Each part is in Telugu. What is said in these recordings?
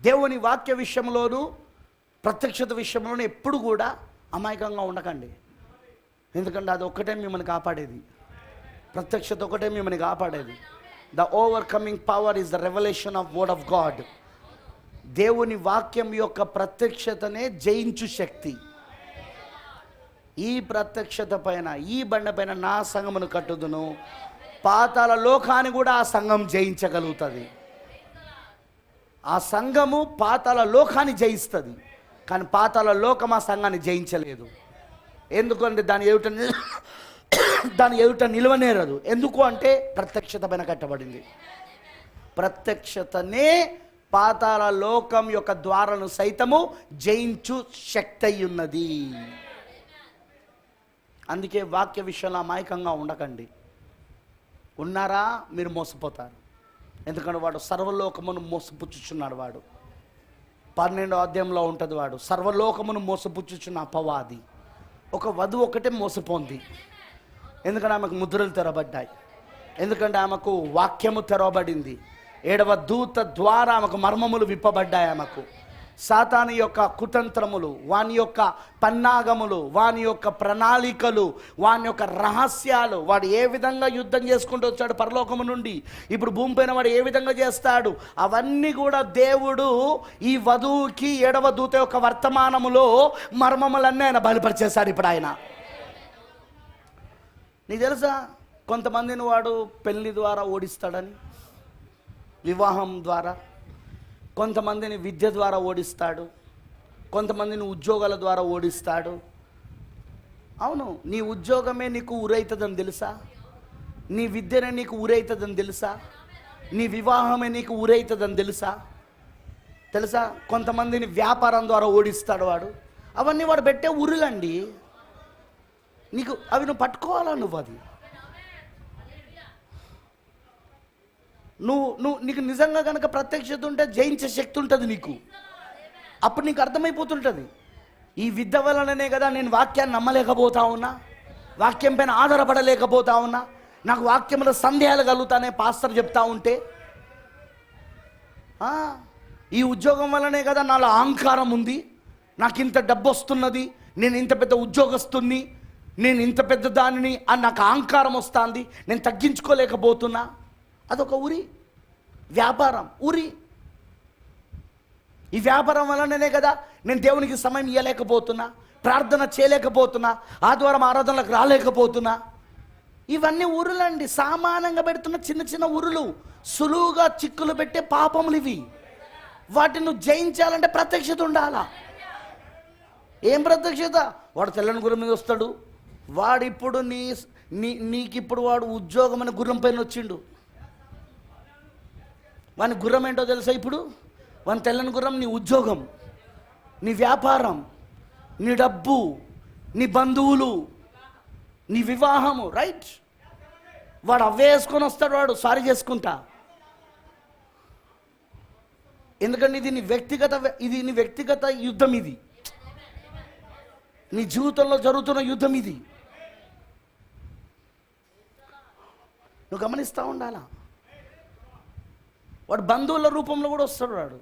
దేవుని వాక్య విషయంలోనూ ప్రత్యక్షత విషయంలోనూ ఎప్పుడు కూడా అమాయకంగా ఉండకండి. ఎందుకంటే అది ఒక్కటే మిమ్మల్ని కాపాడేది, ప్రత్యక్షత ఒకటే మిమ్మల్ని కాపాడేది. The overcoming power is the revolution of word of God. దేవుని వాక్యం యొక్క ప్రత్యక్షతనే జయించు శక్తి. ఈ ప్రత్యక్షత పైన, ఈ బండ పైన నా సంఘమును కట్టుదును, పాతాళ లోకాన్ని కూడా ఆ సంఘం జయించగలుగుతుంది. ఆ సంఘము పాతాళ లోకాన్ని జయిస్తుంది, కానీ పాతాళ లోకం ఆ సంఘాన్ని జయించలేదు. ఎందుకంటే దాని ఎదుట నిలవనేరదు. ఎందుకు అంటే ప్రత్యక్షత పైన కట్టబడింది. ప్రత్యక్షతనే పాతాళ లోకం యొక్క ద్వారాలను సైతము జయించు శక్తి అయి ఉన్నది. అందుకే వాక్య విషయంలో అమాయకంగా ఉండకండి. ఉన్నారా మీరు మోసపోతారు. ఎందుకంటే వాడు సర్వలోకమును మోసపుచ్చుచున్నాడు. వాడు 12వ అధ్యాయంలో ఉంటుంది. వాడు సర్వలోకమును మోసపుచ్చుచున్న అపవాది. ఒక వధువు ఒకటే మోసపోంది. ఎందుకంటే ఆమెకు ముద్రలు తెరవబడ్డాయి, ఎందుకంటే ఆమెకు వాక్యము తెరవబడింది. 7వ దూత ద్వారా ఆమెకు మర్మములు విప్పబడ్డాయి. ఆమెకు సాతాను యొక్క కుతంత్రములు, వాని యొక్క పన్నాగములు, వాని యొక్క ప్రణాళికలు, వాని యొక్క రహస్యాలు, వాడు ఏ విధంగా యుద్ధం చేసుకుంటూ వచ్చాడు పరలోకము నుండి, ఇప్పుడు భూమి పైన వాడు ఏ విధంగా చేస్తాడు, అవన్నీ కూడా దేవుడు ఈ వధువుకి 7వ దూత యొక్క వర్తమానములో మర్మములన్నీ ఆయన బయలుపరిచేశాడు. ఇప్పుడు ఆయన, నీకు తెలుసా, కొంతమందిని వాడు పెళ్లి ద్వారా ఓడిస్తాడని, వివాహం ద్వారా, కొంతమందిని విద్య ద్వారా ఓడిస్తాడు, కొంతమందిని ఉద్యోగాల ద్వారా ఓడిస్తాడు. అవును, నీ ఉద్యోగమే నీకు ఊరైతుందని తెలుసా, నీ విద్యనే నీకు ఊరైతుందని తెలుసా, నీ వివాహమే నీకు ఊరైతుందని తెలుసా. కొంతమందిని వ్యాపారం ద్వారా ఓడిస్తాడు వాడు. అవన్నీ వాడు పెట్టే ఉరులండి. నీకు అవి నువ్వు పట్టుకోవాలా, నువ్వు అది నీకు నిజంగా కనుక ప్రత్యక్షత ఉంటే జయించే శక్తి ఉంటుంది నీకు. అప్పుడు నీకు అర్థమైపోతుంటుంది, ఈ విద్య వలననే కదా నేను వాక్యాన్ని నమ్మలేకపోతా ఉన్నా, వాక్యం పైన ఆధారపడలేకపోతా ఉన్నా, నాకు వాక్యంలో సందేహాలు కలుగుతానే పాస్టర్ చెప్తా ఉంటే, ఈ ఉద్యోగం వల్లనే కదా నాలో అహంకారం ఉంది, నాకు ఇంత డబ్బు వస్తున్నది, నేను ఇంత పెద్ద ఉద్యోగస్తుని, నేను ఇంత పెద్ద దానిని అని నాకు అహంకారం వస్తుంది, నేను తగ్గించుకోలేకపోతున్నా. అదొక ఉరి, వ్యాపారం ఉరి. ఈ వ్యాపారం వలననే కదా నేను దేవునికి సమయం ఇవ్వలేకపోతున్నా, ప్రార్థన చేయలేకపోతున్నా, ఆదివారం ఆరాధనలకు రాలేకపోతున్నా. ఇవన్నీ ఉరులండి, సామాన్యంగా పెడుతున్న చిన్న చిన్న ఉరులు, సులువుగా చిక్కులు పెట్టే పాపములు ఇవి. వాటిని నువ్వు జయించాలంటే ప్రత్యక్షత ఉండాలా. ఏం ప్రత్యక్షత? వాడు తెల్లని గుర్రం మీద వస్తాడు, వాడిప్పుడు నీకిప్పుడు వాడు ఉద్యోగం అనే గుర్రం పైన వచ్చిండు. వాని గుర్రం ఏంటో తెలుసా? ఇప్పుడు వాని తెల్లని గుర్రం నీ ఉద్యోగం, నీ వ్యాపారం, నీ డబ్బు, నీ బంధువులు, నీ వివాహము. రైట్, వాడు అవే వేసుకొని వస్తాడు, వాడు సారీ చేసుకుంటా. ఎందుకంటే ఇది నీ వ్యక్తిగత యుద్ధం, ఇది నీ జీవితంలో జరుగుతున్న యుద్ధం. ఇది నువ్వు గమనిస్తూ ఉండాలా. వాడు బంధువుల రూపంలో కూడా వస్తాడు,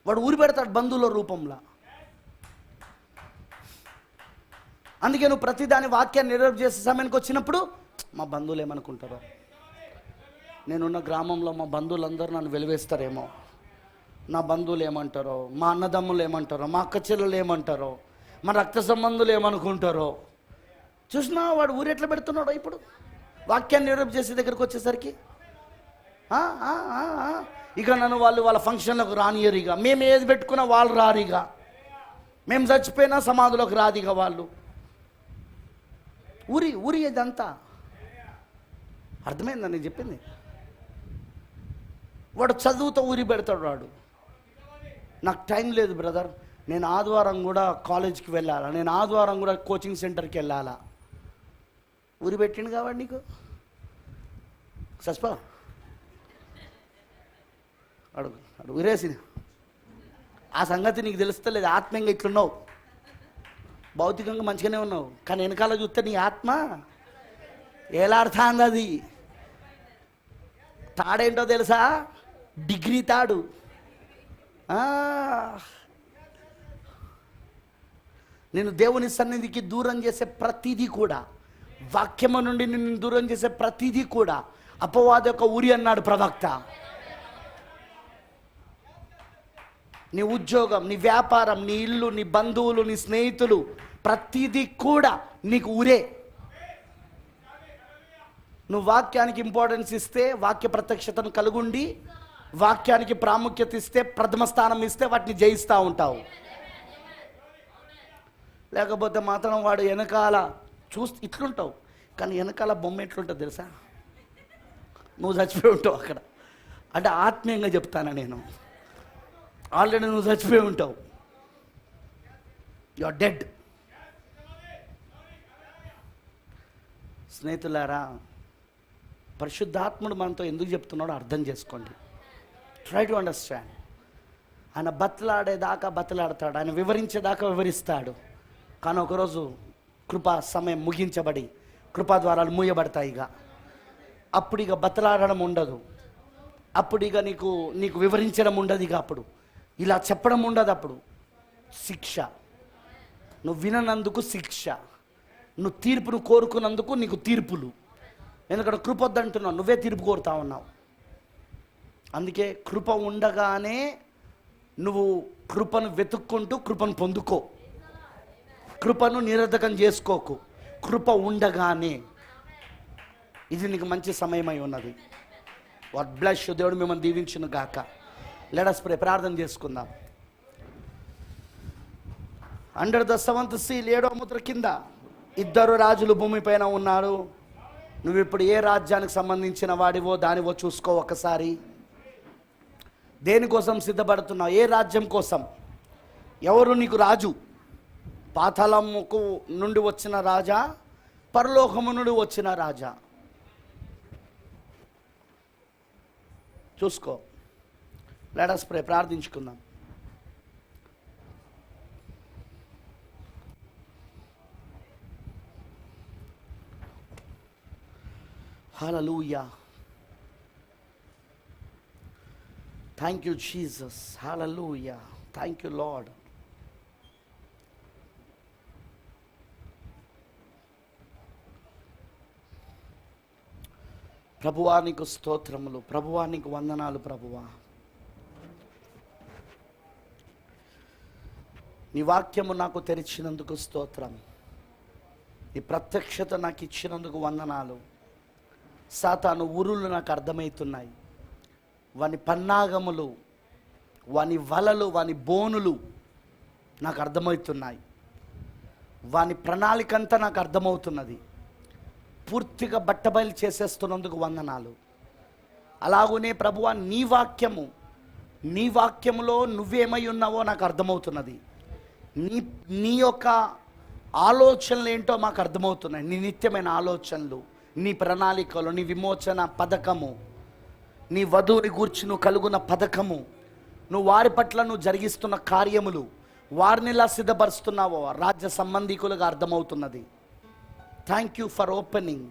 వాడు ఊరి పెడతాడు బంధువుల రూపంలో. అందుకే నువ్వు ప్రతిదాని వాక్యాన్ని నెరవేర్పు చేసే సమయానికి వచ్చినప్పుడు మా బంధువులు ఏమనుకుంటారో, నేనున్న గ్రామంలో మా బంధువులందరూ నన్ను వెలివేస్తారేమో, నా బంధువులు ఏమంటారో, మా అన్నదమ్ములు ఏమంటారో, మా అక్క చెల్లెలు ఏమంటారో, మా రక్త సంబంధులు ఏమనుకుంటారో. చూసినా వాడు ఊరు ఎట్లా పెడుతున్నాడో. ఇప్పుడు వాక్యాన్ని నెరవేర్పు చేసే దగ్గరికి వచ్చేసరికి ఇక నన్ను వాళ్ళ ఫంక్షన్లకు రానియరు. ఇక మేము ఏది పెట్టుకున్నా వాళ్ళు రారు. ఇక మేము చచ్చిపోయినా సమాధిలోకి రాదు ఇక వాళ్ళు. ఊరి ఇదంతా అర్థమైందని నేను చెప్పింది. వాడు చదువుతో ఊరి పెడతాడు. వాడు నాకు టైం లేదు బ్రదర్, నేను ఆదివారం కూడా కాలేజీకి వెళ్ళాలా, నేను ఆదివారం కూడా కోచింగ్ సెంటర్కి వెళ్ళాలా. ఊరి పెట్టిండు కాబట్టి నీకు సస్పా అడుగు ఊరేసి ఆ సంగతి నీకు తెలుస్తలేదు. ఆత్మీయంగా ఇట్లున్నావు, భౌతికంగా మంచిగానే ఉన్నావు, కానీ వెనకాల చూస్తే నీ ఆత్మ ఏలాడుతుంది. అది తాడేంటో తెలుసా? డిగ్రీ తాడు. ఆ, నేను దేవుని సన్నిధికి దూరం చేసే ప్రతిదీ కూడా, వాక్యము నుండి నిన్ను దూరం చేసే ప్రతిదీ కూడా అపవాది యొక్క ఉరి అన్నాడు ప్రవక్త. నీ ఉద్యోగం, నీ వ్యాపారం, నీ ఇల్లు, నీ బంధువులు, నీ స్నేహితులు, ప్రతిదీ కూడా నీకు ఉరే. నువ్వు వాక్యానికి ఇంపార్టెన్స్ ఇస్తే, వాక్య ప్రత్యక్షతను కలుగుండి, వాక్యానికి ప్రాముఖ్యత ఇస్తే, ప్రథమ స్థానం ఇస్తే వాటిని జయిస్తూ ఉంటావు. లేకపోతే మాత్రం వాడు వెనకాల చూస్తే ఇట్లుంటావు, కానీ వెనకాల బొమ్మ ఎట్లుంటుంది తెలుసా? నువ్వు చచ్చిపోయి ఉంటావు అక్కడ. అంటే ఆత్మీయంగా చెప్తాను నేను, ఆల్రెడీ నువ్వు చచ్చిపోయి ఉంటావు. You are dead. స్నేహితులారా, పరిశుద్ధాత్ముడు మనతో ఎందుకు చెప్తున్నాడో అర్థం చేసుకోండి. Try to understand. ఆయన బతలాడేదాకా బతలాడతాడు, ఆయన వివరించేదాకా వివరిస్తాడు. కానీ ఒకరోజు కృపా సమయం ముగించబడి కృపా ద్వారాలు మూయబడతాయి. అప్పుడు ఇక బతలాడడం ఉండదు, అప్పుడు ఇక నీకు వివరించడం ఉండదు. ఇక అప్పుడు ఇలా చెప్పడం ఉండదు. అప్పుడు శిక్ష, నువ్వు విననందుకు శిక్ష, నువ్వు తీర్పును కోరుకున్నందుకు నీకు తీర్పులు. ఎందుకంటే కృప వద్దంటున్నావు, నువ్వే తీర్పు కోరుతా ఉన్నావు. అందుకే కృప ఉండగానే నువ్వు కృపను వెతుక్కుంటూ కృపను పొందుకో, కృపను నిరర్ధకం చేసుకోకు. కృప ఉండగానే ఇది నీకు మంచి సమయమై ఉన్నది. What bless you. దేవుడు మిమ్మల్ని దీవించును గాక. Let us pray. ప్రార్థన చేసుకుందాం. అండర్ ద సెవెంత్ సీల్, 7వ ముద్ర కింద 2 రాజులు భూమిపైన ఉన్నారు. నువ్వు ఇప్పుడు ఏ రాజ్యానికి సంబంధించిన వాడివో దానివో చూసుకో ఒకసారి. దేనికోసం సిద్ధపడుతున్నావు? ఏ రాజ్యం కోసం? ఎవరు నీకు రాజు? పాతాళముకు నుండి వచ్చిన రాజా, పరలోకము నుండి వచ్చిన రాజా? చూసుకో. Let us pray. ప్రార్థించుకుందాం. Hallelujah. Thank you Jesus. Hallelujah. Thank you lord. ప్రభువా నీకు స్తోత్రములు, ప్రభువా నీకు వందనాలు. ప్రభువా, నీ వాక్యము నాకు తెరిచినందుకు స్తోత్రం, నీ ప్రత్యక్షత నాకు ఇచ్చినందుకు వందనాలు. సాతాను ఉరులు నాకు అర్థమవుతున్నాయి, వాని పన్నాగములు, వాని వలలు, వాని బోనులు నాకు అర్థమవుతున్నాయి, వాని ప్రణాళిక అంతా నాకు అర్థమవుతున్నది. పూర్తిగా బట్టబయలు చేసేస్తున్నందుకు వందనాలు. అలాగునే ప్రభువా, నీ వాక్యములో నువ్వేమై ఉన్నావో నాకు అర్థమవుతున్నది. నీ యొక్క ఆలోచనలు ఏంటో మాకు అర్థమవుతున్నాయి. నీ నిత్యమైన ఆలోచనలు, నీ ప్రణాళికలు, నీ విమోచన పథకము, నీ వధువుని గూర్చి నువ్వు కలుగున్న పథకము, నువ్వు వారి పట్ల నువ్వు జరిగిస్తున్న కార్యములు, వారిని ఇలా సిద్ధపరుస్తున్నావో రాజ్య సంబంధికులుగా అర్థమవుతున్నది. Thank you for opening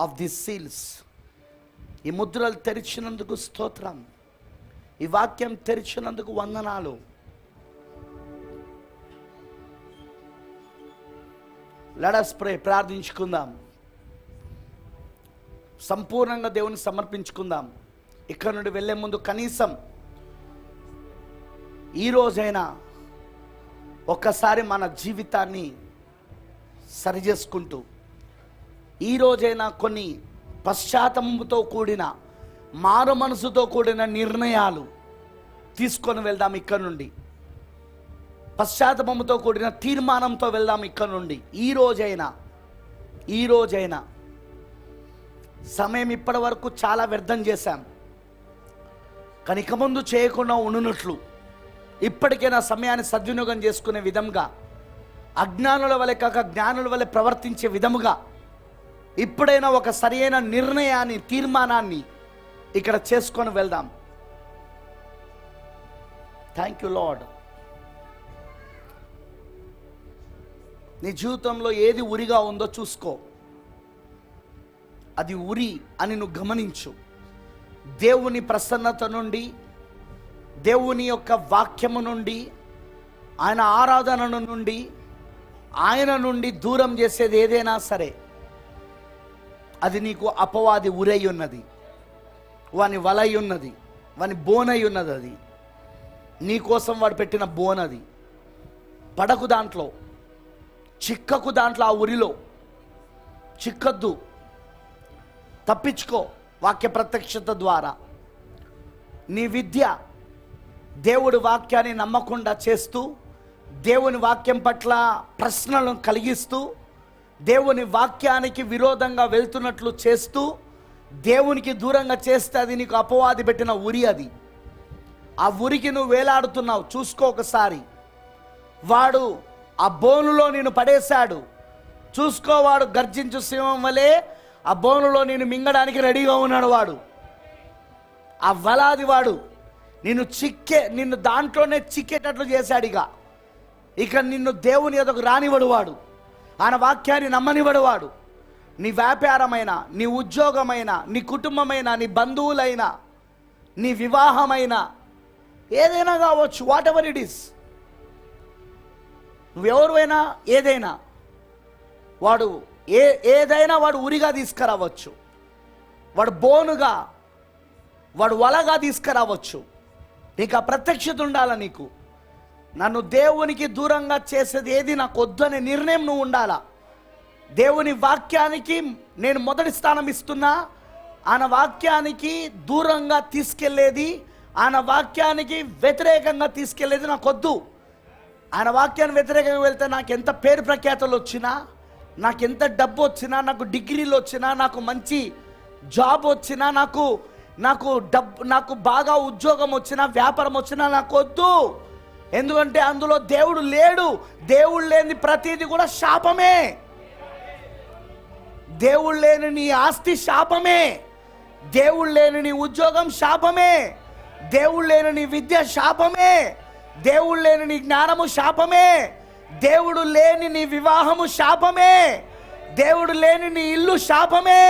of this seals. ఈ ముద్రలు తెరిచినందుకు స్తోత్రం, ఈ వాక్యం తెరిచినందుకు వందనాలు. Let us pray. ప్రార్థించుకుందాం. సంపూర్ణంగా దేవుని సమర్పించుకుందాం. ఇక్కడ నుండి వెళ్ళే ముందు కనీసం ఈరోజైనా ఒక్కసారి మన జీవితాన్ని సరిచేసుకుంటూ, ఈరోజైనా కొన్ని పశ్చాత్తాపంతో కూడిన, మారు మనసుతో కూడిన నిర్ణయాలు తీసుకొని వెళ్దాం. ఇక్కడ నుండి పశ్చాత్తాపంతో కూడిన తీర్మానంతో వెళ్దాం. ఇక్కడ నుండి ఈరోజైనా సమయం ఇప్పటి వరకు చాలా వ్యర్థం చేశాం, కానీ ఇక ముందు చేయకుండా ఉండునట్లు ఇప్పటికైనా సమయాన్ని సద్వినియోగం చేసుకునే విధంగా, అజ్ఞానుల వలె కాక జ్ఞానుల వలె ప్రవర్తించే విధముగా ఇప్పుడైనా ఒక సరైన నిర్ణయాన్ని, తీర్మానాన్ని ఇక్కడ చేసుకొని వెళ్దాం. Thank you lord. నీ జీవితంలో ఏది ఉరిగా ఉందో చూసుకో, అది ఉరి అని నువ్వు గమనించు. దేవుని ప్రసన్నత నుండి, దేవుని యొక్క వాక్యము నుండి, ఆయన ఆరాధన నుండి, ఆయన నుండి దూరం చేసేది ఏదైనా సరే అది నీకు అపవాది ఉరై ఉన్నది, వాని వలై ఉన్నది, వాని బోనై ఉన్నది. అది నీకోసం వాడు పెట్టిన బోనది. పడకు దాంట్లో, చిక్కకు దాంట్లో, ఆ ఉరిలో చిక్కద్దు, తప్పించుకో. వాక్య ప్రత్యక్షత ద్వారా నీ విద్య దేవుడి వాక్యాన్ని నమ్మకుండా చేస్తూ, దేవుని వాక్యం పట్ల ప్రశ్నలను కలిగిస్తూ, దేవుని వాక్యానికి విరోధంగా వెళ్తున్నట్లు చేస్తూ, దేవునికి దూరంగా చేస్తే అది నీకు అపవాది పెట్టిన ఉరి. అది ఆ ఉరికి నువ్వు వేలాడుతున్నావు. చూసుకో ఒకసారి. వాడు ఆ బోనులో నేను పడేశాడు. చూసుకో, వాడు గర్జించు సింహం వలె ఆ బోనులో నేను మింగడానికి రెడీగా ఉన్నాడు. వాడు ఆ వలాది వాడు నిన్ను దాంట్లోనే చిక్కేటట్లు చేశాడు. ఇక నిన్ను దేవుని ఎదుగు రానివాడు వాడు. ఆయన వాక్యాన్ని నమ్మనివాడు వాడు. నీ వ్యాపారమైన, నీ ఉద్యోగమైన, నీ కుటుంబమైన, నీ బంధువులైన, నీ వివాహమైన, ఏదైనా కావచ్చు, వాట్ ఎవర్ ఇట్ ఈస్, నువ్వెవరైనా ఏదైనా వాడు ఏదైనా వాడు ఉరిగా తీసుకురావచ్చు, వాడు బోనుగా, వాడు వలగా తీసుకురావచ్చు. నీకు ఆ ప్రత్యక్షత ఉండాల. నీకు నన్ను దేవునికి దూరంగా చేసేది ఏది నాకు వద్దు అనే నిర్ణయం నువ్వు ఉండాలా. దేవుని వాక్యానికి నేను మొదటి స్థానం ఇస్తున్నా. ఆయన వాక్యానికి దూరంగా తీసుకెళ్లేది, ఆయన వాక్యానికి వ్యతిరేకంగా తీసుకెళ్లేది నాకు వద్దు. ఆయన వాక్యాన్ని వ్యతిరేకంగా వెళ్తే నాకు ఎంత పేరు ప్రఖ్యాతలు వచ్చినా, నాకు ఎంత డబ్బు వచ్చినా, నాకు డిగ్రీలు వచ్చినా, నాకు మంచి జాబ్ వచ్చినా, నాకు బాగా ఉద్యోగం వచ్చినా, వ్యాపారం వచ్చినా నాకు వద్దు. ఎందుకంటే అందులో దేవుడు లేడు. దేవుడు లేని ప్రతిదీ కూడా శాపమే. దేవుడు లేని నీ ఆస్తి శాపమే, దేవుడు లేని నీ ఉద్యోగం శాపమే, దేవుడు లేని నీ విద్య శాపమే, దేవుడు లేని నీ జ్ఞానము శాపమే, దేవుడు లేని నీ వివాహము శాపమే, దేవుడు లేని నీ ఇల్లు శాపమే,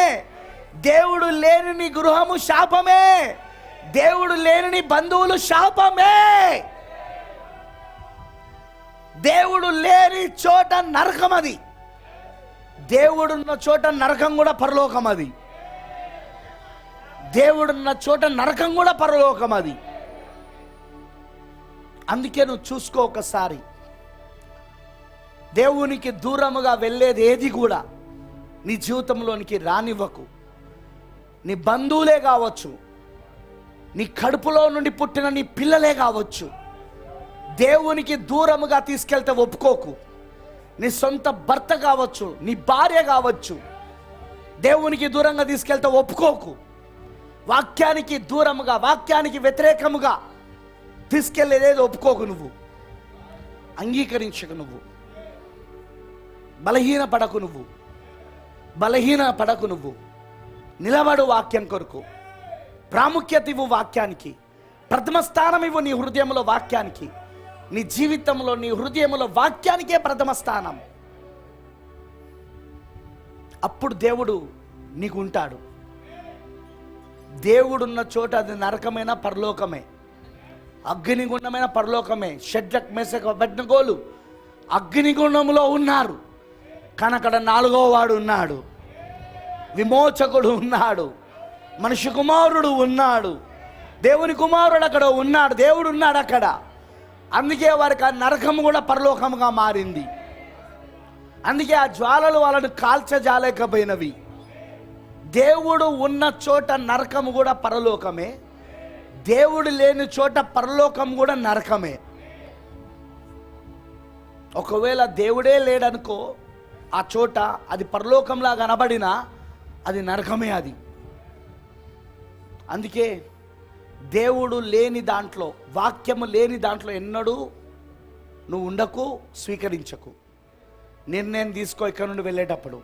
దేవుడు లేని నీ గృహము శాపమే, దేవుడు లేని నీ బంధువులు శాపమే. దేవుడు లేని చోట నరకం. అది దేవుడున్న చోట నరకం కూడా పరలోకం. అది దేవుడున్న చోట నరకం కూడా పరలోకం. అది అందుకే నువ్వు చూసుకో ఒకసారి. దేవునికి దూరముగా వెళ్ళేది ఏది కూడా నీ జీవితంలోనికి రానివ్వకు. నీ బంధువులే కావచ్చు, నీ కడుపులో నుండి పుట్టిన నీ పిల్లలే కావచ్చు, దేవునికి దూరముగా తీసుకెళ్తే ఒప్పుకోకు. నీ సొంత భర్త కావచ్చు, నీ భార్య కావచ్చు, దేవునికి దూరంగా తీసుకెళ్తే ఒప్పుకోకు. వాక్యానికి దూరముగా, వాక్యానికి వ్యతిరేకముగా తీసుకెళ్ళేదేది ఒప్పుకోకు. నువ్వు అంగీకరించకు. నువ్వు బలహీన పడకు. నువ్వు నిలబడు. వాక్యం కొరకు ప్రాముఖ్యత ఇవ్వు. వాక్యానికి ప్రథమ స్థానం ఇవ్వు. నీ హృదయంలో వాక్యానికి, నీ జీవితంలో, నీ హృదయంలో వాక్యానికే ప్రథమ స్థానం. అప్పుడు దేవుడు నీకు ఉంటాడు. దేవుడున్న చోట అది నరకమైన పరలోకమే, అగ్నిగుండమైన పరలోకమే. షడ్రక్, మేషక్, అబేద్నెగోలు అగ్నిగుండంలో ఉన్నారు, కానీ అక్కడ నాలుగో వాడు ఉన్నాడు, విమోచకుడు ఉన్నాడు, మనిషి కుమారుడు ఉన్నాడు, దేవుని కుమారుడు అక్కడ ఉన్నాడు, దేవుడు ఉన్నాడు అక్కడ. అందుకే వారికి ఆ నరకము కూడా పరలోకముగా మారింది. అందుకే ఆ జ్వాలలు వాళ్ళను కాల్చజాలేకపోయినవి. దేవుడు ఉన్న చోట నరకము కూడా పరలోకమే, దేవుడు లేని చోట పరలోకం కూడా నరకమే. ఒకవేళ దేవుడే లేడనుకో, ఆ చోట అది పరలోకంలా కనబడినా అది నరకమే. అది అందుకే దేవుడు లేని దాంట్లో, వాక్యము లేని దాంట్లో ఎన్నడూ నువ్వు ఉండకు, స్వీకరించకు. నిర్ణయం తీసుకో. ఇక్కడ నుండి వెళ్ళేటప్పుడు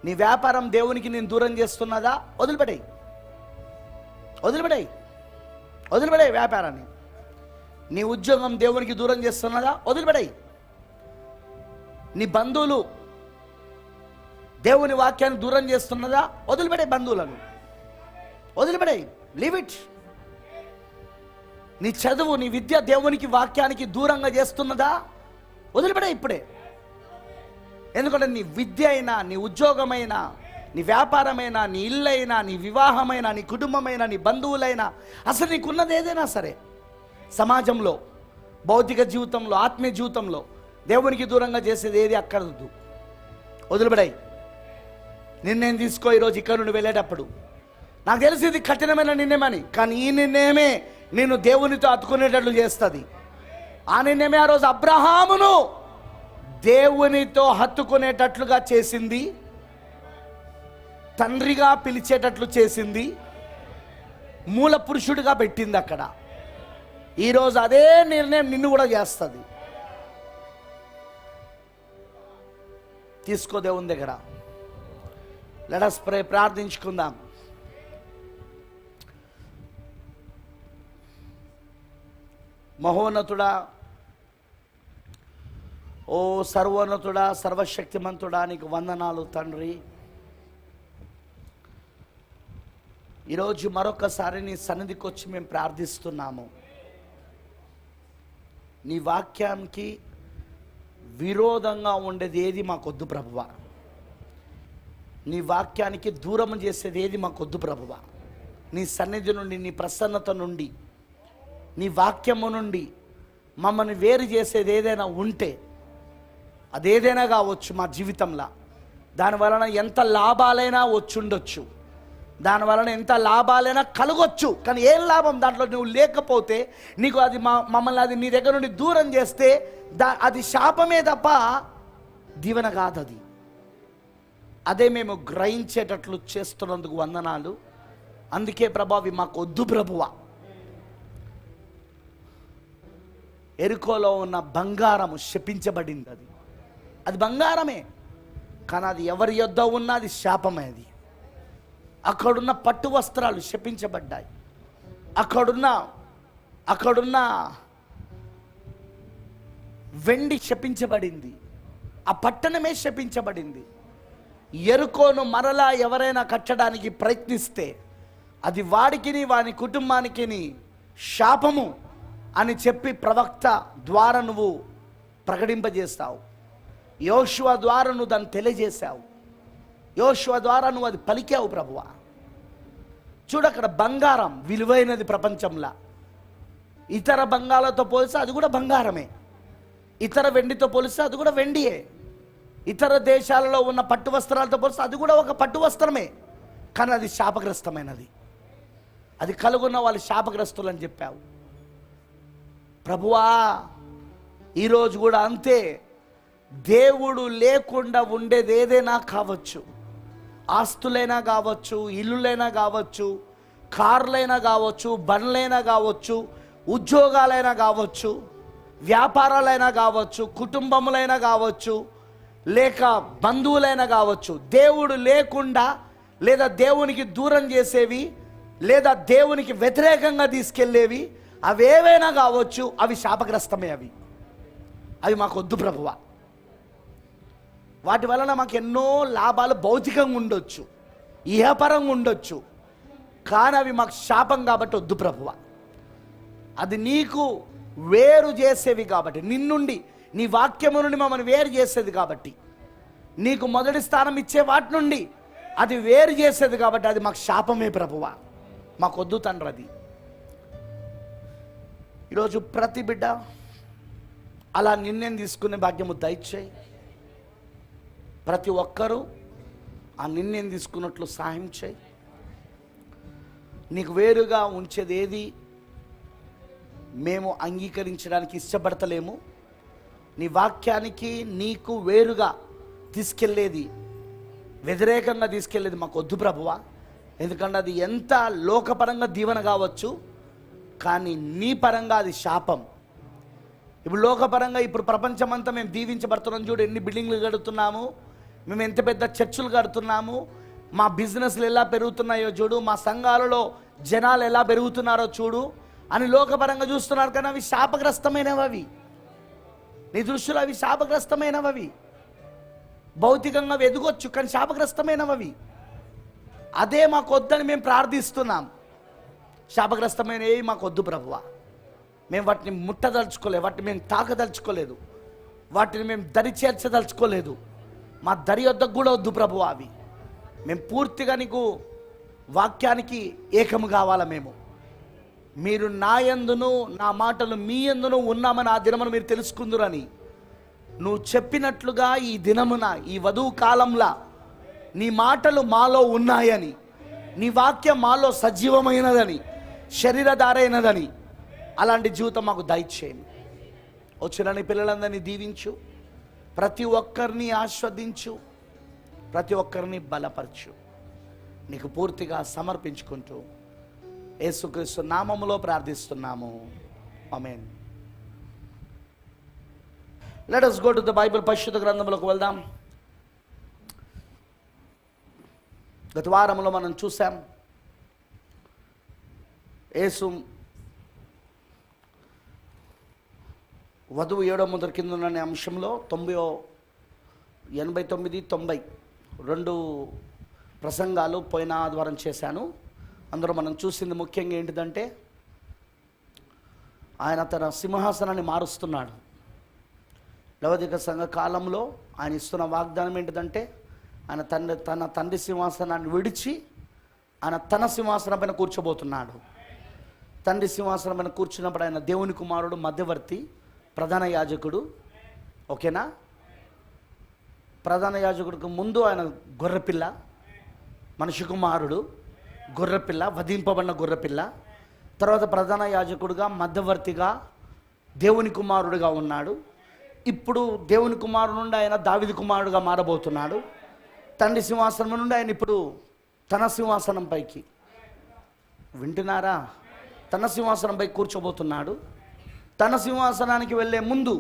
నీ వ్యాపారం దేవునికి నేను దూరం చేస్తున్నదా, వదిలిపెడాయి వ్యాపారాన్ని. నీ ఉద్యోగం దేవునికి దూరం చేస్తున్నదా, వదిలిపెడాయి. నీ బంధువులు దేవుని వాక్యాన్ని దూరం చేస్తున్నదా, వదిలిపెడాయి. బంధువులను వదిలిపెడాయి. Leave it. నీ చదువు, నీ విద్య దేవునికి వాక్యానికి దూరంగా చేస్తున్నదా? వదిలిపెడే ఇప్పుడే. ఎందుకంటే నీ విద్య అయినా, నీ ఉద్యోగమైనా, నీ వ్యాపారమైనా, నీ ఇల్లైనా, నీ వివాహమైనా, నీ కుటుంబమైనా, నీ బంధువులైనా, అసలు నీకున్నది ఏదైనా సరే సమాజంలో, భౌతిక జీవితంలో, ఆత్మీయ జీవితంలో దేవునికి దూరంగా చేసేది ఏది అక్కర్లేదు. వదిలిపడాయి. నిర్ణయం తీసుకో. ఈరోజు ఇక్కడ నుండి వెళ్ళేటప్పుడు నాకు తెలిసి ఇది కఠినమైన నిర్ణయమని, కానీ ఈ నిర్ణయమే నేను దేవునితో అతుకునేటట్లు చేస్తుంది. ఆ నిర్ణయమే ఆ రోజు అబ్రహామును దేవునితో హత్తుకునేటట్లుగా చేసింది, తండ్రిగా పిలిచేటట్లు చేసింది, మూల పురుషుడిగా పెట్టింది అక్కడ. ఈరోజు అదే నిర్ణయం నిన్ను కూడా చేస్తుంది. తీసుకో దేవుని దగ్గర. Let us pray. ప్రార్థించుకుందాం. మహోన్నతుడా, ఓ సర్వోన్నతుడా, సర్వశక్తిమంతుడా, నీకు వందనాలు తండ్రి. ఈరోజు మరొకసారి నీ సన్నిధికి వచ్చి మేము ప్రార్థిస్తున్నాము. నీ వాక్యానికి విరోధంగా ఉండేది ఏది మాకొద్దు ప్రభువా. నీ వాక్యానికి దూరం చేసేది ఏది మాకొద్దు ప్రభువా. నీ సన్నిధి నుండి, నీ ప్రసన్నత నుండి, నీ వాక్యము నుండి మమ్మల్ని వేరు చేసేది ఏదైనా ఉంటే, అదేదైనా కావచ్చు మా జీవితంలో, దానివలన ఎంత లాభాలైనా వచ్చుండొచ్చు, దానివలన ఎంత లాభాలైనా కలగొచ్చు. కానీ ఏం లాభం దాంట్లో నువ్వు లేకపోతే, నీకు అది మమ్మల్ని అది నీ దగ్గర నుండి దూరం చేస్తే అది శాపమే తప్ప దీవెన కాదు. అది అదే మేము గ్రహించేటట్లు చేస్తున్నందుకు వందనాలు. అందుకే ప్రభావి మాకు వద్దు ప్రభువా. ఎరుకోలో ఉన్న బంగారము శపించబడింది. అది బంగారమే, కానీ అది ఎవరి యొద్ద ఉన్నా అది శాపమే. అది అక్కడున్న పట్టు వస్త్రాలు శపించబడ్డాయి. అక్కడున్న వెండి శపించబడింది. ఆ పట్టణమే శపించబడింది. ఎరుకోను మరలా ఎవరైనా కట్టడానికి ప్రయత్నిస్తే అది వాడికిని వాని కుటుంబానికి శాపము అని చెప్పి ప్రవక్త ద్వారా నువ్వు ప్రకటింపజేస్తావు. యోషువ ద్వారా నువ్వు దాన్ని తెలియజేశావు. యోషువ ద్వారా నువ్వు అది పలికావు ప్రభువా. చూడక్కడ బంగారం విలువైనది ప్రపంచంలో. ఇతర బంగారాలతో పోలిస్తే అది కూడా బంగారమే. ఇతర వెండితో పోలిస్తే అది కూడా వెండియే. ఇతర దేశాలలో ఉన్న పట్టు వస్త్రాలతో పోలిస్తే అది కూడా ఒక పట్టు వస్త్రమే. కానీ అది శాపగ్రస్తమైనది. అది కలుగున్న వాళ్ళు శాపగ్రస్తులు అని చెప్పావు ప్రభువా. ఈరోజు కూడా అంతే. దేవుడు లేకుండా ఉండేది ఏదైనా కావచ్చు, ఆస్తులైనా కావచ్చు, ఇల్లులైనా కావచ్చు, కార్లైనా కావచ్చు, బండ్లైనా కావచ్చు, ఉద్యోగాలైనా కావచ్చు, వ్యాపారాలైనా కావచ్చు, కుటుంబములైనా కావచ్చు, లేక బంధువులైనా కావచ్చు. దేవుడు లేకుండా లేదా దేవునికి దూరం చేసేవి లేదా దేవునికి వ్యతిరేకంగా తీసుకెళ్ళేవి అవేవైనా కావచ్చు, అవి శాపగ్రస్తమే. అవి మాకు వద్దు ప్రభువా. వాటి వలన మాకు ఎన్నో లాభాలు భౌతికంగా ఉండొచ్చు, ఇహపరంగా ఉండొచ్చు, కానీ అవి మాకు శాపం కాబట్టి వద్దు ప్రభువా. అది నీకు వేరు చేసేవి కాబట్టి, నిన్నుండి నీ వాక్యము నుండి మమ్మల్ని వేరు చేసేది కాబట్టి, నీకు మొదటి స్థానం ఇచ్చే వాటి నుండి అది వేరు చేసేది కాబట్టి అది మాకు శాపమే ప్రభువా. మాకు వద్దు తండ్రి. అది ఈరోజు ప్రతి బిడ్డ అలా నిర్ణయం తీసుకునే భాగ్యము దయచేయి. ప్రతి ఒక్కరూ ఆ నిర్ణయం తీసుకున్నట్లు సహాయం చేయి. నీకు వేరుగా ఉంచేది ఏది మేము అంగీకరించడానికి ఇష్టపడతలేము. నీ వాక్యానికి నీకు వేరుగా తీసుకెళ్ళేది, వ్యతిరేకంగా తీసుకెళ్ళేది మాకు వద్దు ప్రభువా. ఎందుకంటే అది ఎంత లోకపరంగా దీవెన కావచ్చు, కానీ నీ పరంగా అది శాపం. ఇప్పుడు లోకపరంగా ఇప్పుడు ప్రపంచమంతా మేము దీవించబడుతున్నాం. చూడు ఎన్ని బిల్డింగ్లు కడుతున్నాము, మేము ఎంత పెద్ద చర్చిలు కడుతున్నాము, మా బిజినెస్లు ఎలా పెరుగుతున్నాయో చూడు, మా సంఘాలలో జనాలు ఎలా పెరుగుతున్నారో చూడు అని లోకపరంగా చూస్తున్నారు. కానీ అవి శాపగ్రస్తమైనవి. అవి నీ దృష్టిలో అవి శాపగ్రస్తమైనవి. అవి భౌతికంగా ఎదగొచ్చు, కానీ శాపగ్రస్తమైనవి. అదే మాకు వద్దని మేము ప్రార్థిస్తున్నాం. శాపగ్రస్తమైనవి మాకు వద్దు ప్రభువా. మేము వాటిని ముట్టదలుచుకోలేదు, వాటిని మేము తాకదలుచుకోలేదు, వాటిని మేము దరి చేర్చదలుచుకోలేదు. మా దరి వద్దకు కూడా వద్దు ప్రభు. అవి మేము పూర్తిగా నీకు వాక్యానికి ఏకము కావాలా. మీరు నా యందును నా మాటలు మీ యందును ఉన్నామని ఆ దినమును మీరు తెలుసుకుందురని నువ్వు చెప్పినట్లుగా ఈ దినమున ఈ వధువు కాలంలో నీ మాటలు మాలో ఉన్నాయని, నీ వాక్యం మాలో సజీవమైనదని, శరీరధారైనదని, అలాంటి జీవితం మాకు దయచేయండి. వచ్చిన నీ పిల్లలందరినీ దీవించు, ప్రతి ఒక్కరిని ఆస్వాదించు, ప్రతి ఒక్కరిని బలపరచు. నీకు పూర్తిగా సమర్పించుకుంటూ యేసుక్రీస్తు నామములో ప్రార్థిస్తున్నాము. Amen. Let us go to the Bible. పరిశుద్ధ గ్రంథంలోకి వెళ్దాం. గత వారంలో మనం చూసాం, యేసు వధువు 7వ ముద్ర కింద ఉన్న అంశంలో 89, 90 2 ప్రసంగాలు పోయిన ఆదివారం చేశాను. అందులో మనం చూసింది ముఖ్యంగా ఏంటిదంటే, ఆయన తన సింహాసనాన్ని మారుస్తున్నాడు. లౌకిక సంఘ కాలంలో ఆయన ఇస్తున్న వాగ్దానం ఏంటిదంటే, ఆయన తన తండ్రి సింహాసనాన్ని విడిచి ఆయన తన సింహాసనం పైన కూర్చోబోతున్నాడు. తండ్రి సింహాసనం పైన కూర్చున్నప్పుడు ఆయన దేవుని కుమారుడు, మధ్యవర్తి, ప్రధాన యాజకుడు. ఓకేనా? ప్రధాన యాజకుడికి ముందు ఆయన గొర్రెపిల్ల, మనిషి కుమారుడు, గొర్రెపిల్ల, వధింపబడిన గొర్రెపిల్ల. తర్వాత ప్రధాన యాజకుడుగా, మధ్యవర్తిగా, దేవుని కుమారుడుగా ఉన్నాడు. ఇప్పుడు దేవుని కుమారుడు నుండి ఆయన దావీదు కుమారుడుగా మారబోతున్నాడు. తండ్రి సింహాసనం నుండి ఆయన ఇప్పుడు తన సింహాసనం పైకి, వింటున్నారా, తన సింహాసనంపై కూర్చోబోతున్నాడు. తన సింహాసనానికి వెళ్ళే ముందు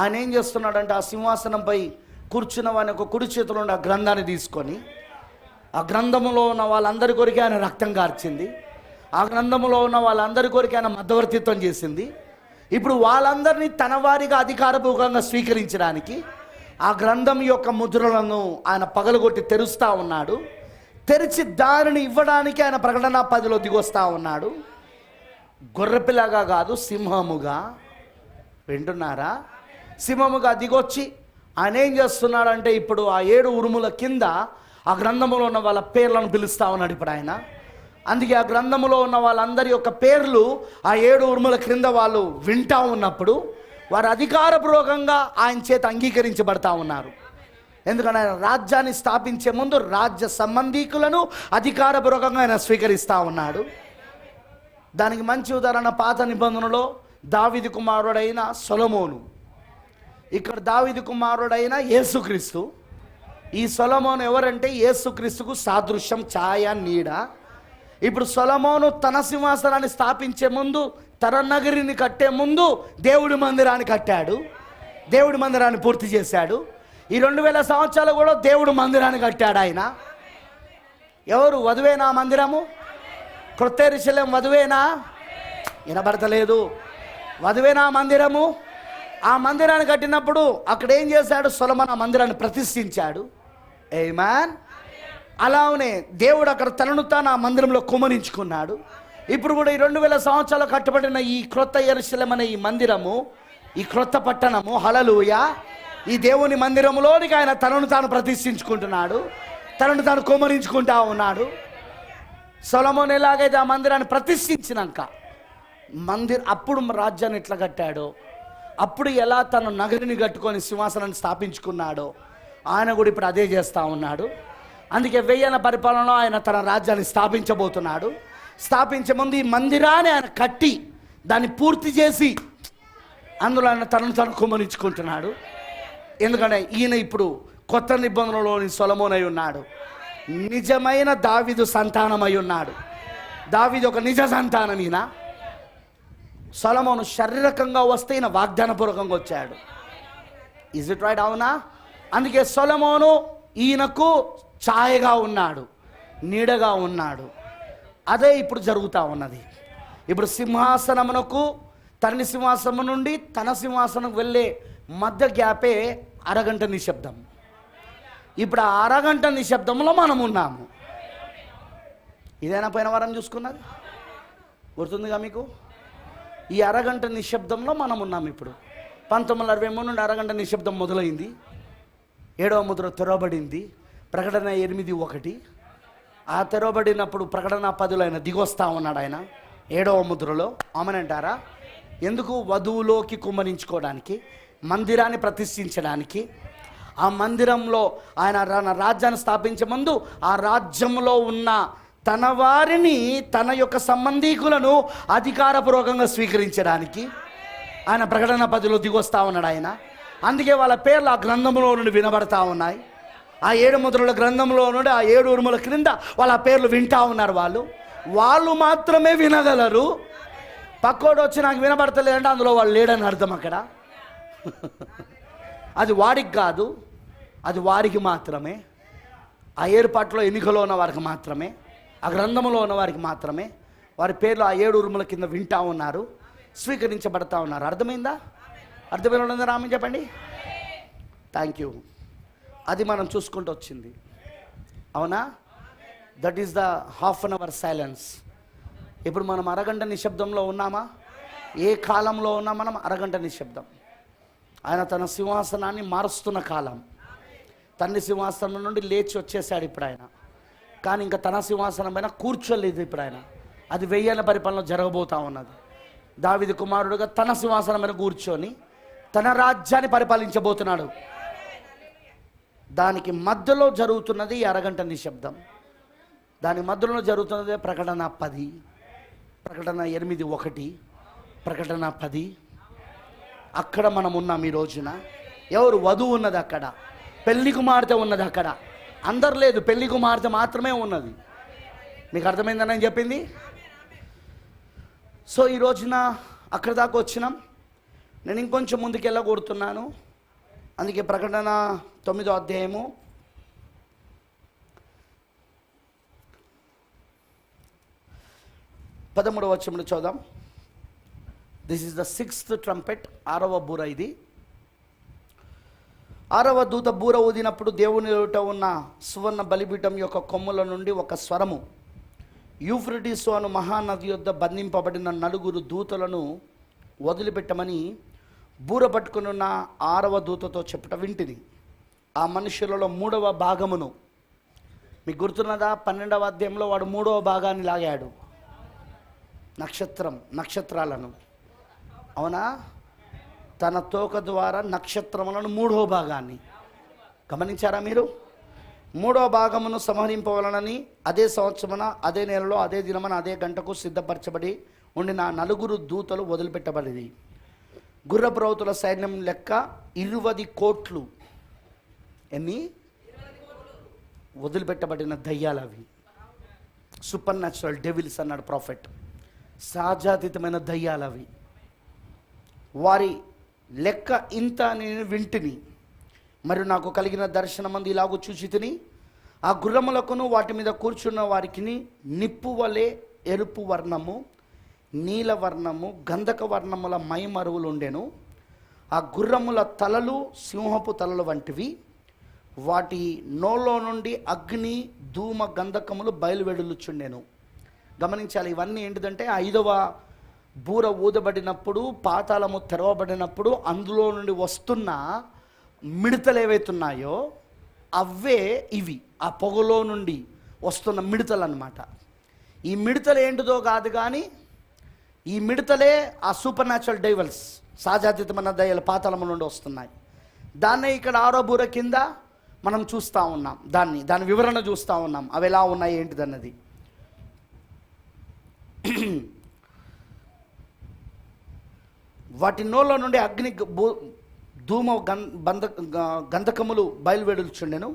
ఆయన ఏం చేస్తున్నాడంటే, ఆ సింహాసనంపై కూర్చున్న వాని ఒక కుడి చేతిలో ఉన్న ఆ గ్రంథాన్ని తీసుకొని, ఆ గ్రంథములో ఉన్న వాళ్ళందరి కొరికి ఆయన రక్తం కార్చింది. ఆ గ్రంథములో ఉన్న వాళ్ళందరి కొరికి ఆయన మధ్యవర్తిత్వం చేసింది. ఇప్పుడు వాళ్ళందరినీ తన వారిగా అధికారపూర్వకంగా స్వీకరించడానికి ఆ గ్రంథం యొక్క ముద్రలను ఆయన పగలగొట్టి తెరుస్తూ ఉన్నాడు. తెరిచి దానిని ఇవ్వడానికి ఆయన ప్రకటన 10లో దిగొస్తూ ఉన్నాడు. గొర్రెపిల్లగా కాదు, సింహముగా. వింటున్నారా? సింహముగా దిగొచ్చి ఆయన ఏం చేస్తున్నాడంటే, ఇప్పుడు ఆ 7 ఉరుముల కింద ఆ గ్రంథములో ఉన్న వాళ్ళ పేర్లను పిలుస్తూ ఉన్నాడు ఇప్పుడు ఆయన. అందుకే ఆ గ్రంథములో ఉన్న వాళ్ళందరి యొక్క పేర్లు ఆ 7 ఉరుముల క్రింద వాళ్ళు వింటూ ఉన్నప్పుడు వారు అధికారపూర్వకంగా ఆయన చేత అంగీకరించబడతా ఉన్నారు. ఎందుకంటే ఆయన రాజ్యాన్ని స్థాపించే ముందు రాజ్య సంబంధీకులను అధికారపూర్వకంగా ఆయన స్వీకరిస్తూ ఉన్నాడు. దానికి మంచి ఉదాహరణ పాత నిబంధనలో దావీదు కుమారుడైన సొలొమోను, ఇక్కడ దావీదు కుమారుడైన యేసుక్రీస్తు. ఈ సొలొమోను ఎవరంటే యేసుక్రీస్తుకు సాదృశ్యం, ఛాయ, నీడ. ఇప్పుడు సొలొమోను తన సింహాసనాన్ని స్థాపించే ముందు, తన నగరిని కట్టే ముందు దేవుడి మందిరాన్ని కట్టాడు, దేవుడి మందిరాన్ని పూర్తి చేశాడు. ఈ 2000 సంవత్సరాలు కూడా దేవుడు మందిరాన్ని కట్టాడు ఆయన. ఎవరు? వధువేనా మందిరము? క్రొత్త యెరూషలేము వధువేనా? వినబడతలేదు. వధువేనా మందిరము? ఆ మందిరాన్ని కట్టినప్పుడు అక్కడ ఏం చేశాడు? సొలొమోను ఆ మందిరాన్ని ప్రతిష్ఠించాడు. ఆమేన్. అలానే దేవుడు అక్కడ తనను తాను ఆ మందిరంలో కుమ్మరించుకున్నాడు. ఇప్పుడు కూడా ఈ 2000 సంవత్సరాలు కట్టబడిన ఈ క్రొత్త యెరూషలేము అనే ఈ మందిరము, ఈ క్రొత్త పట్టణము, హల్లెలూయా, ఈ దేవుని మందిరంలోనికి ఆయన తనను తాను ప్రతిష్ఠించుకుంటున్నాడు, తనను తాను కుమ్మరించుకుంటా ఉన్నాడు. సొలొమోను ఎలాగైతే ఆ మందిరాన్ని ప్రతిష్ఠించినాక అప్పుడు రాజ్యాన్ని ఎట్లా కట్టాడో, అప్పుడు ఎలా తన నగరిని కట్టుకొని సింహాసనాన్ని స్థాపించుకున్నాడో, ఆయన కూడా ఇప్పుడు అదే చేస్తూ ఉన్నాడు. అందుకే 1000 పరిపాలనలో ఆయన తన రాజ్యాన్ని స్థాపించబోతున్నాడు. స్థాపించే ముందు ఈ మందిరాన్ని ఆయన కట్టి దాన్ని పూర్తి చేసి అందులో ఆయన తనను తను కుమ్మరించుకుంటున్నాడు. ఎందుకంటే ఈయన ఇప్పుడు కొత్త నిబంధనలోని సొలొమోనై ఉన్నాడు, నిజమైన దావీదు సంతానమై ఉన్నాడు. దావీదు ఒక నిజ సంతానం. ఈయన సొలొమోను శారీరకంగా వస్తే ఈయన వాగ్దానపూర్వకంగా వచ్చాడు. Is it right? అవునా? అందుకే సొలొమోను ఈయనకు ఛాయగా ఉన్నాడు, నీడగా ఉన్నాడు. అదే ఇప్పుడు జరుగుతూ ఉన్నది. ఇప్పుడు సింహాసనమునకు, తండ్రి సింహాసనం నుండి తన సింహాసనం వెళ్ళే మధ్య గ్యాపే అరగంట నిశ్శబ్దం. ఇప్పుడు ఆ అరగంట నిశ్శబ్దంలో మనం ఉన్నాము. ఇదేనా పోయిన వారం చూసుకున్నది? గుర్తుందిగా మీకు? ఈ అరగంట నిశ్శబ్దంలో మనం ఉన్నాం ఇప్పుడు. 1923 నుండి అరగంట నిశ్శబ్దం మొదలైంది. 7వ ముద్ర తెరవబడింది. ప్రకటన 8:1. ఆ తెరవబడినప్పుడు ప్రకటన 10లో ఆయన దిగొస్తా ఉన్నాడు. ఆయన 7వ ముద్రలో. ఆమనంటారా? ఎందుకు? వధువులోకి కుమ్మరించుకోవడానికి, మందిరాన్ని ప్రతిష్ఠించడానికి. ఆ మందిరంలో ఆయన రాజ్యాన్ని స్థాపించే ముందు ఆ రాజ్యంలో ఉన్న తన వారిని, తన యొక్క సంబంధీకులను అధికారపూర్వకంగా స్వీకరించడానికి ఆయన ప్రకటన 10లో దిగొస్తా ఉన్నాడు ఆయన. అందుకే వాళ్ళ పేర్లు ఆ గ్రంథంలో నుండి వినబడతా ఉన్నాయి. ఆ 7 ముద్రల గ్రంథంలో నుండి ఆ 7 ఉరుముల క్రింద వాళ్ళ పేర్లు వింటా ఉన్నారు. వాళ్ళు మాత్రమే వినగలరు. పక్కోడు వచ్చి నాకు వినబడతలేదంటే అందులో వాళ్ళు లేడని అర్థం. అక్కడ అది వాడికి కాదు, అది వారికి మాత్రమే. ఆ ఏర్పాట్లో ఎన్నికలో ఉన్న వారికి మాత్రమే, ఆ గ్రంథంలో ఉన్న వారికి మాత్రమే వారి పేర్లు ఆ 7 ఉరుముల కింద వింటా ఉన్నారు, స్వీకరించబడతా ఉన్నారు. అర్థమైందా? అర్థమైనా రామని చెప్పండి. Thank you. అది మనం చూసుకుంటూ వచ్చింది. అవునా? That is the half an hour silence. ఇప్పుడు మనం అరగంట నిశ్శబ్దంలో ఉన్నామా? ఏ కాలంలో ఉన్నా మనం? అరగంట నిశ్శబ్దం. ఆయన తన సింహాసనాన్ని మారుస్తున్న కాలం. తండ్రి సింహాసనం నుండి లేచి వచ్చేసాడు ఇప్పుడు ఆయన. కానీ ఇంకా తన సింహాసనం పైన కూర్చోలేదు ఇప్పుడు ఆయన. అది 1000 ఏళ్ల పరిపాలన జరగబోతా ఉన్నది. దావీదు కుమారుడుగా తన సింహాసనం పైన కూర్చొని తన రాజ్యాన్ని పరిపాలించబోతున్నాడు. దానికి మధ్యలో జరుగుతున్నది అరగంట నిశ్శబ్దం. దాని మధ్యలో జరుగుతున్నది ప్రకటన 10, ప్రకటన 8:1, ప్రకటన 10. అక్కడ మనం ఉన్నాం ఈ రోజున. ఎవరు? వధువు ఉన్నది అక్కడ, పెళ్లి కుమార్తె ఉన్నది అక్కడ. అందరు లేదు, పెళ్లి కుమార్తె మాత్రమే ఉన్నది. మీకు అర్థమైందని నేను చెప్పింది. సో ఈ రోజున అక్కడ దాకా వచ్చినాం. నేను ఇంకొంచెం ముందుకు వెళ్ళకూడుతున్నాను. అందుకే ప్రకటన 9వ అధ్యాయము 13వ వచనం చూద్దాం. This is the 6th trumpet, 6వ బూర ఇది. 6వ దూత బూర ఊదినప్పుడు దేవుని ఎదుట ఉన్న సువర్ణ బలిపీఠం యొక్క కొమ్ముల నుండి ఒక స్వరము, యూఫ్రటీసు అను మహానది యొద్ద బంధింపబడిన 4 దూతలను వదిలిపెట్టమని బూర పట్టుకున్న 6వ దూతతో చెప్పుట వింటిని. ఆ మనుషులలో 3వ భాగమును, మీకు గుర్తున్నదా? 12వ అధ్యాయంలో వాడు 3వ భాగాన్ని లాగాడు, నక్షత్రాలను. అవునా? తన తోక ద్వారా నక్షత్రములను 3వ భాగాన్ని గమనించారా మీరు? 3వ భాగమును సంహరింపవలనని అదే సంవత్సరమున, అదే నెలలో, అదే దినమున, అదే గంటకు సిద్ధపరచబడి ఉండిన 4 దూతలు వదిలిపెట్టబడింది. గుర్రపు రౌతుల సైన్యం లెక్క 20 కోట్లు. ఎన్ని? వదిలిపెట్టబడిన దయ్యాలు అవి. సూపర్ న్యాచురల్ డెవిల్స్ అన్నాడు ప్రాఫెట్. సహజాతీతమైన దయ్యాలు అవి. వారి లెక్క ఇంత నేను వింటిని. మరియు నాకు కలిగిన దర్శనమంది ఇలాగూ చూచి తిని, ఆ గుర్రములకును వాటి మీద కూర్చున్న వారికి నిప్పు వలె ఎరుపు వర్ణము, నీల వర్ణము, గంధక వర్ణముల మైమరువులు ఉండెను. ఆ గుర్రముల తలలు సింహపు తలలు వంటివి. వాటి నోలో నుండి అగ్ని, ధూమ, గంధకములు బయలువెడులుచుండెను. గమనించాలి, ఇవన్నీ ఏంటిదంటే 5వ బూర ఊదబడినప్పుడు, పాతాళము తెరవబడినప్పుడు అందులో నుండి వస్తున్న మిడతలు ఏవైతున్నాయో అవే ఇవి. ఆ పొగలో నుండి వస్తున్న మిడతలు అన్నమాట. ఈ మిడతలు ఏంటిదో కాదు, కానీ ఈ మిడతలే ఆ సూపర్ న్యాచురల్ డైవల్స్, సహజాతీతమైన దయ్యాలు పాతాళము నుండి వస్తున్నాయి. దాన్నే ఇక్కడ 6వ బూర కింద మనం చూస్తూ ఉన్నాం. దాని వివరణ చూస్తూ ఉన్నాం, అవి ఎలా ఉన్నాయి ఏంటిదన్నది. వాటి నోళ్ళ నుండి అగ్ని, ధూమ, గంధకములు బయలువెడుచుండెను.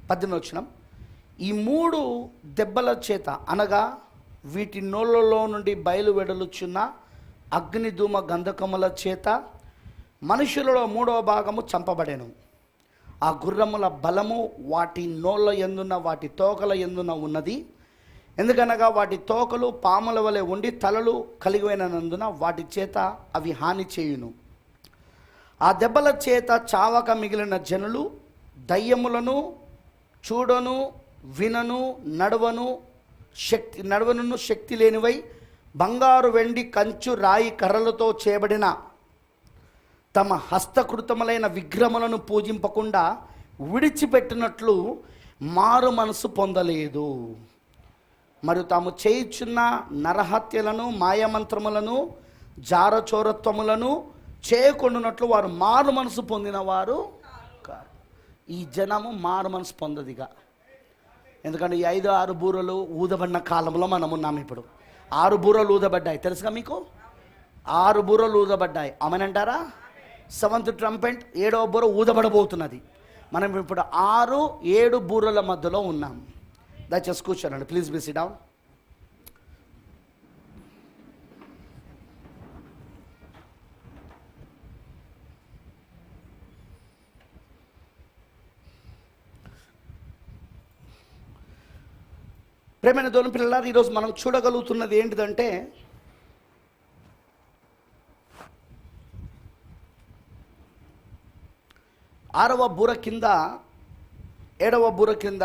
18వ వచనం. ఈ 3 దెబ్బల చేత, అనగా వీటి నోళ్ళలో నుండి బయలువెడలుచున్న అగ్ని, ధూమ, గంధకముల చేత మనుషులలో 3వ భాగము చంపబడెను. ఆ గుర్రముల బలము వాటి నోళ్ళ ఎందున్న, వాటి తోకల ఎందున్న ఉన్నది. ఎందుకనగా వాటి తోకలు పాముల వలె ఉండి తలలు కలిగినందున వాటి చేత అవి హాని చేయును. ఆ దెబ్బల చేత చావక మిగిలిన జనులు దయ్యములను చూడను, వినను, నడవను శక్తి లేనివై బంగారు, వెండి, కంచు, రాయి, కర్రలతో చేయబడిన తమ హస్తకృతములైన విగ్రహములను పూజింపకుండా విడిచిపెట్టినట్లు మారు మనసు పొందలేదు. మరియు తాము చేయుచున్న నరహత్యలను, మాయమంత్రములను, జారచోరత్వములను చేయకుండానట్లు వారు మారు మనసు పొందిన వారు కారు. ఈ జనము మారు మనసు పొందదిగా. ఎందుకంటే ఈ 5-6 బూరలు ఊదబడిన కాలంలో మనం ఉన్నాము. ఇప్పుడు 6 బూరలు ఊదబడ్డాయి, తెలుసుగా మీకు? 6 బూరలు ఊదబడ్డాయి, అమనంటారా? 7th ట్రంపెట్, 7వ బూర ఊదబడబోతున్నది. మనం ఇప్పుడు 6-7 బూరల మధ్యలో ఉన్నాం. దయచేసి కూర్చోనండి, ప్లీజ్ బి సిట్ డౌన్. ప్రేమైన దేవుని పిల్లలారా, ఈరోజు మనం చూడగలుగుతున్నది ఏంటిదంటే, ఆరవ బూర కింద, 7వ బూర కింద,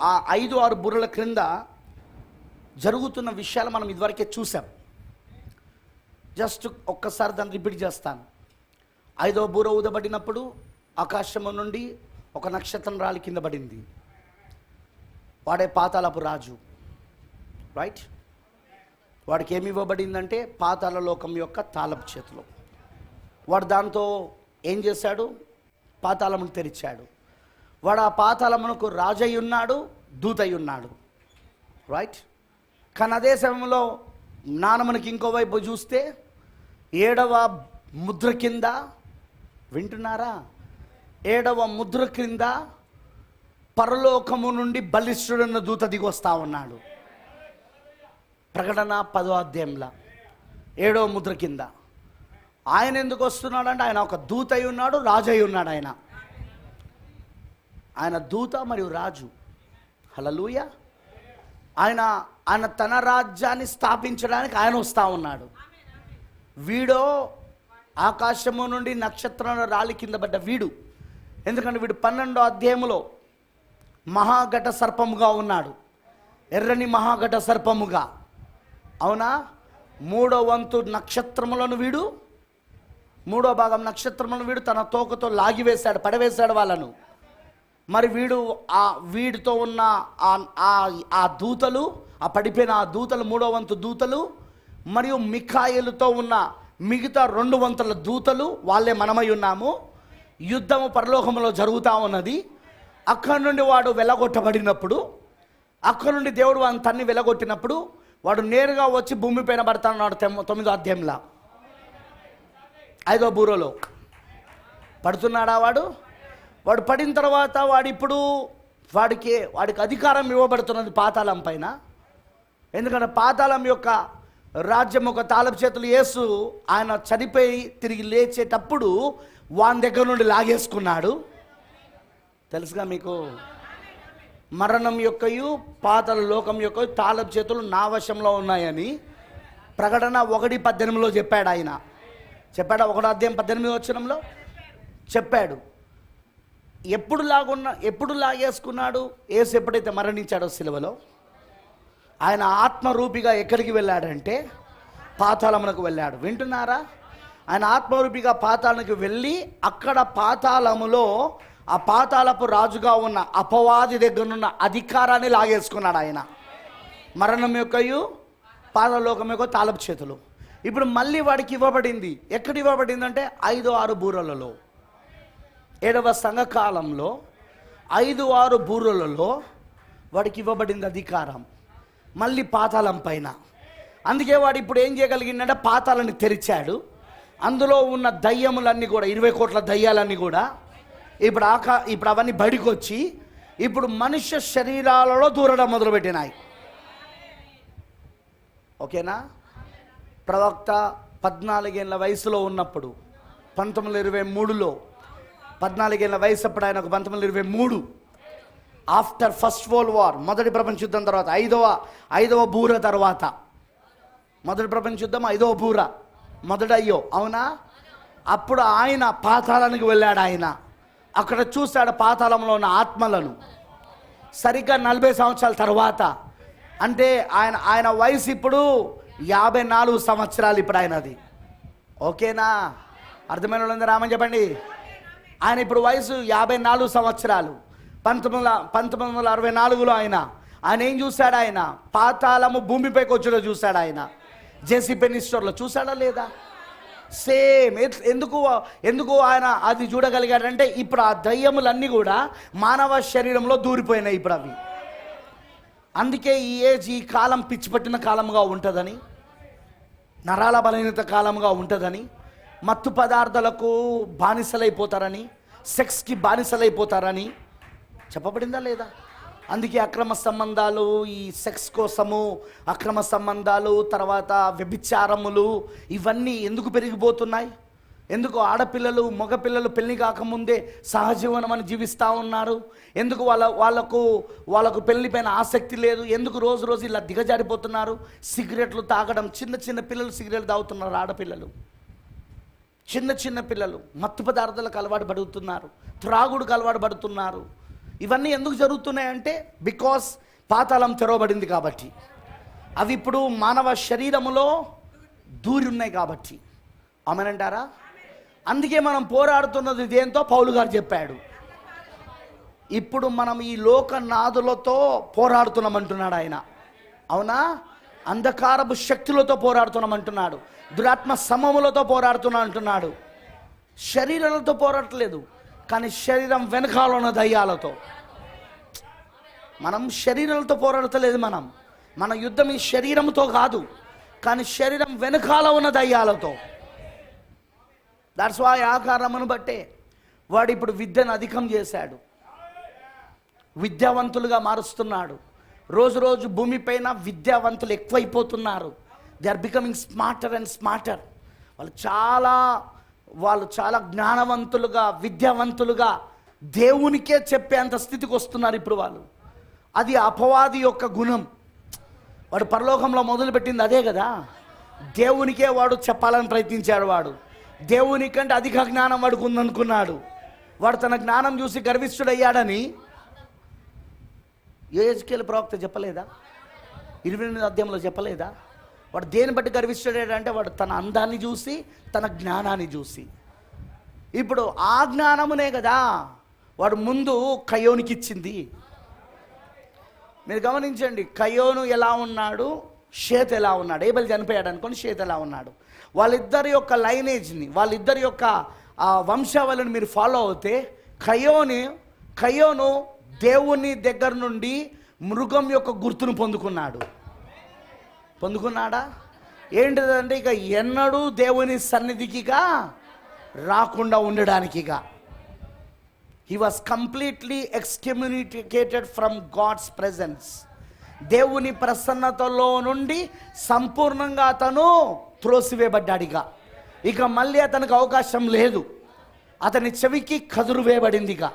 ఆ 5-6 బూరల క్రింద జరుగుతున్న విషయాలు మనం ఇదివరకే చూసాం. జస్ట్ ఒక్కసారి దాన్ని రిపీట్ చేస్తాను. 5వ బూర ఊదబడినప్పుడు ఆకాశము నుండి ఒక నక్షత్రం రాలి కింద పడింది. వాడే పాతాళపు రాజు, రైట్? వాడికి ఏమి ఇవ్వబడిందంటే పాతాళ లోకం యొక్క తాళపు చేతిలో. వాడు దాంతో ఏం చేశాడు? పాతాళమును తెరిచాడు. వాడు ఆ పాతాళమునకు రాజై ఉన్నాడు, దూతై ఉన్నాడు, రైట్? కానీ అదే సమయంలో నానమునకి ఇంకోవైపు చూస్తే 7వ ముద్ర కింద, వింటున్నారా? 7వ ముద్ర కింద పరలోకము నుండి బలిష్ఠుడన్న దూత దిగి వస్తూ ఉన్నాడు. ప్రకటన 10వ అధ్యాయంలో 7వ ముద్ర కింద ఆయన ఎందుకు వస్తున్నాడు అంటే, ఆయన ఒక దూత అయి ఉన్నాడు, రాజు అయి ఉన్నాడు. ఆయన దూత మరియు రాజు. హల్లెలూయా. ఆయన తన రాజ్యాన్ని స్థాపించడానికి ఆయన వస్తూ ఉన్నాడు. వీడో ఆకాశము నుండి నక్షత్రం రాలి కింద పడ్డ వీడు. ఎందుకంటే వీడు 12వ అధ్యాయములో మహాఘట సర్పముగా ఉన్నాడు, ఎర్రని మహాఘట సర్పముగా. అవునా? 3వ వంతు నక్షత్రములను వీడు, 3వ భాగం నక్షత్రములను వీడు తన తోకతో లాగివేశాడు, పడవేశాడు వాళ్ళను. మరి వీడితో ఉన్న ఆ దూతలు, ఆ పడిపోయిన ఆ దూతలు, 3వ వంతు దూతలు, మరియు మిఖాయేలుతో ఉన్న మిగతా 2 వంతుల దూతలు, వాళ్ళే మనమై ఉన్నాము. యుద్ధము పరలోకములో జరుగుతూ ఉన్నది. అక్కడి నుండి వాడు వెలగొట్టబడినప్పుడు, అక్కడి నుండి దేవుడు వాడిని తన్ని వెలగొట్టినప్పుడు, వాడు నేరుగా వచ్చి భూమి పైన పడతాడు. 9వ అధ్యాయంలో 5వ బూరలో పడుతున్నాడా వాడు పడిన తర్వాత వాడికి అధికారం ఇవ్వబడుతున్నది పాతాళం పైన. ఎందుకంటే పాతాళం యొక్క రాజ్యం ఒక తాళపు చేతులు. యేసు ఆయన చనిపోయి తిరిగి లేచేటప్పుడు వాని దగ్గర నుండి లాగేసుకున్నాడు, తెలుసుగా మీకు? మరణం యొక్కయు పాతాళ లోకం యొక్క తాళపు చేతులు నా వశంలో ఉన్నాయని ప్రకటన 1:18లో చెప్పాడు. ఆయన చెప్పాడు, 1వ అధ్యాయం 18వ వచనంలో చెప్పాడు. ఎప్పుడు లాగేసుకున్నాడు? యేసు ఎప్పుడైతే మరణించాడో సిలువలో, ఆయన ఆత్మరూపిగా ఎక్కడికి వెళ్ళాడంటే పాతాళమునకు వెళ్ళాడు. వింటున్నారా? ఆయన ఆత్మరూపిగా పాతాళానికి వెళ్ళి అక్కడ పాతాళములో ఆ పాతాళపు రాజుగా ఉన్న అపవాది దగ్గరున్న అధికారాన్ని లాగేసుకున్నాడు ఆయన. మరణం యొక్కయు పాతాళలోకం యొక్క తాళపు చేతులు. ఇప్పుడు మళ్ళీ వాడికి ఇవ్వబడింది. ఎక్కడ ఇవ్వబడింది అంటే 5-6 బూరలలో, 7వ సంఘకాలంలో 5-6 బూరలలో వాడికి ఇవ్వబడింది అధికారం, మళ్ళీ పాతాళం పైన. అందుకే వాడు ఇప్పుడు ఏం చేయగలిగిందంటే పాతాళాన్ని తెరిచాడు. అందులో ఉన్న దయ్యములన్నీ కూడా, 20 కోట్ల దయ్యాలన్నీ కూడా ఇప్పుడు అవన్నీ బయటకు వచ్చి ఇప్పుడు మనుష్య శరీరాలలో దూరడం మొదలుపెట్టినాయి. ఓకేనా? ప్రవక్త 14 ఏళ్ళ వయసులో ఉన్నప్పుడు 1923లో 14 ఏళ్ళ వయసు అప్పుడు ఆయనకు 1923 ఆఫ్టర్ ఫస్ట్ వరల్డ్ వార్, మొదటి ప్రపంచ యుద్ధం తర్వాత, ఐదవ బూర తర్వాత, మొదటి ప్రపంచ యుద్ధం 5వ బూర, మొదటి అయ్యో, అవునా? అప్పుడు ఆయన పాతాళానికి వెళ్ళాడు. ఆయన అక్కడ చూశాడు పాతాళంలో ఉన్న ఆత్మలను. సరిగ్గా 40 సంవత్సరాల తర్వాత, అంటే ఆయన వయసు ఇప్పుడు 54 సంవత్సరాలు ఇప్పుడు ఆయనది. ఓకేనా? అర్థమైన వాళ్ళందరూ రామని చెప్పండి. ఆయన ఇప్పుడు వయసు 54 సంవత్సరాలు. 1964లో ఆయన ఏం చూశాడు? ఆయన పాతాళము భూమిపైకి వచ్చేలో చూశాడు. ఆయన జేసీ పెన్నీ స్టోర్లో చూశాడా లేదా? సేమ్. ఎందుకు ఆయన అది చూడగలిగాడంటే ఇప్పుడు ఆ దయ్యములన్నీ కూడా మానవ శరీరంలో దూరిపోయినాయి ఇప్పుడు అవి. అందుకే ఈ ఏజ్, ఈ కాలం పిచ్చి పట్టిన కాలంగా ఉంటుందని, నరాల బలహీనత కాలంగా ఉంటుందని, మత్తు పదార్థాలకు బానిసలైపోతారని, సెక్స్కి బానిసలైపోతారని చెప్పబడిందా లేదా? అందుకే అక్రమ సంబంధాలు, ఈ సెక్స్ కోసము అక్రమ సంబంధాలు, తర్వాత వ్యభిచారములు, ఇవన్నీ ఎందుకు పెరిగిపోతున్నాయి? ఎందుకు ఆడపిల్లలు మగపిల్లలు పెళ్లి కాకముందే సహజీవనం అని జీవిస్తూ ఉన్నారు? ఎందుకు వాళ్ళకు పెళ్లిపైన ఆసక్తి లేదు? ఎందుకు రోజు రోజు ఇలా దిగజారిపోతున్నారు? సిగరెట్లు తాగడం, చిన్న పిల్లలు సిగరెట్లు తాగుతున్నారు. ఆడపిల్లలు, చిన్న పిల్లలు మత్తు పదార్థాలకు అలవాటు పడుతున్నారు, త్రాగుడుకు అలవాటు పడుతున్నారు. ఇవన్నీ ఎందుకు జరుగుతున్నాయంటే బికాస్ పాతాళం తెరవబడింది కాబట్టి, అవి ఇప్పుడు మానవ శరీరములో దూరి ఉన్నాయి కాబట్టి. ఆమేనంటారా? అందుకే మనం పోరాడుతున్నది దేంతో? పౌలు గారు చెప్పాడు, ఇప్పుడు మనం ఈ లోకనాథులతో పోరాడుతున్నామంటున్నాడు ఆయన. అవునా? అంధకారపు శక్తులతో పోరాడుతున్నామంటున్నాడు, దురాత్మ సమములతో పోరాడుతున్నా అంటున్నాడు. శరీరాలతో పోరాడట్లేదు, కానీ శరీరం వెనకాల ఉన్న దయ్యాలతో. మనం శరీరాలతో పోరాడతలేదు. మన యుద్ధం ఈ శరీరంతో కాదు, కానీ శరీరం వెనకాల ఉన్న దయ్యాలతో. దట్స్ వై ఆ కారణమును బట్టే వాడు ఇప్పుడు విద్యను అధికం చేశాడు, విద్యావంతులుగా మారుస్తున్నాడు. రోజు భూమిపైన విద్యావంతులు ఎక్కువైపోతున్నారు. They are becoming smarter and smarter. వాళ్ళు చాలా జ్ఞానవంతులుగా, విద్యావంతులుగా దేవునికే చెప్పేంత స్థితికి వస్తున్నారు ఇప్పుడు వాళ్ళు. అది అపవాది యొక్క గుణం. వాడు పరలోకంలో మొదలుపెట్టింది అదే కదా. దేవునికే వాడు చెప్పాలని ప్రయత్నించాడు. వాడు దేవుని కంటే అధిక జ్ఞానం వాడికి ఉందనుకున్నాడు. వాడు తన జ్ఞానం చూసి గర్విష్ఠుడయ్యాడని యెహెజ్కేలు ప్రవక్త చెప్పలేదా? 28వ అధ్యాయంలో చెప్పలేదా? వాడు దేని బట్టి గర్విష్ఠుడయ్యాడంటే వాడు తన అందాన్ని చూసి, తన జ్ఞానాన్ని చూసి. ఇప్పుడు ఆ జ్ఞానమునే కదా వాడు ముందు కయోనికి ఇచ్చింది. మీరు గమనించండి, కయోను ఎలా ఉన్నాడు, షేత్ ఎలా ఉన్నాడు. ఏబెల్ చనిపోయాడు అనుకోని, షేత్ ఎలా ఉన్నాడు. వాళ్ళిద్దరి యొక్క లైనేజ్ని, వాళ్ళిద్దరి యొక్క వంశావళిని మీరు ఫాలో అవుతే, కయోను దేవుని దగ్గర నుండి మృగం యొక్క గుర్తును పొందుకున్నాడా? ఏంటిదంటే ఇక ఎన్నడూ దేవుని సన్నిధికిగా రాకుండా ఉండడానికిగా. He was completely excommunicated from God's presence. దేవుని ప్రసన్నతలో నుండి సంపూర్ణంగా అతను త్రోసివేయబడ్డాడిగా. ఇక మళ్ళీ అతనికి అవకాశం లేదు. అతని చెవికి కదురు వేయబడిందిగా.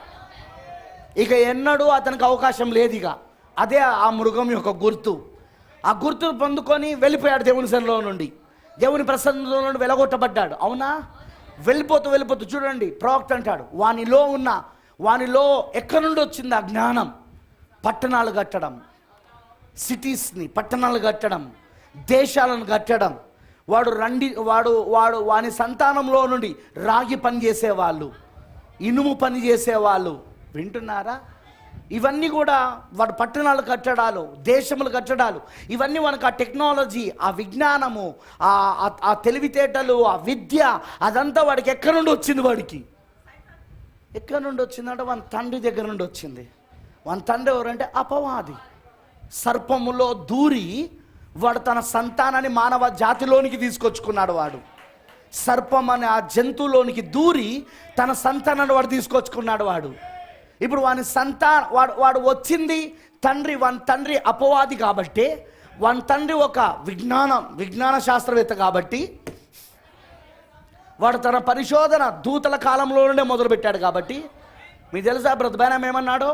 ఇక ఎన్నడూ అతనికి అవకాశం లేదుగా. అదే ఆ మృగం యొక్క గుర్తు. ఆ గుర్తును పొందుకొని వెళ్ళిపోయాడు దేవుని సన్నిధిలో నుండి, దేవుని ప్రసన్నతలో నుండి వెలగొట్టబడ్డాడు. అవునా? వెళ్ళిపోతూ చూడండి, ప్రవక్త అంటాడు, వానిలో ఎక్కడి నుండి వచ్చింది ఆ జ్ఞానం? పట్టణాలు కట్టడం, సిటీస్ని పట్టణాలు కట్టడం, దేశాలను కట్టడం. వాని సంతానంలో నుండి రాగి పని చేసేవాళ్ళు, ఇనుము పని చేసేవాళ్ళు. వింటున్నారా? ఇవన్నీ కూడా వాడు పట్టణాలు కట్టడాలు, దేశములు కట్టడాలు. ఇవన్నీ మనకు ఆ టెక్నాలజీ, ఆ విజ్ఞానము, ఆ తెలివితేటలు, ఆ విద్య, అదంతా వాడికి ఎక్కడి నుండి వచ్చింది? ఎక్కడి నుండి వచ్చిందంటే వాని తండ్రి దగ్గర నుండి వచ్చింది. వాని తండ్రి ఎవరంటే అపవాది. సర్పములో దూరి వాడు తన సంతానాన్ని మానవ జాతిలోనికి తీసుకొచ్చుకున్నాడు. వాడు సర్పం అనే ఆ జంతువులోనికి దూరి తన సంతానాన్ని వాడు తీసుకొచ్చుకున్నాడు. ఇప్పుడు వాడు వచ్చింది వాని తండ్రి అపవాది కాబట్టి, వాని తండ్రి ఒక విజ్ఞాన శాస్త్రవేత్త కాబట్టి, వాడు తన పరిశోధన దూతల కాలంలో నుండే మొదలుపెట్టాడు కాబట్టి. మీకు తెలుసా బ్రదర్ ఏమన్నాడో?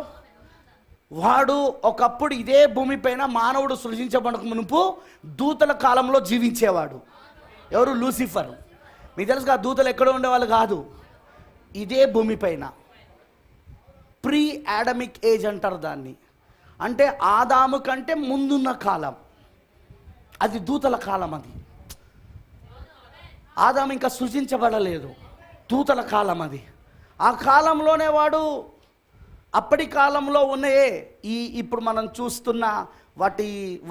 వాడు ఒకప్పుడు ఇదే భూమిపైన మానవుడు సృజించబడక మునుపు దూతల కాలంలో జీవించేవాడు. ఎవరు? లూసిఫర్. మీకు తెలుసు, దూతలు ఎక్కడ ఉండేవాళ్ళు కాదు, ఇదే భూమిపైన. ప్రీ ఆడమిక్ ఏజ్ అంటారు దాన్ని. అంటే ఆదాము కంటే ముందున్న కాలం. అది దూతల కాలం. అది ఆదాము ఇంకా సృజించబడలేదు, దూతల కాలం అది. ఆ కాలంలోనే వాడు అప్పటి కాలంలో ఉన్నాయే ఇప్పుడు మనం చూస్తున్న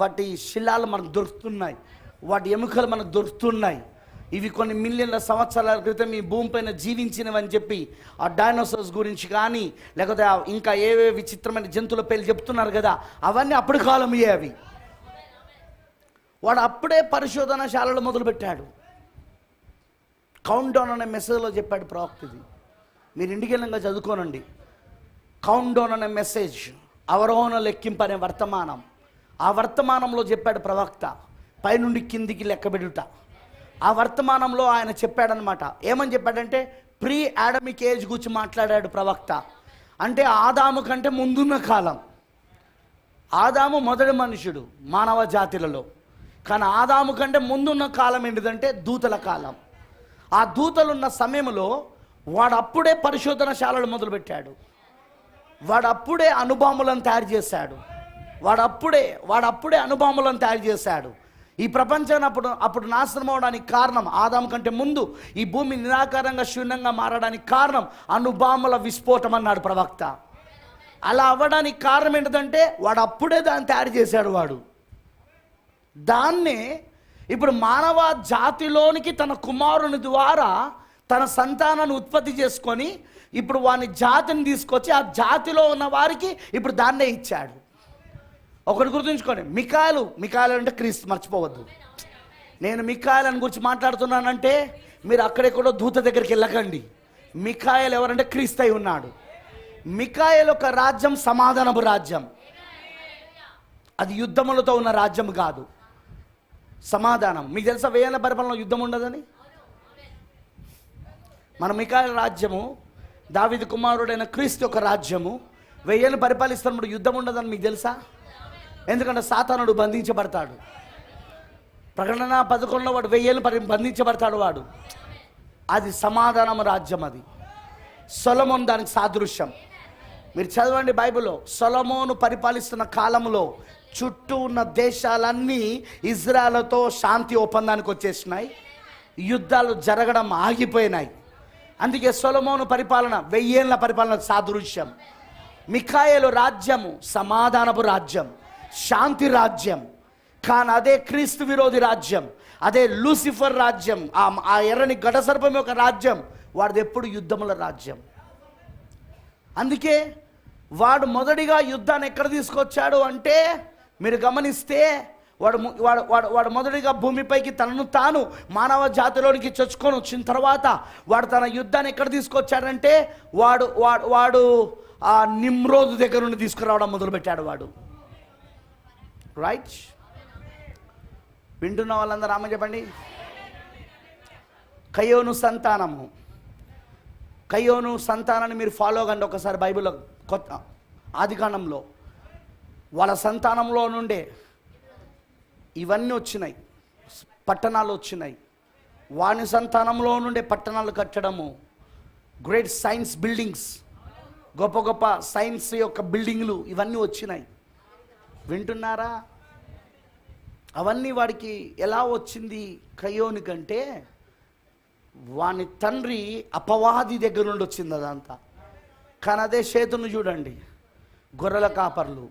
వాటి శిలాలు మనకు దొరుకుతున్నాయి, వాటి ఎముకలు మనకు దొరుకుతున్నాయి. ఇవి కొన్ని మిలియన్ల సంవత్సరాల క్రితం ఈ భూమిపైన జీవించినవని చెప్పి ఆ డైనోసార్స్ గురించి కానీ, లేకపోతే ఇంకా ఏవే విచిత్రమైన జంతువుల పేర్లు చెప్తున్నారు కదా, అవన్నీ అప్పటి కాలమయ్యే. అవి వాడు అప్పుడే పరిశోధనశాలలు మొదలుపెట్టాడు. కౌంట్ డౌన్ అనే మెసేజ్లో చెప్పాడు ప్రవక్త. ఇది మీరు ఇంటికి వెళ్ళంగా చదువుకోనండి. కౌంట్ డౌన్ అనే మెసేజ్, అవరోహణ లెక్కింపు అనే వర్తమానం. ఆ వర్తమానంలో చెప్పాడు ప్రవక్త, పైనుండి కిందికి లెక్కబెడుట. ఆ వర్తమానంలో ఆయన చెప్పాడనమాట. ఏమని చెప్పాడంటే ప్రీ ఆడమిక్ ఏజ్ గురించి మాట్లాడాడు ప్రవక్త. అంటే ఆదాము కంటే ముందున్న కాలం. ఆదాము మొదటి మనుషుడు మానవ జాతిలలో, కానీ ఆదాము కంటే ముందున్న కాలం ఏంటిదంటే దూతల కాలం. ఆ దూతలున్న సమయంలో వాడు అప్పుడే పరిశోధనశాలలు మొదలుపెట్టాడు. వాడు అప్పుడే అణుబాంబులను తయారు చేశాడు. వాడు అప్పుడే అణుబాంబులను తయారు చేశాడు. ఈ ప్రపంచాన్ని అప్పుడు నాశనం అవడానికి కారణం, ఆదాము కంటే ముందు ఈ భూమి నిరాకారంగా శూన్యంగా మారడానికి కారణం అణుబాంబుల విస్ఫోటం అన్నాడు ప్రవక్త. అలా అవ్వడానికి కారణం ఏంటంటే వాడు అప్పుడే దాన్ని తయారు చేశాడు. వాడు దాన్నే ఇప్పుడు మానవ జాతిలోనికి తన కుమారుని ద్వారా తన సంతానాన్ని ఉత్పత్తి చేసుకొని ఇప్పుడు వాని జాతిని తీసుకొచ్చి ఆ జాతిలో ఉన్న వారికి ఇప్పుడు దాన్నే ఇచ్చాడు. ఒకటి గుర్తుంచుకోండి, మికాయలు అంటే క్రీస్తు, మర్చిపోవద్దు. నేను మికాయలను గురించి మాట్లాడుతున్నానంటే మీరు అక్కడెక్కడో దూత దగ్గరికి వెళ్ళకండి. మికాయలు ఎవరంటే క్రీస్తు అయి ఉన్నాడు. మికాయలు ఒక రాజ్యం, సమాధానపు రాజ్యం. అది యుద్ధములతో ఉన్న రాజ్యం కాదు, సమాధానం. మీకు తెలుసా 1000 ఏళ్ల పరిపాలనలో యుద్ధం ఉండదని? మన మికాయల రాజ్యము దావీదు కుమారుడైన క్రీస్తు యొక్క రాజ్యము 1000 ఏళ్ళు పరిపాలిస్తున్నప్పుడు యుద్ధం ఉండదని మీకు తెలుసా? ఎందుకంటే సాతానుడు బంధించబడతాడు. ప్రకటన 11లో వాడు 1000 ఏళ్ళు బంధించబడతాడు వాడు. అది సమాధానం రాజ్యం. అది సొలొమోను దానికి సాదృశ్యం. మీరు చదవండి బైబిల్లో, సొలొమోను పరిపాలిస్తున్న కాలంలో చుట్టూ ఉన్న దేశాలన్నీ ఇజ్రాయెల్తో శాంతి ఒప్పందానికి వచ్చేసినాయి. యుద్ధాలు జరగడం ఆగిపోయినాయి. అందుకే సొలొమోను పరిపాలన 1000 ఏళ్ల పరిపాలన సాదృశ్యం. మికాయేలు రాజ్యము సమాధానపు రాజ్యం, శాంతి రాజ్యం. కానీ అదే క్రీస్తు విరోధి రాజ్యం, అదే లూసిఫర్ రాజ్యం, ఆ ఎర్రని ఘటసర్పం యొక్క రాజ్యం, వాడిది ఎప్పుడు యుద్ధముల రాజ్యం. అందుకే వాడు మొదటిగా యుద్ధాన్ని ఎక్కడ తీసుకొచ్చాడు అంటే మీరు గమనిస్తే వాడు మొదటిగా భూమిపైకి తనను తాను మానవ జాతిలోనికి చొచ్చుకొని వచ్చిన తర్వాత వాడు తన యుద్ధాన్ని ఎక్కడ తీసుకొచ్చాడంటే వాడు ఆ నిమ్రోదు దగ్గర నుండి తీసుకురావడం మొదలుపెట్టాడు వాడు. రైట్? వింటున్న వాళ్ళందరూ ఆమె చెప్పండి. కయోను సంతానము, కయోను సంతానాన్ని మీరు ఫాలో కండి ఒకసారి బైబిల్లో. కొత్త ఆదికాండంలో వాళ్ళ సంతానంలో నుండే ఇవన్నీ వచ్చినాయి, పట్టణాలు వచ్చినాయి. వాని సంతానంలో నుండే పట్టణాలు కట్టడము, గ్రేట్ సైన్స్ బిల్డింగ్స్, గొప్ప గొప్ప సైన్స్ యొక్క బిల్డింగ్లు ఇవన్నీ వచ్చినాయి. వింటున్నారా? అవన్నీ వాడికి ఎలా వచ్చింది కయోని కంటే వాని తండ్రి అపవాది దగ్గర నుండి వచ్చింది అదంతా. కానీ అదే షేతును చూడండి, గొర్రెల కాపర్లు,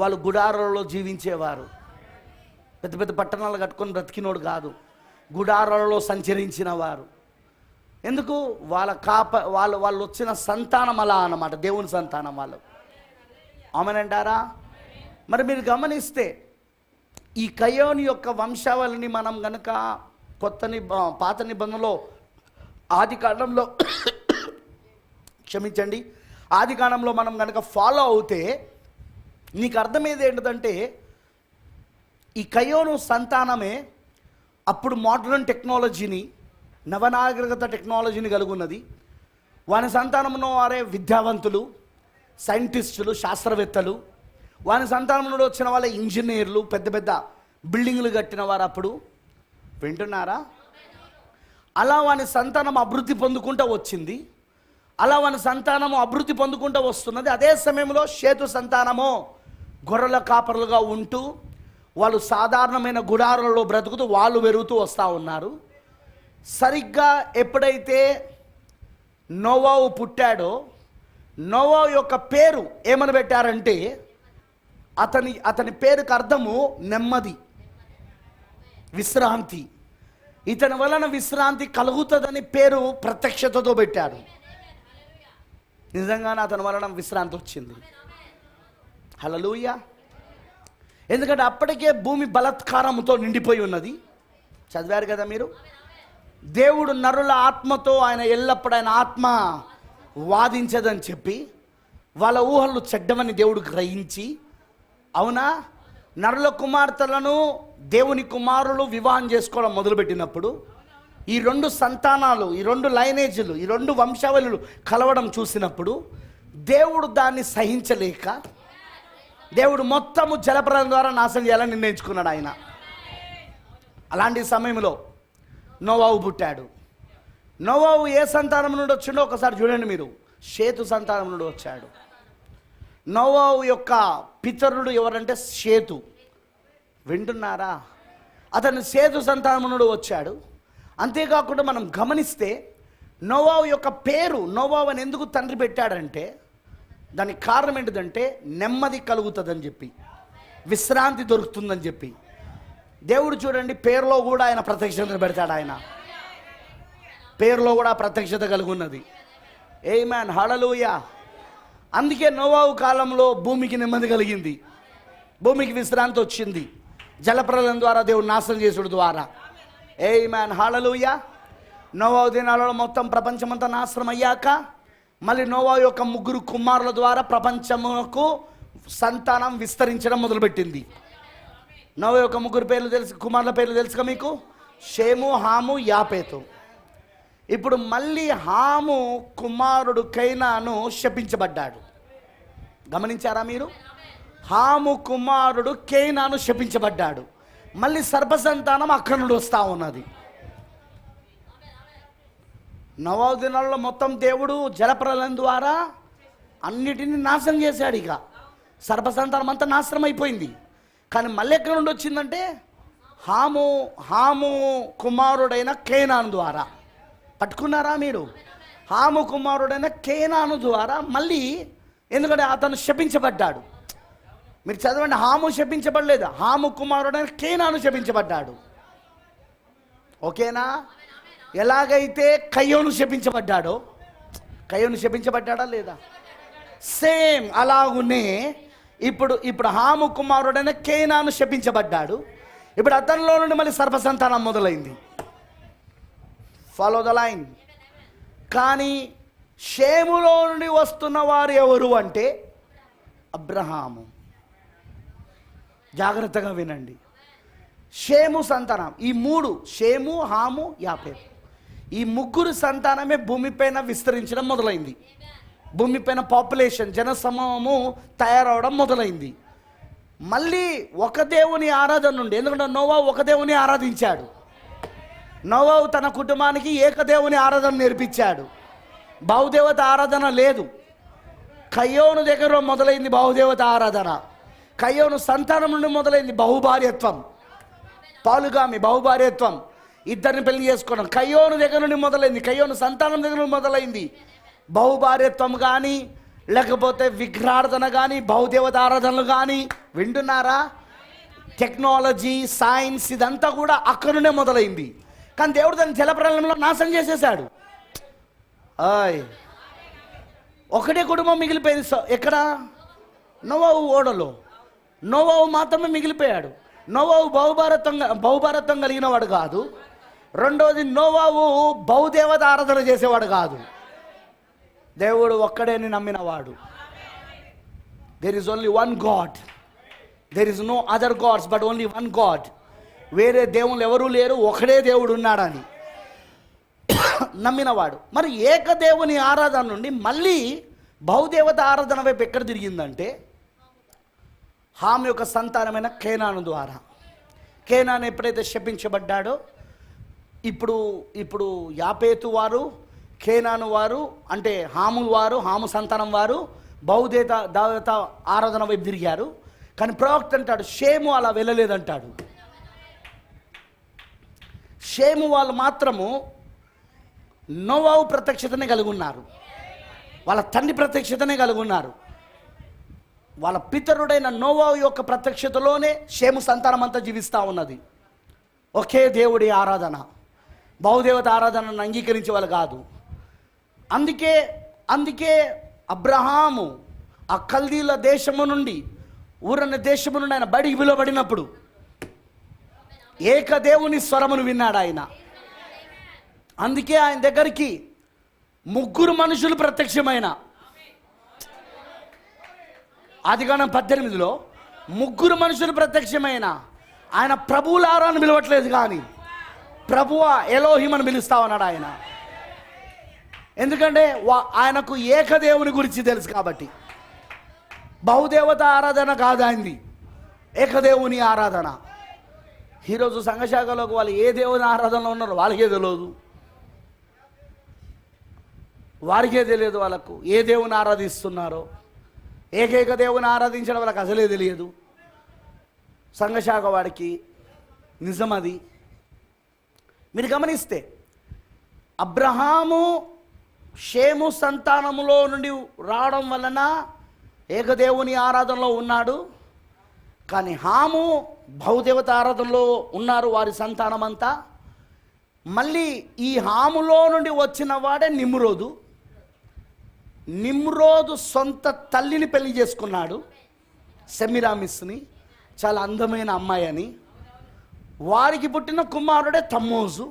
వాళ్ళు గుడారాలలో జీవించేవారు. పెద్ద పెద్ద పట్టణాలు కట్టుకొని బ్రతికినోడు కాదు, గుడారాలలో సంచరించిన వారు. ఎందుకు? వాళ్ళు వచ్చిన సంతానం అలా అన్నమాట, దేవుని సంతానం వాళ్ళు. ఆమెనంటారా? మరి మీరు గమనిస్తే ఈ కయోని యొక్క వంశావళిని మనం గనక పాత నిబంధనలో ఆదికాండంలో క్షమించండి, ఆదికాండంలో మనం గనక ఫాలో అవుతే నీకు అర్థమయ్యేది ఏంటంటే ఈ కయోను సంతానమే అప్పుడు మోడర్న్ టెక్నాలజీని, నవనాగరికత టెక్నాలజీని కలిగి ఉన్నది. వాని సంతానంలో వారే విద్యావంతులు, సైంటిస్టులు, శాస్త్రవేత్తలు. వాని సంతానం నుండి వచ్చిన వాళ్ళ ఇంజనీర్లు, పెద్ద పెద్ద బిల్డింగ్లు కట్టిన వారు అప్పుడు. వింటున్నారా? అలా వాని సంతానం అభివృద్ధి పొందుకుంటూ వచ్చింది. అలా వాని సంతానము అభివృద్ధి పొందుకుంటూ వస్తున్నది. అదే సమయంలో షేతు సంతానము గొర్రెల కాపరులుగా ఉంటూ వాళ్ళు సాధారణమైన గుడారాలలో బ్రతుకుతూ వాళ్ళు పెరుగుతూ వస్తూ ఉన్నారు. సరిగ్గా ఎప్పుడైతే నోవాహు పుట్టాడో, నోవాహు యొక్క పేరు ఏమని పెట్టారంటే, అతని పేరుకు అర్థము నెమ్మది, విశ్రాంతి. ఇతని వలన విశ్రాంతి కలుగుతుందని పేరు ప్రత్యక్షతతో పెట్టాడు. నిజంగానే అతని వలన విశ్రాంతి వచ్చింది. హల్లెలూయా. ఎందుకంటే అప్పటికే భూమి బలాత్కారంతో నిండిపోయి ఉన్నది. చదివారు కదా మీరు. దేవుడు నరుల ఆత్మతో ఆయన ఎల్లప్పుడూ ఆయన ఆత్మ వాదించదని చెప్పి వాళ్ళ ఊహలు చెడ్డమని దేవుడు గ్రహించి, అవునా, నరుల కుమార్తెలను దేవుని కుమారులు వివాహం చేసుకోవడం మొదలుపెట్టినప్పుడు ఈ రెండు సంతానాలు, ఈ రెండు లైనేజీలు, ఈ రెండు వంశావళులు కలవడం చూసినప్పుడు దేవుడు దాన్ని సహించలేక దేవుడు మొత్తము జలప్రలయం ద్వారా నాశనం చేయాలని నిర్ణయించుకున్నాడు ఆయన. అలాంటి సమయంలో నోవాహు పుట్టాడు. నోవాహు ఏ సంతానం నుండి వచ్చిండో ఒకసారి చూడండి మీరు. షేతు సంతానం నుండి వచ్చాడు. నోవాహు యొక్క పితరుడు ఎవరంటే షేతు. వింటున్నారా? అతను షేతు సంతానం నుండి వచ్చాడు. అంతేకాకుండా మనం గమనిస్తే నోవాహు యొక్క పేరు, నోవాహు అని ఎందుకు తండ్రి పెట్టాడంటే దానికి కారణం ఏంటిదంటే నెమ్మది కలుగుతుందని చెప్పి, విశ్రాంతి దొరుకుతుందని చెప్పి. దేవుడు చూడండి, పేరులో కూడా ఆయన ప్రత్యక్షత పెడతాడు. ఆయన పేరులో కూడా ప్రత్యక్షత కలిగి ఉన్నది. ఆమేన్, హల్లెలూయా. అందుకే నోవాహు కాలంలో భూమికి నెమ్మది కలిగింది, భూమికి విశ్రాంతి వచ్చింది. జలప్రలయం ద్వారా దేవుడు నాశనం చేసుడు ద్వారా. ఆమేన్, హల్లెలూయా. నోవాహు దినాలలో మొత్తం ప్రపంచమంతా నాశనం అయ్యాక మళ్ళీ నోవాహు యొక్క 3 కుమారుల ద్వారా ప్రపంచమునకు సంతానం విస్తరించడం మొదలుపెట్టింది. నోవాహు యొక్క 3 పేర్లు తెలుసు, కుమారుల పేర్లు తెలుసుగా మీకు, షేము, హాము, యాపేతు. ఇప్పుడు మళ్ళీ హాము కుమారుడు కైనాను శపించబడ్డాడు. గమనించారా మీరు? హాము కుమారుడు కైనాను శపించబడ్డాడు. మళ్ళీ సర్పసంతానం అక్కడి నుండి వస్తూ ఉన్నది. నోవాహు దినాల్లో మొత్తం దేవుడు జలప్రలయం ద్వారా అన్నిటినీ నాశనం చేశాడు. ఇక సర్పసంతానం అంతా నాశనం అయిపోయింది. కానీ మళ్ళీ ఎక్కడి నుండి వచ్చిందంటే హాము కుమారుడైన కేనాను ద్వారా. పట్టుకున్నారా మీరు? హాము కుమారుడైన కేనాను ద్వారా మళ్ళీ, ఎందుకంటే అతను శపించబడ్డాడు. మీరు చదవండి, హాము శపించబడలేదు, హాము కుమారుడైన కేనాను శపించబడ్డాడు. ఓకేనా? ఎలాగైతే కయ్యోను శపించబడ్డాడో, కయ్యోను శపించబడ్డాడా లేదా? సేమ్ అలాగునే ఇప్పుడు హాము కుమారుడైన కేనాను శపించబడ్డాడు. ఇప్పుడు అతనిలో నుండి మళ్ళీ సర్పసంతానం మొదలైంది. Follow the line. కానీ షేములో నుండి వస్తున్న వారు ఎవరు అంటే అబ్రహాము. జాగ్రత్తగా వినండి. షేము సంతానం, ఈ 3, షేము, హాము, యాపేతు, ఈ 3 సంతానమే భూమిపైన విస్తరించడం మొదలైంది. భూమిపైన పాపులేషన్, జనసమూహము తయారవడం మొదలైంది. మళ్ళీ ఒక దేవుని ఆరాధన నుండి, ఎందుకంటే నోవాహు ఒక దేవుని ఆరాధించాడు. నోవాహు తన కుటుంబానికి ఏకదేవుని ఆరాధన నేర్పించాడు. బహుదేవత ఆరాధన లేదు. కయ్యోను దగ్గర మొదలైంది బహుదేవత ఆరాధన. కయ్యోను సంతానం నుండి మొదలైంది బహుభార్యత్వం, పాలుగామి, బహుభార్యత్వం, ఇద్దరిని పెళ్లి చేసుకోవడం. కయ్యోను దగ్గర నుండి మొదలైంది, కయ్యోను సంతానం దగ్గర నుండి మొదలైంది బహుభార్యత్వం కానీ, లేకపోతే విగ్రహారాధన కానీ, బహుదేవత ఆరాధనలు కానీ. వింటున్నారా? టెక్నాలజీ, సైన్స్, ఇదంతా కూడా అక్కడి నుండే మొదలైంది. కానీ దేవుడు దాన్ని జలప్రలయంలో నాశనం చేసేసాడు. ఒకటే కుటుంబం మిగిలిపోయింది. ఎక్కడ? నోవాహు ఓడలో నోవాహు మాత్రమే మిగిలిపోయాడు. నోవాహు బహుభారత్వం కలిగిన వాడు కాదు. రెండోది, నోవాహు బహుదేవత ఆరాధన చేసేవాడు కాదు. దేవుడు ఒక్కడేని నమ్మినవాడు. There is only one God, there is no other gods but only one God. వేరే దేవుళ్ళు ఎవరూ లేరు, ఒకడే దేవుడు ఉన్నాడని నమ్మినవాడు. మరి ఏకదేవుని ఆరాధన నుండి మళ్ళీ బహుదేవత ఆరాధన వైపు ఎక్కడ తిరిగిందంటే హాము యొక్క సంతానమైన కేనాను ద్వారా. కేనాను ఎప్పుడైతే శపించబడ్డాడో ఇప్పుడు యాపేతు వారు, కేనాను వారు, అంటే హాము సంతానం వారు బహుదేవత ఆరాధన వైపు తిరిగారు. కానీ ప్రవక్త అంటాడు షేము అలా వెళ్ళలేదంటాడు. షేము వాళ్ళు మాత్రము నోవాహు ప్రత్యక్షతనే కలిగి ఉన్నారు, వాళ్ళ తండ్రి ప్రత్యక్షతనే కలిగి ఉన్నారు. వాళ్ళ పితరుడైన నోవాహు యొక్క ప్రత్యక్షతలోనే షేము సంతానం అంతా జీవిస్తూ ఉన్నది. ఒకే దేవుడి ఆరాధన, బహుదేవత ఆరాధనను అంగీకరించే వాళ్ళు కాదు. అందుకే అబ్రహాము ఆ కల్దీల దేశము నుండి, ఊరన్న దేశము నుండి ఆయన బడికి పిలువబడినప్పుడు ఏకదేవుని స్వరమును విన్నాడు ఆయన. అందుకే ఆయన దగ్గరికి 3 మనుషులు ప్రత్యక్షమైన, ఆదికాండం 18లో 3 మనుషులు ప్రత్యక్షమైన. ఆయన ప్రభువులారా అని పిలవట్లేదు, కానీ ప్రభువా ఎలోహిం అని పిలుస్తా ఉన్నాడు ఆయన. ఎందుకంటే ఆయనకు ఏకదేవుని గురించి తెలుసు కాబట్టి. బహుదేవత ఆరాధన కాదు ఆయనది, ఏకదేవుని ఆరాధన. ఈరోజు సంఘశాఖలోకి వాళ్ళు ఏ దేవుని ఆరాధనలో ఉన్నారో వాళ్ళకే తెలియదు, వారికే తెలియదు వాళ్ళకు ఏ దేవుని ఆరాధిస్తున్నారో. ఏకైక దేవుని ఆరాధించడం వాళ్ళకి అసలే తెలియదు. సంఘశాఖ వాడికి నిజం అది. మీరు గమనిస్తే అబ్రహాము షేము సంతానములో నుండి రావడం వలన ఏకదేవుని ఆరాధనలో ఉన్నాడు. కానీ హాము బహుదేవత ఆరాధనలో ఉన్నారు వారి సంతానం అంతా. మళ్ళీ ఈ హాములో నుండి వచ్చిన వాడే నిమ్రోదు. నిమ్రోదు సొంత తల్లిని పెళ్లి చేసుకున్నాడు, సెమిరామిస్ని, చాలా అందమైన అమ్మాయి అని. వారికి పుట్టిన కుమారుడే తమ్మోజు.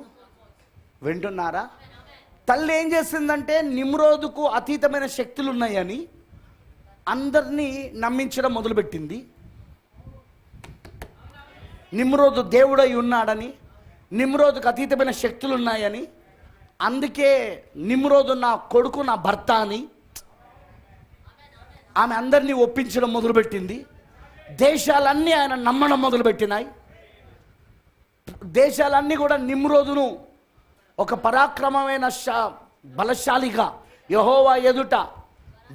వింటున్నారా? తల్లి ఏం చేసిందంటే నిమ్రోదుకు అతీతమైన శక్తులు ఉన్నాయని అందరినీ నమ్మించడం మొదలుపెట్టింది. నిమ్రోదు దేవుడై ఉన్నాడని, నిమ్రోదుకు అతీతమైన శక్తులు ఉన్నాయని, అందుకే నిమ్రోదు నా కొడుకు, నా భర్త అని ఆమె అందరినీ ఒప్పించడం మొదలుపెట్టింది. దేశాలన్నీ ఆయన నమ్మడం మొదలుపెట్టినాయి. దేశాలన్నీ కూడా నిమ్రోదును ఒక పరాక్రమమైన బలశాలిగా, యెహోవా ఎదుట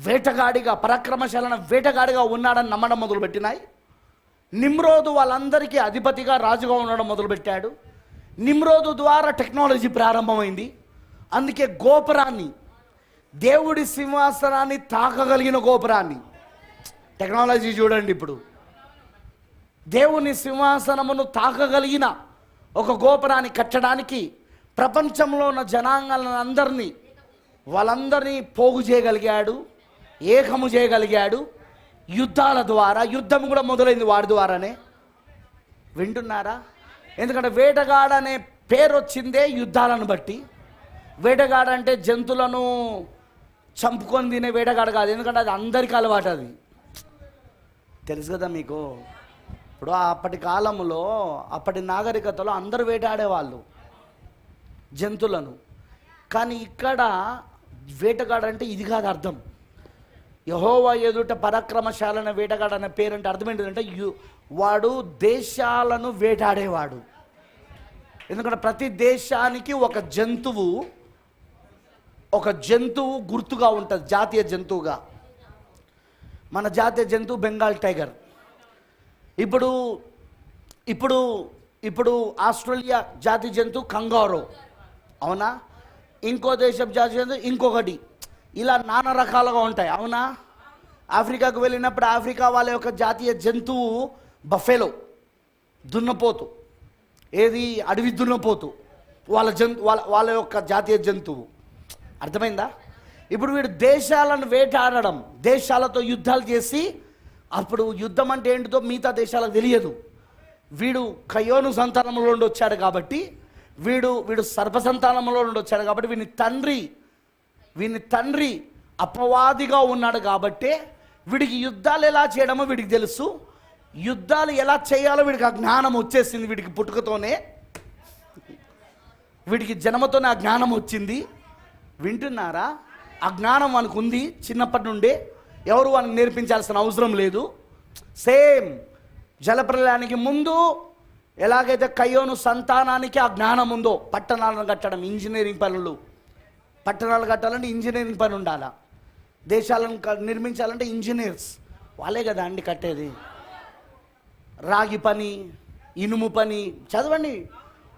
వేటగాడిగా, పరాక్రమశాలైన వేటగాడిగా ఉన్నాడని నమ్మడం మొదలుపెట్టినాయి. నిమ్రోదు వాళ్ళందరికీ అధిపతిగా, రాజుగా ఉండడం మొదలుపెట్టాడు. నిమ్రోదు ద్వారా టెక్నాలజీ ప్రారంభమైంది. అందుకే గోపురాన్ని, దేవుడి సింహాసనాన్ని తాకగలిగిన గోపురాన్ని, టెక్నాలజీ చూడండి, ఇప్పుడు దేవుని సింహాసనమును తాకగలిగిన ఒక గోపురాన్ని కట్టడానికి ప్రపంచంలో ఉన్న జనాంగాలందరినీ, వాళ్ళందరినీ పోగు చేయగలిగాడు, ఏకము చేయగలిగాడు యుద్ధాల ద్వారా. యుద్ధం కూడా మొదలైంది వాడి ద్వారానే. వింటున్నారా? ఎందుకంటే వేటగాడ అనే పేరు వచ్చిందే యుద్ధాలను బట్టి. వేటగాడ అంటే జంతువులను చంపుకొని తినే వేటగాడ కాదు, ఎందుకంటే అది అందరికీ అలవాటు. అది తెలుసు కదా మీకు. ఇప్పుడు అప్పటి కాలంలో, అప్పటి నాగరికతలో అందరూ వేటాడేవాళ్ళు జంతువులను. కానీ ఇక్కడ వేటగాడ అంటే ఇది కాదు అర్థం. యెహోవా ఎదుట పరాక్రమశాలైన వేటగాడు అనే పేరంటే అర్థం ఏంటంటే వాడు దేశాలను వేటాడేవాడు. ఎందుకంటే ప్రతి దేశానికి ఒక జంతువు గుర్తుగా ఉంటుంది, జాతీయ జంతువుగా. మన జాతీయ జంతువు బెంగాల్ టైగర్. ఇప్పుడు ఆస్ట్రేలియా జాతీయ జంతువు కంగారో, అవునా? ఇంకో దేశం జాతీయ జంతువు ఇంకొకటి. ఇలా నానా రకాలుగా ఉంటాయి, అవునా? ఆఫ్రికాకు వెళ్ళినప్పుడు ఆఫ్రికా వాళ్ళ యొక్క జాతీయ జంతువు బఫెలో, దున్నపోతు. ఏది? అడవి దున్నపోతు వాళ్ళ యొక్క జాతీయ జంతువు. అర్థమైందా? ఇప్పుడు వీడు దేశాలను వేటాడడం, దేశాలతో యుద్ధాలు చేసి, అప్పుడు యుద్ధం అంటే ఏంటిదో మిగతా దేశాలకు తెలియదు. వీడు కయోను సంతానంలో నుండి వచ్చాడు కాబట్టి, వీడు సర్ప సంతానంలో నుండి వచ్చాడు కాబట్టి, వీని తండ్రి అపవాదిగా ఉన్నాడు కాబట్టి వీడికి యుద్ధాలు ఎలా చేయడమో వీడికి తెలుసు. యుద్ధాలు ఎలా చేయాలో వీడికి ఆ జ్ఞానం వచ్చేసింది. వీడికి పుట్టుకతోనే, వీడికి జన్మతోనే ఆ జ్ఞానం వచ్చింది. వింటున్నారా? ఆ జ్ఞానం వానికి ఉంది చిన్నప్పటి నుండే. ఎవరు వానికి నేర్పించాల్సిన అవసరం లేదు. సేమ్ జలప్రలయానికి ముందు ఎలాగైతే కయ్యోను సంతానానికి ఆ జ్ఞానం ఉందో, పట్టణాలను కట్టడం, ఇంజనీరింగ్ పనులు, పట్టణాలు కట్టాలంటే ఇంజనీరింగ్ పని ఉండాలా, దేశాలను నిర్మించాలంటే ఇంజనీర్స్ వాళ్ళే కదా అండి కట్టేది. రాగి పని, ఇనుము పని, చదవండి.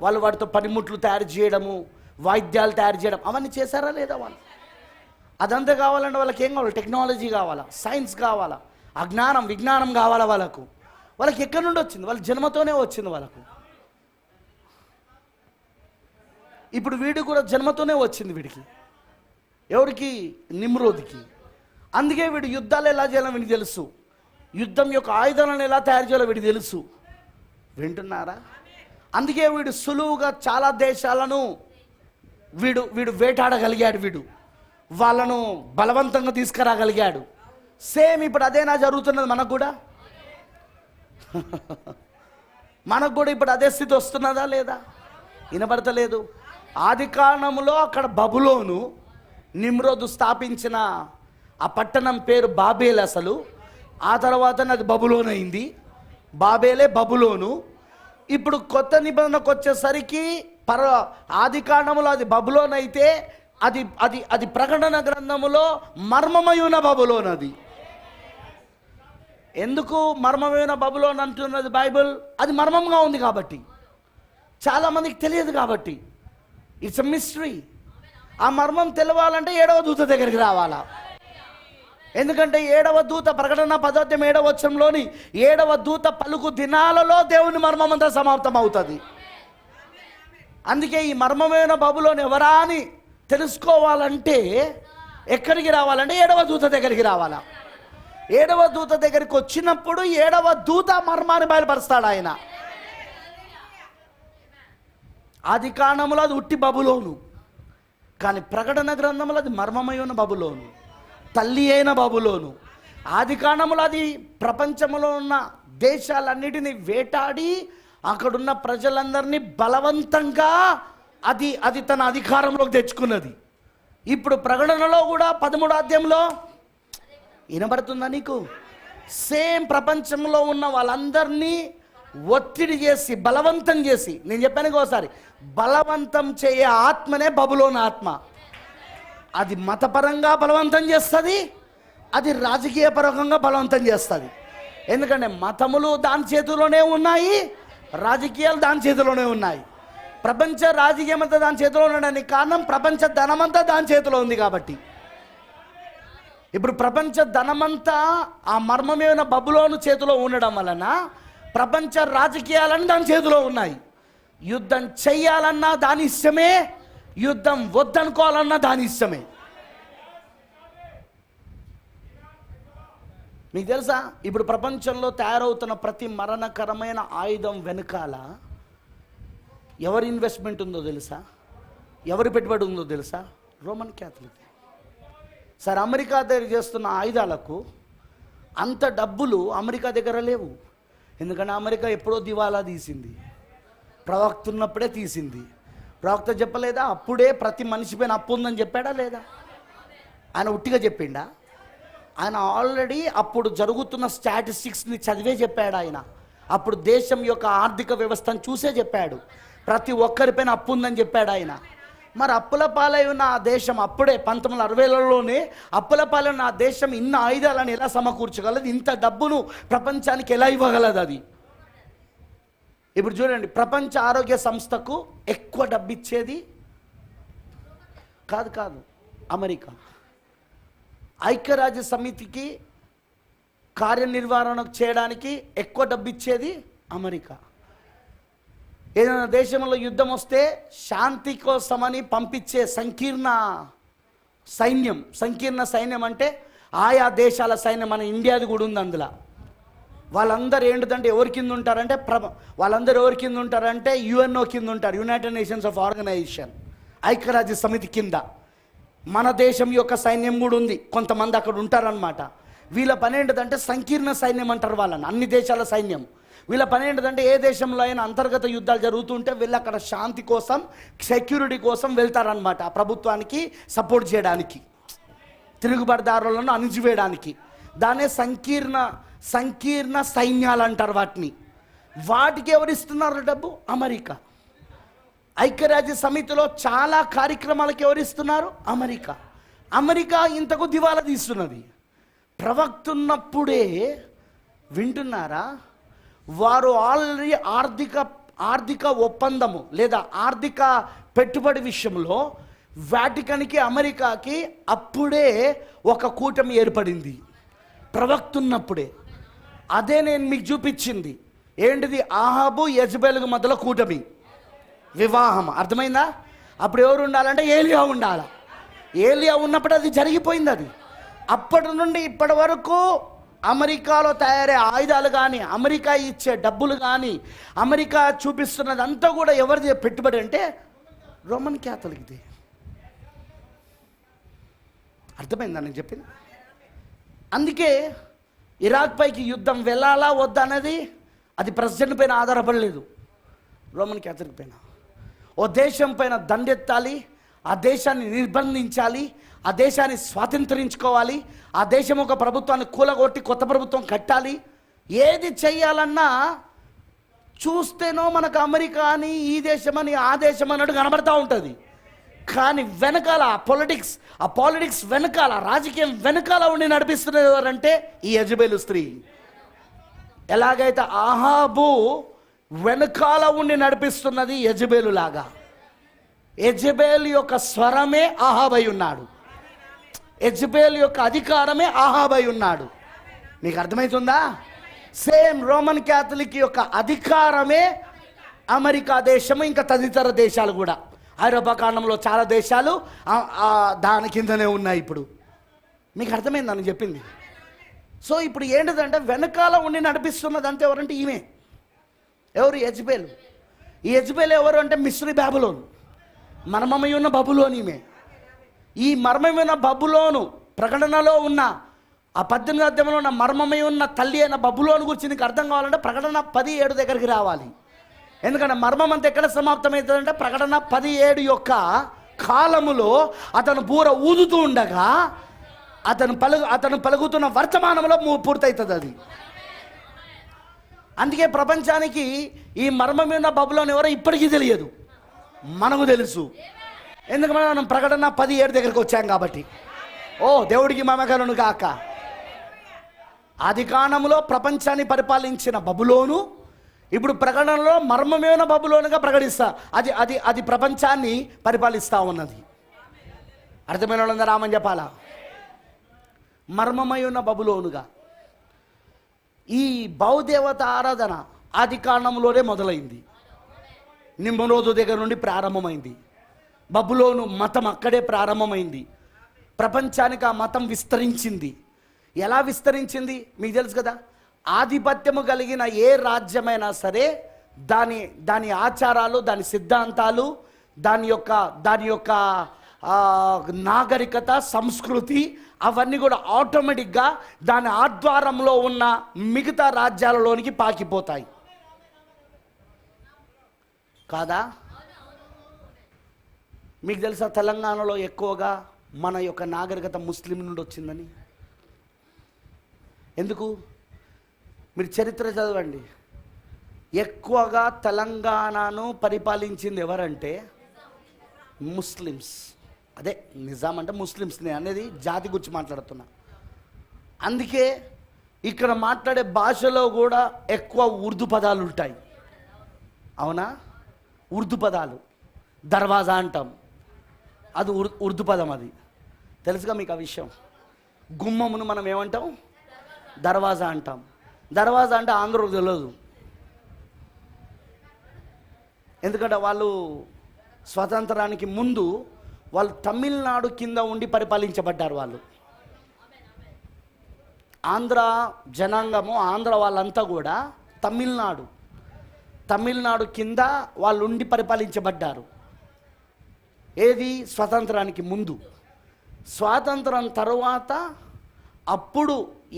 వాళ్ళు వాటితో పనిముట్లు తయారు చేయడము, వాయిద్యాలు తయారు చేయడం, అవన్నీ చేశారా లేదా వాళ్ళు? అదంతా కావాలంటే వాళ్ళకి ఏం కావాలి? టెక్నాలజీ కావాలా, సైన్స్ కావాలా, అజ్ఞానం విజ్ఞానం కావాలా వాళ్ళకు. వాళ్ళకి ఎక్కడి నుండి వచ్చింది? వాళ్ళ జన్మతోనే వచ్చింది వాళ్ళకు. ఇప్పుడు వీడు కూడా జన్మతోనే వచ్చింది వీడికి. ఎవరికి? నిమ్రోదికి. అందుకే వీడు యుద్ధాలు ఎలా చేయాలో వీడికి తెలుసు, యుద్ధం యొక్క ఆయుధాలను ఎలా తయారు చేయాలో వీడికి తెలుసు. వింటున్నారా? అందుకే వీడు సులువుగా చాలా దేశాలను వీడు వీడు వేటాడగలిగాడు. వీడు వాళ్ళను బలవంతంగా తీసుకురాగలిగాడు. సేమ్ ఇప్పుడు అదేనా జరుగుతున్నది మనకు కూడా? మనకు కూడా ఇప్పుడు అదే స్థితి వస్తున్నదా లేదా? వినబడతలేదు. ఆది కారణములో అక్కడ బబులోను, నిమ్రోదు స్థాపించిన ఆ పట్టణం పేరు బాబేల్. అసలు ఆ తర్వాత అది బబులోను అయింది. బాబేలే బబులోను. ఇప్పుడు కొత్త నిబంధనకు వచ్చేసరికి ఆది కాండములో అది బబులోన్ అయితే అది అది అది ప్రకటన గ్రంథములో మర్మమయున బబులోన్. అది ఎందుకు మర్మమైన బబులోన్ అంటున్నది బైబిల్? అది మర్మంగా ఉంది కాబట్టి, చాలామందికి తెలియదు కాబట్టి. It's a mystery. ఆ మర్మం తెలవాలంటే 7వ దూత దగ్గరికి రావాలా. ఎందుకంటే 7వ దూత, ప్రకటన 10వ వచనంలోని 7వ దూత పలుకు దినాలలో దేవుని మర్మం అంతా సమాప్తం అవుతుంది. అందుకే ఈ మర్మమైన బబులోని ఎవరా అని తెలుసుకోవాలంటే ఎక్కడికి రావాలంటే 7వ దూత దగ్గరికి రావాలా. 7వ దూత దగ్గరికి వచ్చినప్పుడు 7వ దూత మర్మాన్ని బయలుపరుస్తాడు ఆయన. ఆది కాండములో అది ఉట్టి బబులోను, కానీ ప్రకటన గ్రంథంలో అది మర్మమైన బబులోను, తల్లి అయిన బబులోను. ఆది కాండములో అది ప్రపంచంలో ఉన్న దేశాలన్నిటినీ వేటాడి అక్కడున్న ప్రజలందరినీ బలవంతంగా అది అది తన అధికారంలోకి తెచ్చుకున్నది. ఇప్పుడు ప్రకటనలో కూడా 13వ అధ్యాయంలో వినబడుతుందా నీకు? సేమ్ ప్రపంచంలో ఉన్న వాళ్ళందరినీ ఒత్తిడి చేసి బలవంతం చేసి, నేను చెప్పాను ఒకసారి, బలవంతం చేయే ఆత్మనే బబులోను ఆత్మ. అది మతపరంగా బలవంతం చేస్తుంది, అది రాజకీయ పరంగా బలవంతం చేస్తుంది. ఎందుకంటే మతములు దాని చేతిలోనే ఉన్నాయి, రాజకీయాలు దాని చేతిలోనే ఉన్నాయి. ప్రపంచ రాజకీయం అంతా దాని చేతిలో ఉండడానికి కారణం ప్రపంచ ధనమంతా దాని చేతిలో ఉంది కాబట్టి. ఇప్పుడు ప్రపంచ ధనమంతా ఆ మర్మమైన బబులోను చేతిలో ఉండడం వలన ప్రపంచ రాజకీయాలన్నీ దాని చేతిలో ఉన్నాయి. యుద్ధం చెయ్యాలన్నా దాని ఇష్టమే, యుద్ధం వద్దనుకోవాలన్నా దాని ఇష్టమే. మీకు తెలుసా, ఇప్పుడు ప్రపంచంలో తయారవుతున్న ప్రతి మరణకరమైన ఆయుధం వెనకాల ఎవరి ఇన్వెస్ట్మెంట్ ఉందో తెలుసా? ఎవరి పెట్టుబడి ఉందో తెలుసా? Roman Catholic. సార్, అమెరికా దగ్గర చేస్తున్న ఆయుధాలకు అంత డబ్బులు అమెరికా దగ్గర లేవు. ఎందుకంటే అమెరికా ఎప్పుడో దివాలా తీసింది, ప్రవక్త ఉన్నప్పుడే తీసింది. ప్రవక్త చెప్పలేదా? అప్పుడే ప్రతి మనిషి పైన అప్పు ఉందని చెప్పాడా లేదా? ఆయన ఉట్టిగా చెప్పిండా? ఆయన ఆల్రెడీ అప్పుడు జరుగుతున్న స్టాటిస్టిక్స్ని చదివే చెప్పాడు. ఆయన అప్పుడు దేశం యొక్క ఆర్థిక వ్యవస్థను చూసే చెప్పాడు. ప్రతి ఒక్కరిపైన అప్పు ఉందని చెప్పాడు ఆయన. మరి అప్పుల పాలై ఉన్న ఆ దేశం అప్పుడే 1960లలోనే అప్పుల పాలై ఉన్న ఆ దేశం ఇన్ని ఆయుధాలను ఎలా సమకూర్చగలదు? ఇంత డబ్బును ప్రపంచానికి ఎలా ఇవ్వగలదు? అది ఇప్పుడు చూడండి, ప్రపంచ ఆరోగ్య సంస్థకు ఎక్కువ డబ్బు ఇచ్చేది కాదు అమెరికా. ఐక్యరాజ్య సమితికి కార్యనిర్వహణ చేయడానికి ఎక్కువ డబ్బు ఇచ్చేది అమెరికా. ఏదైనా దేశంలో యుద్ధం వస్తే శాంతి కోసమని పంపించే సంకీర్ణ సైన్యం అంటే ఆయా దేశాల సైన్యం, మన ఇండియాది కూడా ఉంది అందులో. వాళ్ళందరూ ఏంటిదంటే ఎవరి కింద ఉంటారంటే వాళ్ళందరూ ఎవరి కింద ఉంటారంటే యుఎన్ఓ కింద ఉంటారు, యునైటెడ్ నేషన్స్ ఆఫ్ ఆర్గనైజేషన్, ఐక్యరాజ్య సమితి కింద. మన దేశం యొక్క సైన్యం కూడా ఉంది, కొంతమంది అక్కడ ఉంటారనమాట. వీళ్ళ పని ఏంటిదంటే సంకీర్ణ సైన్యం అంటారు వాళ్ళని, అన్ని దేశాల సైన్యం. వీళ్ళ పని ఏంటిదంటే ఏ దేశంలో అయినా అంతర్గత యుద్ధాలు జరుగుతుంటే వీళ్ళు అక్కడ శాంతి కోసం, సెక్యూరిటీ కోసం వెళ్తారనమాట. ఆ ప్రభుత్వానికి సపోర్ట్ చేయడానికి, తిరుగుబడిదారులను అణిచివేయడానికి. దాన్నే సంకీర్ణ సైన్యాలు అంటారు వాటిని. వాటికి ఎవరిస్తున్నారు డబ్బు? అమెరికా. ఐక్యరాజ్య సమితిలో చాలా కార్యక్రమాలకు ఎవరిస్తున్నారు? అమెరికా ఇంతకు దివాలా తీస్తున్నది. ప్రవక్త ఉన్నప్పుడే, వింటున్నారా, వారు ఆల్రెడీ ఆర్థిక ఒప్పందము లేదా ఆర్థిక పెట్టుబడి విషయంలో వాటికన్కి అమెరికాకి అప్పుడే ఒక కూటమి ఏర్పడింది, ప్రవక్త ఉన్నప్పుడే. అదే నేను మీకు చూపించింది. ఏంటిది? ఆహాబు యెజబెలు మధ్యలో కూటమి, వివాహం. అర్థమైందా? అప్పుడు ఎవరు ఉండాలంటే ఏలియా ఉండాలి. ఏలియా ఉన్నప్పుడు అది జరిగిపోయింది. అది అప్పటి నుండి ఇప్పటి వరకు అమెరికాలో తయారయ్యే ఆయుధాలు కానీ, అమెరికా ఇచ్చే డబ్బులు కానీ, అమెరికా చూపిస్తున్నది అంతా కూడా ఎవరిది పెట్టుబడి అంటే రోమన్ క్యాథలిక్ది. అర్థమైందా నేను చెప్పింది? అందుకే ఇరాక్ పైకి యుద్ధం వెళ్ళాలా వద్దా అనేది అది ప్రెసిడెంట్ పైన ఆధారపడలేదు, రోమన్ క్యాథలిక్ పైన. ఓ దేశం పైన దండెత్తాలి, ఆ దేశాన్ని నిర్బంధించాలి, ఆ దేశాన్ని స్వాతంత్రించుకోవాలి, ఆ దేశం ఒక ప్రభుత్వాన్ని కూలగొట్టి కొత్త ప్రభుత్వం కట్టాలి. ఏది చెయ్యాలన్నా చూస్తేనో మనకు అమెరికా అని, ఈ దేశం అని, ఆ దేశం అన్నట్టు కనబడతా ఉంటుంది. కానీ వెనకాల ఆ పాలిటిక్స్ వెనకాల, రాజకీయం వెనకాల ఉండి నడిపిస్తున్నది ఎవరంటే ఈ యెజబెలు స్త్రీ. ఎలాగైతే ఆహాబు వెనకాల ఉండి నడిపిస్తున్నది యెజబెలు లాగా, యెజబెలు యొక్క స్వరమే ఆహాబై ఉన్నాడు, యెజబెలు యొక్క అధికారమే ఆహాబై ఉన్నాడు. మీకు అర్థమవుతుందా? సేమ్ రోమన్ క్యాథలిక్ యొక్క అధికారమే అమెరికా దేశము, ఇంకా తదితర దేశాలు కూడా. ఐరోపా ఖండంలో చాలా దేశాలు దాని కిందనే ఉన్నాయి. ఇప్పుడు మీకు అర్థమైంది అని చెప్పింది. సో ఇప్పుడు ఏంటిదంటే వెనకాల ఉండి నడిపిస్తున్నది అంతే ఎవరంటే ఈమె. ఎవరు? యెజబెలు. ఈ యెజబెలు ఎవరు అంటే మిస్రీ బాబులోను, మర్మమై ఉన్న బబులోను ఈమె. ఈ మర్మమైన బబులోను ప్రకటనలో ఉన్న ఆ 18వ అధ్యాయంలో ఉన్న మర్మమై ఉన్న తల్లి అయిన బబులోను గురించి నీకు అర్థం కావాలంటే ప్రకటన 10:7 దగ్గరికి రావాలి. ఎందుకంటే మర్మం అంతా ఎక్కడ సమాప్తమవుతుందంటే ప్రకటన 10:7 యొక్క కాలములో అతను బూర ఊదుతూ ఉండగా అతను పలుకుతున్న వర్తమానంలో పూర్తవుతుంది అది. అందుకే ప్రపంచానికి ఈ మర్మమైన బబులోని ఎవరో ఇప్పటికీ తెలియదు, మనకు తెలుసు. ఎందుకంటే మనం ప్రకటన 10:7 దగ్గరికి వచ్చాం కాబట్టి. ఓ దేవుడికి మమకలను కాక. ఆది కాండములో ప్రపంచాన్ని పరిపాలించిన బబులోను ఇప్పుడు ప్రకటనలో మర్మమైన బబులోనుగా ప్రకటిస్తా అది ప్రపంచాన్ని పరిపాలిస్తూ ఉన్నది. అర్థమైన వాళ్ళందరూ రామని చెప్పాలా? మర్మమై ఉన్న బబులోనుగా. ఈ బహుదేవత ఆరాధన ఆది కాండంలోనే మొదలైంది, నిమ్రోదు దగ్గర నుండి ప్రారంభమైంది. బబులోను మతం అక్కడే ప్రారంభమైంది. ప్రపంచానికి ఆ మతం విస్తరించింది. ఎలా విస్తరించింది మీకు తెలుసు కదా. ఆధిపత్యము కలిగిన ఏ రాజ్యమైనా సరే దాని ఆచారాలు, దాని సిద్ధాంతాలు, దాని యొక్క నాగరికత, సంస్కృతి అవన్నీ కూడా ఆటోమేటిక్గా దాని ఆధ్వర్యంలో ఉన్న మిగతా రాజ్యాలలోనికి పాకిపోతాయి కాదా? మీకు తెలుసా తెలంగాణలో ఎక్కువగా మన యొక్క నాగరికత ముస్లిం నుండి వచ్చిందని? ఎందుకు? మీరు చరిత్ర చదవండి. ఎక్కువగా తెలంగాణను పరిపాలించింది ఎవరంటే ముస్లిమ్స్. అదే నిజాం అంటే ముస్లిమ్స్. నేను అనేది జాతి గురించి మాట్లాడుతున్నా. అందుకే ఇక్కడ మాట్లాడే భాషలో కూడా ఎక్కువ ఉర్దూ పదాలు ఉంటాయి. అవునా? ఉర్దూ పదాలు. దర్వాజా అంటాం, అది ఉర్దూ పదం. అది తెలుసుగా మీకు ఆ విషయం. గుమ్మమును మనం ఏమంటాం? దర్వాజా అంటాం. దర్వాజా అంటే ఆంధ్రకు తెలియదు, ఎందుకంటే వాళ్ళు స్వతంత్రానికి ముందు వాళ్ళు తమిళనాడు కింద ఉండి పరిపాలించబడ్డారు. వాళ్ళు ఆంధ్ర జనాంగము, ఆంధ్ర వాళ్ళంతా కూడా తమిళనాడు కింద వాళ్ళు ఉండి పరిపాలించబడ్డారు. ఏది? స్వతంత్రానికి ముందు. స్వాతంత్రం తర్వాత అప్పుడు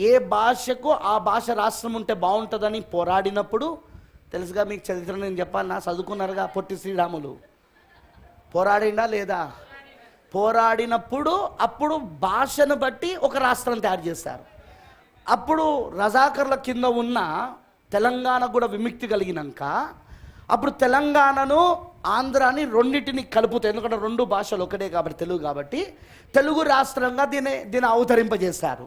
ఏ భాషకు ఆ భాష రాష్ట్రం ఉంటే బాగుంటుందని పోరాడినప్పుడు, తెలుసుగా మీకు చరిత్ర నేను చెప్పాలన్నా, చదువుకున్నారుగా. పొట్టి శ్రీరాములు పోరాడిండా లేదా? పోరాడినప్పుడు అప్పుడు భాషను బట్టి ఒక రాష్ట్రం తయారు చేస్తారు. అప్పుడు రజాకర్ల కింద ఉన్న తెలంగాణ కూడా విముక్తి కలిగినాక అప్పుడు తెలంగాణను ఆంధ్రాని రెండింటిని కలుపుతాయి. ఎందుకంటే రెండు భాషలు ఒకటే కాబట్టి, తెలుగు కాబట్టి తెలుగు రాష్ట్రంగా దీన్ని అవతరింపజేశారు.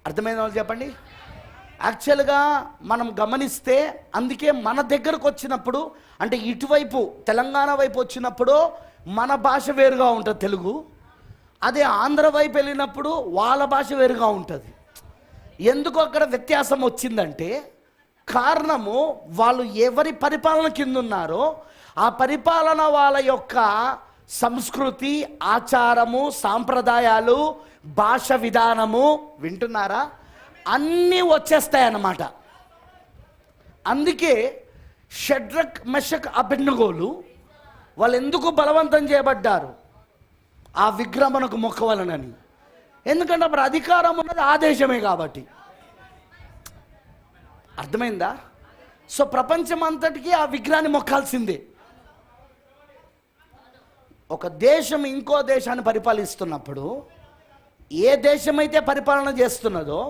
అర్థమైన వాళ్ళు చెప్పండి. యాక్చువల్గా మనం గమనిస్తే అందుకే మన దగ్గరకు వచ్చినప్పుడు, అంటే ఇటువైపు తెలంగాణ వైపు వచ్చినప్పుడు మన భాష వేరుగా ఉంటుంది తెలుగు. అదే ఆంధ్ర వైపు వెళ్ళినప్పుడు వాళ్ళ భాష వేరుగా ఉంటుంది. ఎందుకు అక్కడ వ్యత్యాసం వచ్చిందంటే కారణము వాళ్ళు ఎవరి పరిపాలన కింద ఉన్నారో ఆ పరిపాలన వాళ్ళ యొక్క సంస్కృతి, ఆచారము, సాంప్రదాయాలు, భాష విధానము, వింటున్నారా, అన్నీ వచ్చేస్తాయి అన్నమాట. అందుకే షడ్రక్, మెషక్, అబెద్నెగోలు వాళ్ళు ఎందుకు బలవంతం చేయబడ్డారు? ఆ విగ్రహమునకు మొక్కవలనని. ఎందుకంటే అప్పుడు అధికారం ఉన్నది ఆ దేశమే కాబట్టి. అర్థమైందా? సో ప్రపంచం అంతటికీ ఆ విగ్రహాన్ని మొక్కాల్సిందే. ఒక దేశం ఇంకో దేశాన్ని పరిపాలిస్తున్నప్పుడు ఏ దేశమైతే పరిపాలన చేస్తున్నదో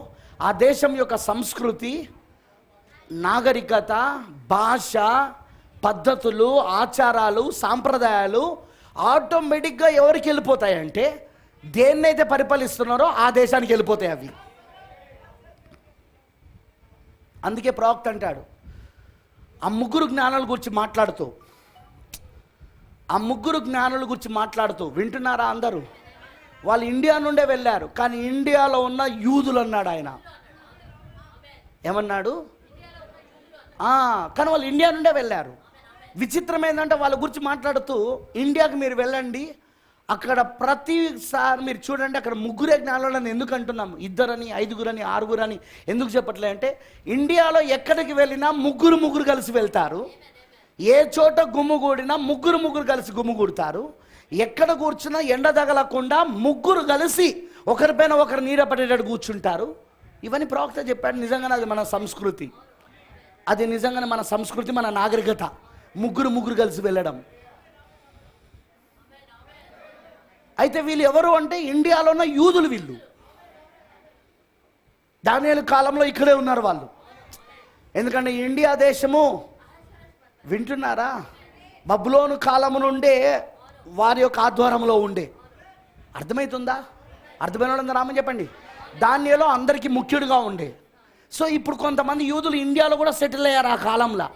ఆ దేశం యొక్క సంస్కృతి, నాగరికత, భాష, పద్ధతులు, ఆచారాలు, సాంప్రదాయాలు ఆటోమేటిక్గా ఎవరికి వెళ్ళిపోతాయంటే దేన్నైతే పరిపాలిస్తున్నారో ఆ దేశానికి వెళ్ళిపోతాయి అవి. అందుకే ప్రవక్త అంటాడు, ఆ ముగ్గురు జ్ఞానుల గురించి మాట్లాడుతూ వింటున్నారా అందరూ? వాళ్ళు ఇండియా నుండే వెళ్ళారు, కానీ ఇండియాలో ఉన్న యూదులు అన్నాడు ఆయన. ఏమన్నాడు? కానీ వాళ్ళు ఇండియా నుండే వెళ్ళారు. విచిత్రం ఏంటంటే వాళ్ళ గురించి మాట్లాడుతూ, ఇండియాకి మీరు వెళ్ళండి, అక్కడ ప్రతిసారి మీరు చూడండి, అక్కడ ముగ్గురే జ్ఞానులని ఎందుకు అంటున్నాం? 2 5 6 ఎందుకు చెప్పట్లే అంటే ఇండియాలో ఎక్కడికి వెళ్ళినా ముగ్గురు కలిసి వెళ్తారు. ఏ చోట గుమ్ముగూడినా ముగ్గురు కలిసి గుమ్ముగూడతారు. ఎక్కడ కూర్చున్నా ఎండ తగలకుండా ముగ్గురు కలిసి ఒకరిపైన ఒకరు నీడ పడేటట్టు కూర్చుంటారు. ఇవన్నీ ప్రవక్త చెప్పాడు. నిజంగానే అది మన సంస్కృతి, అది నిజంగానే మన సంస్కృతి, మన నాగరికత. ముగ్గురు కలిసి వెళ్ళడం. అయితే వీళ్ళు ఎవరు అంటే ఇండియాలో ఉన్న యూదులు. వీళ్ళు దానియేలు కాలంలో ఇక్కడే ఉన్నారు వాళ్ళు. ఎందుకంటే ఇండియా దేశము, వింటున్నారా, బబులోను కాలము నుండే వారి యొక్క ఆధ్వర్యంలో ఉండే. అర్థమవుతుందా? అర్థమైన వాళ్ళందరూ రామని చెప్పండి. దానియేలు అందరికీ ముఖ్యుడిగా ఉండే. సో ఇప్పుడు కొంతమంది యూదులు ఇండియాలో కూడా సెటిల్ అయ్యారు. ఆ కాలంలో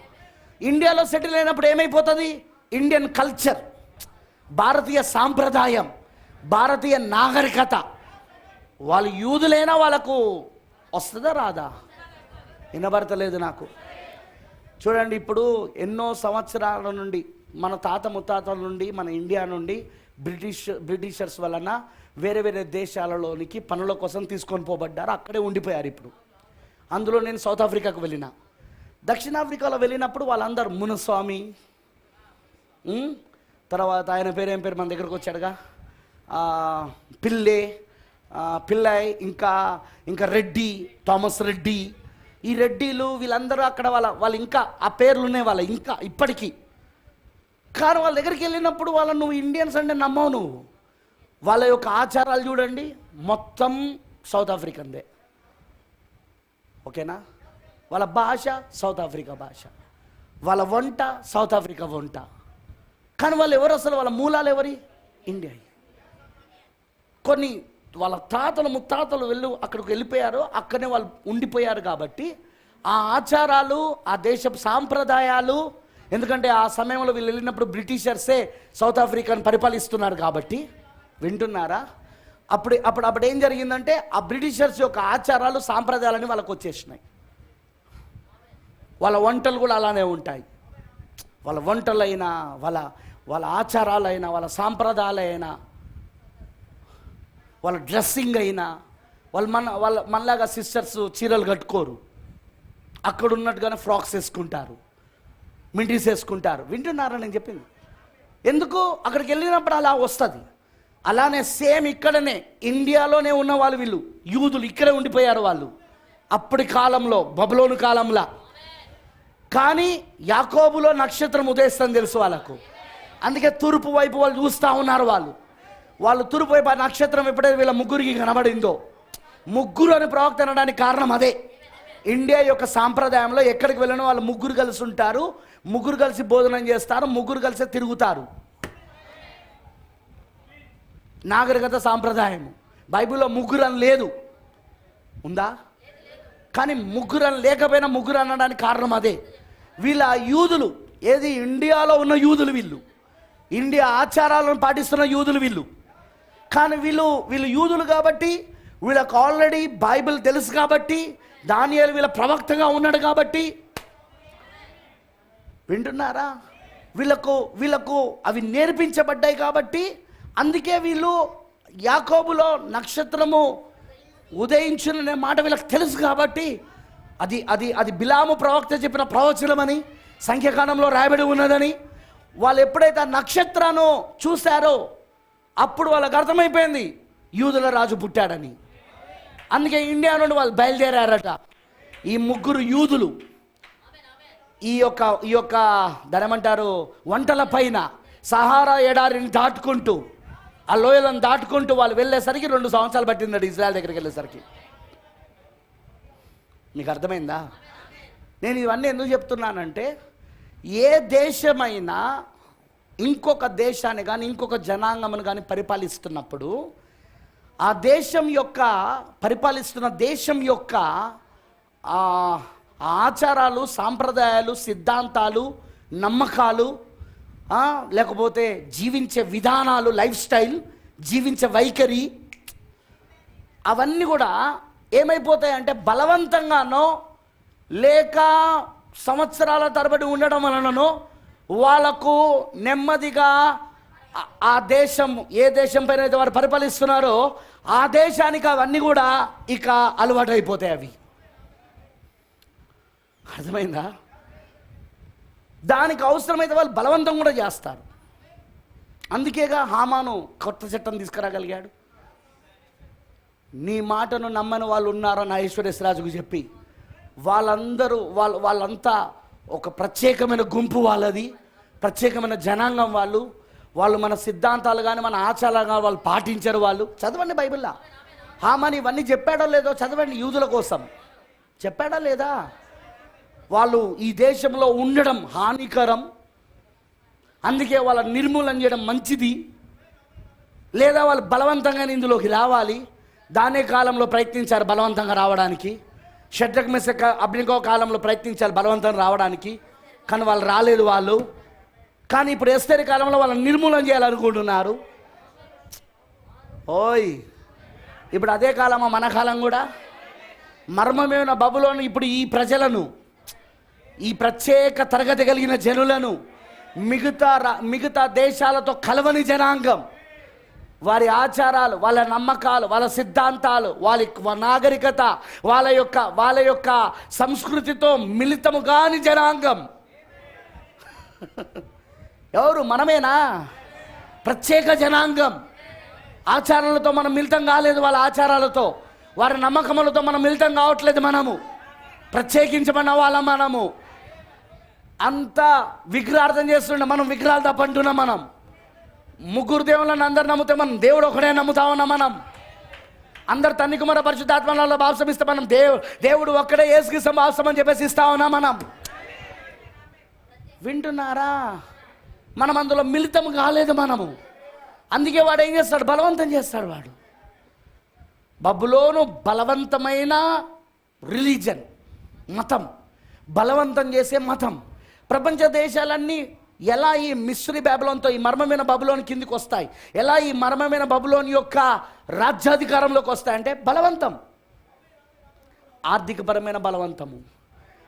ఇండియాలో సెటిల్ అయినప్పుడు ఏమైపోతుంది? ఇండియన్ కల్చర్, భారతీయ సాంప్రదాయం, భారతీయ నాగరికత, వాళ్ళు యూదులైనా వాళ్ళకు వస్తుందా రాదా? వినబడతలేదు నాకు. చూడండి, ఇప్పుడు ఎన్నో సంవత్సరాల నుండి మన తాత ముత్తాతల నుండి, మన ఇండియా నుండి బ్రిటిషర్స్ వలన వేరే దేశాలలోనికి పనుల కోసం తీసుకొని పోబడ్డారు. అక్కడే ఉండిపోయారు. ఇప్పుడు అందులో నేను సౌత్ ఆఫ్రికాకు వెళ్ళిన, దక్షిణాఫ్రికాలో వెళ్ళినప్పుడు వాళ్ళందరూ మునుస్వామి, తర్వాత ఆయన ఏం పేరు మన దగ్గరకు వచ్చాడుగా, పిల్లై, ఇంకా రెడ్డి, థామస్ రెడ్డి, ఈ రెడ్డిలు వీళ్ళందరూ అక్కడ వాళ్ళు ఇంకా ఆ పేర్లు ఉన్నాయి వాళ్ళ ఇంకా ఇప్పటికీ. కానీ వాళ్ళ దగ్గరికి వెళ్ళినప్పుడు వాళ్ళని నువ్వు ఇండియన్స్ అంటే నమ్మవు నువ్వు. వాళ్ళ యొక్క ఆచారాలు చూడండి, మొత్తం సౌత్ ఆఫ్రికన్దే. ఓకేనా? వాళ్ళ భాష సౌత్ ఆఫ్రికా భాష, వాళ్ళ వంట సౌత్ ఆఫ్రికా వంట. కానీ వాళ్ళు ఎవరు అసలు? వాళ్ళ మూలాలు ఎవరి? ఇండియా. కొన్ని వాళ్ళ తాతలు ముత్తాతలు అక్కడికి వెళ్ళిపోయారు, అక్కడనే వాళ్ళు ఉండిపోయారు. కాబట్టి ఆ ఆచారాలు, ఆ దేశపు సాంప్రదాయాలు, ఎందుకంటే ఆ సమయంలో వీళ్ళు వెళ్ళినప్పుడు బ్రిటిషర్సే సౌత్ ఆఫ్రికాను పరిపాలిస్తున్నారు కాబట్టి. వింటున్నారా? అప్పుడు ఏం జరిగిందంటే ఆ బ్రిటిషర్స్ యొక్క ఆచారాలు, సాంప్రదాయాలని వాళ్ళకు వచ్చేసినాయి. వాళ్ళ వంటలు కూడా అలానే ఉంటాయి. వాళ్ళ వంటలైనా, వాళ్ళ ఆచారాలైనా, వాళ్ళ సాంప్రదాయాలైనా, వాళ్ళ డ్రెస్సింగ్ అయినా, మనలాగా సిస్టర్స్ చీరలు కట్టుకోరు. అక్కడ ఉన్నట్టుగానే ఫ్రాక్స్ వేసుకుంటారు, మింటీస్ వేసుకుంటారు. వింటున్నారా నేను చెప్పింది? ఎందుకు? అక్కడికి వెళ్ళినప్పుడు అలా వస్తుంది. అలానే సేమ్ ఇక్కడనే ఇండియాలోనే ఉన్న వాళ్ళు, వీళ్ళు యూదులు ఇక్కడే ఉండిపోయారు వాళ్ళు అప్పటి కాలంలో, బబులోను కాలంలో. కానీ యాకోబులో నక్షత్రం ఉదయిస్తుందని తెలుసు వాళ్ళకు. అందుకే తూర్పు వైపు వాళ్ళు చూస్తూ ఉన్నారు. వాళ్ళు తూర్పు వైపు నక్షత్రం ఎప్పుడైతే వీళ్ళ ముగ్గురికి కనబడిందో, ముగ్గురు అని ప్రవక్త అనడానికి కారణం అదే. ఇండియా యొక్క సాంప్రదాయంలో ఎక్కడికి వెళ్ళినా వాళ్ళు ముగ్గురు కలిసి ఉంటారు, ముగ్గురు కలిసి భోజనం చేస్తారు, ముగ్గురు కలిసి తిరుగుతారు. నాగరికత, సాంప్రదాయం. బైబిల్లో ముగ్గురు అని లేదు, ఉందా? కానీ ముగ్గురు లేకపోయినా ముగ్గురు అనడానికి కారణం అదే. వీళ్ళ యూదులు, ఏది ఇండియాలో ఉన్న యూదులు, వీళ్ళు ఇండియా ఆచారాలను పాటిస్తున్న యూదులు వీళ్ళు. కానీ వీళ్ళు యూదులు కాబట్టి, వీళ్ళకు ఆల్రెడీ బైబిల్ తెలుసు కాబట్టి, దానియేలు వీళ్ళ ప్రవక్తగా ఉన్నాడు కాబట్టి, వింటున్నారా, వీళ్ళకు అవి నేర్పించబడ్డాయి కాబట్టి, అందుకే వీళ్ళు యాకోబులో నక్షత్రము ఉదయించుననే మాట వీళ్ళకి తెలుసు కాబట్టి, అది అది అది బిలాము ప్రవక్త చెప్పిన ప్రవచనమని సంఖ్యాకాండంలో రాయబడి ఉన్నదని, వాళ్ళు ఎప్పుడైతే ఆ నక్షత్రాన్ని చూశారో అప్పుడు వాళ్ళకి అర్థమైపోయింది యూదుల రాజు పుట్టాడని. అందుకే ఇండియా నుండి వాళ్ళు బయలుదేరారట. ఈ ముగ్గురు యూదులు ఈ యొక్క దానేమంటారు వంటల పైన సహారా ఎడారిని దాటుకుంటూ, ఆ లోయలను దాటుకుంటూ వాళ్ళు వెళ్ళేసరికి 2 సంవత్సరాలు పట్టిందండి ఇజ్రాయెల్ దగ్గరికి వెళ్ళేసరికి. మీకు అర్థమైందా? నేను ఇవన్నీ ఎందుకు చెప్తున్నానంటే, ఏ దేశమైనా ఇంకొక దేశాన్ని కానీ ఇంకొక జనాంగమును కానీ పరిపాలిస్తున్నప్పుడు, ఆ దేశం యొక్క పరిపాలిస్తున్న దేశం యొక్క ఆచారాలు, సాంప్రదాయాలు, సిద్ధాంతాలు, నమ్మకాలు, లేకపోతే జీవించే విధానాలు, లైఫ్ స్టైల్, జీవించే వైఖరి, అవన్నీ కూడా ఏమైపోతాయంటే బలవంతంగానో లేక సంవత్సరాల తరబడి ఉండడం వలననో వాళ్ళకు నెమ్మదిగా ఆ దేశం, ఏ దేశం పైన అయితే వారు పరిపాలిస్తున్నారో ఆ దేశానికి అవన్నీ కూడా ఇక అలవాటు అయిపోతాయి. అవి అర్థమైందా? దానికి అవసరమైతే వాళ్ళు బలవంతం కూడా చేస్తారు. అందుకేగా హామాను కొత్త చట్టం తీసుకురాగలిగాడు. నీ మాటను నమ్మని వాళ్ళు ఉన్నారో నా ఐశ్వర్యరాజుకు చెప్పి, వాళ్ళంతా ఒక ప్రత్యేకమైన గుంపు వాళ్ళది, ప్రత్యేకమైన జనాంగం వాళ్ళు మన సిద్ధాంతాలు కానీ మన ఆచారాలు కానీ వాళ్ళు పాటించరు. వాళ్ళు చదవండి బైబిల్లో. హామాను ఇవన్నీ చెప్పాడో లేదో చదవండి. యూదుల కోసం చెప్పాడా లేదా? వాళ్ళు ఈ దేశంలో ఉండడం హానికరం, అందుకే వాళ్ళ నిర్మూలన చేయడం మంచిది, లేదా వాళ్ళు బలవంతంగా ఇందులోకి రావాలి. దానే కాలంలో ప్రయత్నించారు బలవంతంగా రావడానికి. షడ్రక్ మెషక్ అబ్దెనగో కాలంలో ప్రయత్నించారు బలవంతంగా రావడానికి, కానీ వాళ్ళు రాలేదు. కానీ ఇప్పుడు ఎస్తేరు కాలంలో వాళ్ళని నిర్మూలన చేయాలనుకుంటున్నారు. ఓయ్, ఇప్పుడు అదే కాలమా మన కాలం కూడా? మర్మమైన బబులోను ఇప్పుడు ఈ ప్రజలను, ఈ ప్రత్యేక తరగతి కలిగిన జనులను, మిగతా దేశాలతో కలవని జనాంగం, వారి ఆచారాలు, వాళ్ళ నమ్మకాలు, వాళ్ళ సిద్ధాంతాలు, వాళ్ళ నాగరికత, వాళ్ళ యొక్క సంస్కృతితో మిళితము కాని జనాంగం. ఎవరు? మనమేనా? ప్రత్యేక జనాంగం. ఆచారాలతో మనం మిళితం కాలేదు, వాళ్ళ ఆచారాలతో, వారి నమ్మకములతో మనం మిళితం కావట్లేదు. మనము ప్రత్యేకించమన్న వాళ్ళం. మనము అంతా విగ్రహార్థం చేస్తుండే, మనం విగ్రహాలు తప్పంటున్నాం. మనం ముగ్గురు దేవుళ్ళని అందరు నమ్ముతే మనం దేవుడు ఒకడే నమ్ముతా ఉన్నాం. మనం అందరు తండ్రి కుమార పరిశుద్ధాత్మలో బాప్సం ఇస్తే మనం దేవుడు ఒక్కడే యేసుక్రీస్తు బాప్సం అని చెప్పేసి ఇస్తా ఉన్నాం. మనం వింటున్నారా? మనం అందులో మిళితం కాలేదు మనము. అందుకే వాడు ఏం చేస్తాడు? బలవంతం చేస్తాడు. వాడు బబులోను బలవంతమైన రిలీజన్, మతం, బలవంతం చేసే మతం. ప్రపంచ దేశాలన్నీ ఎలా ఈ మిస్రీ బబులోన్తో, ఈ మర్మమైన బబులోని కిందికి వస్తాయి, ఎలా ఈ మర్మమైన బబులోని యొక్క రాజ్యాధికారంలోకి వస్తాయంటే బలవంతం. ఆర్థికపరమైన బలవంతము,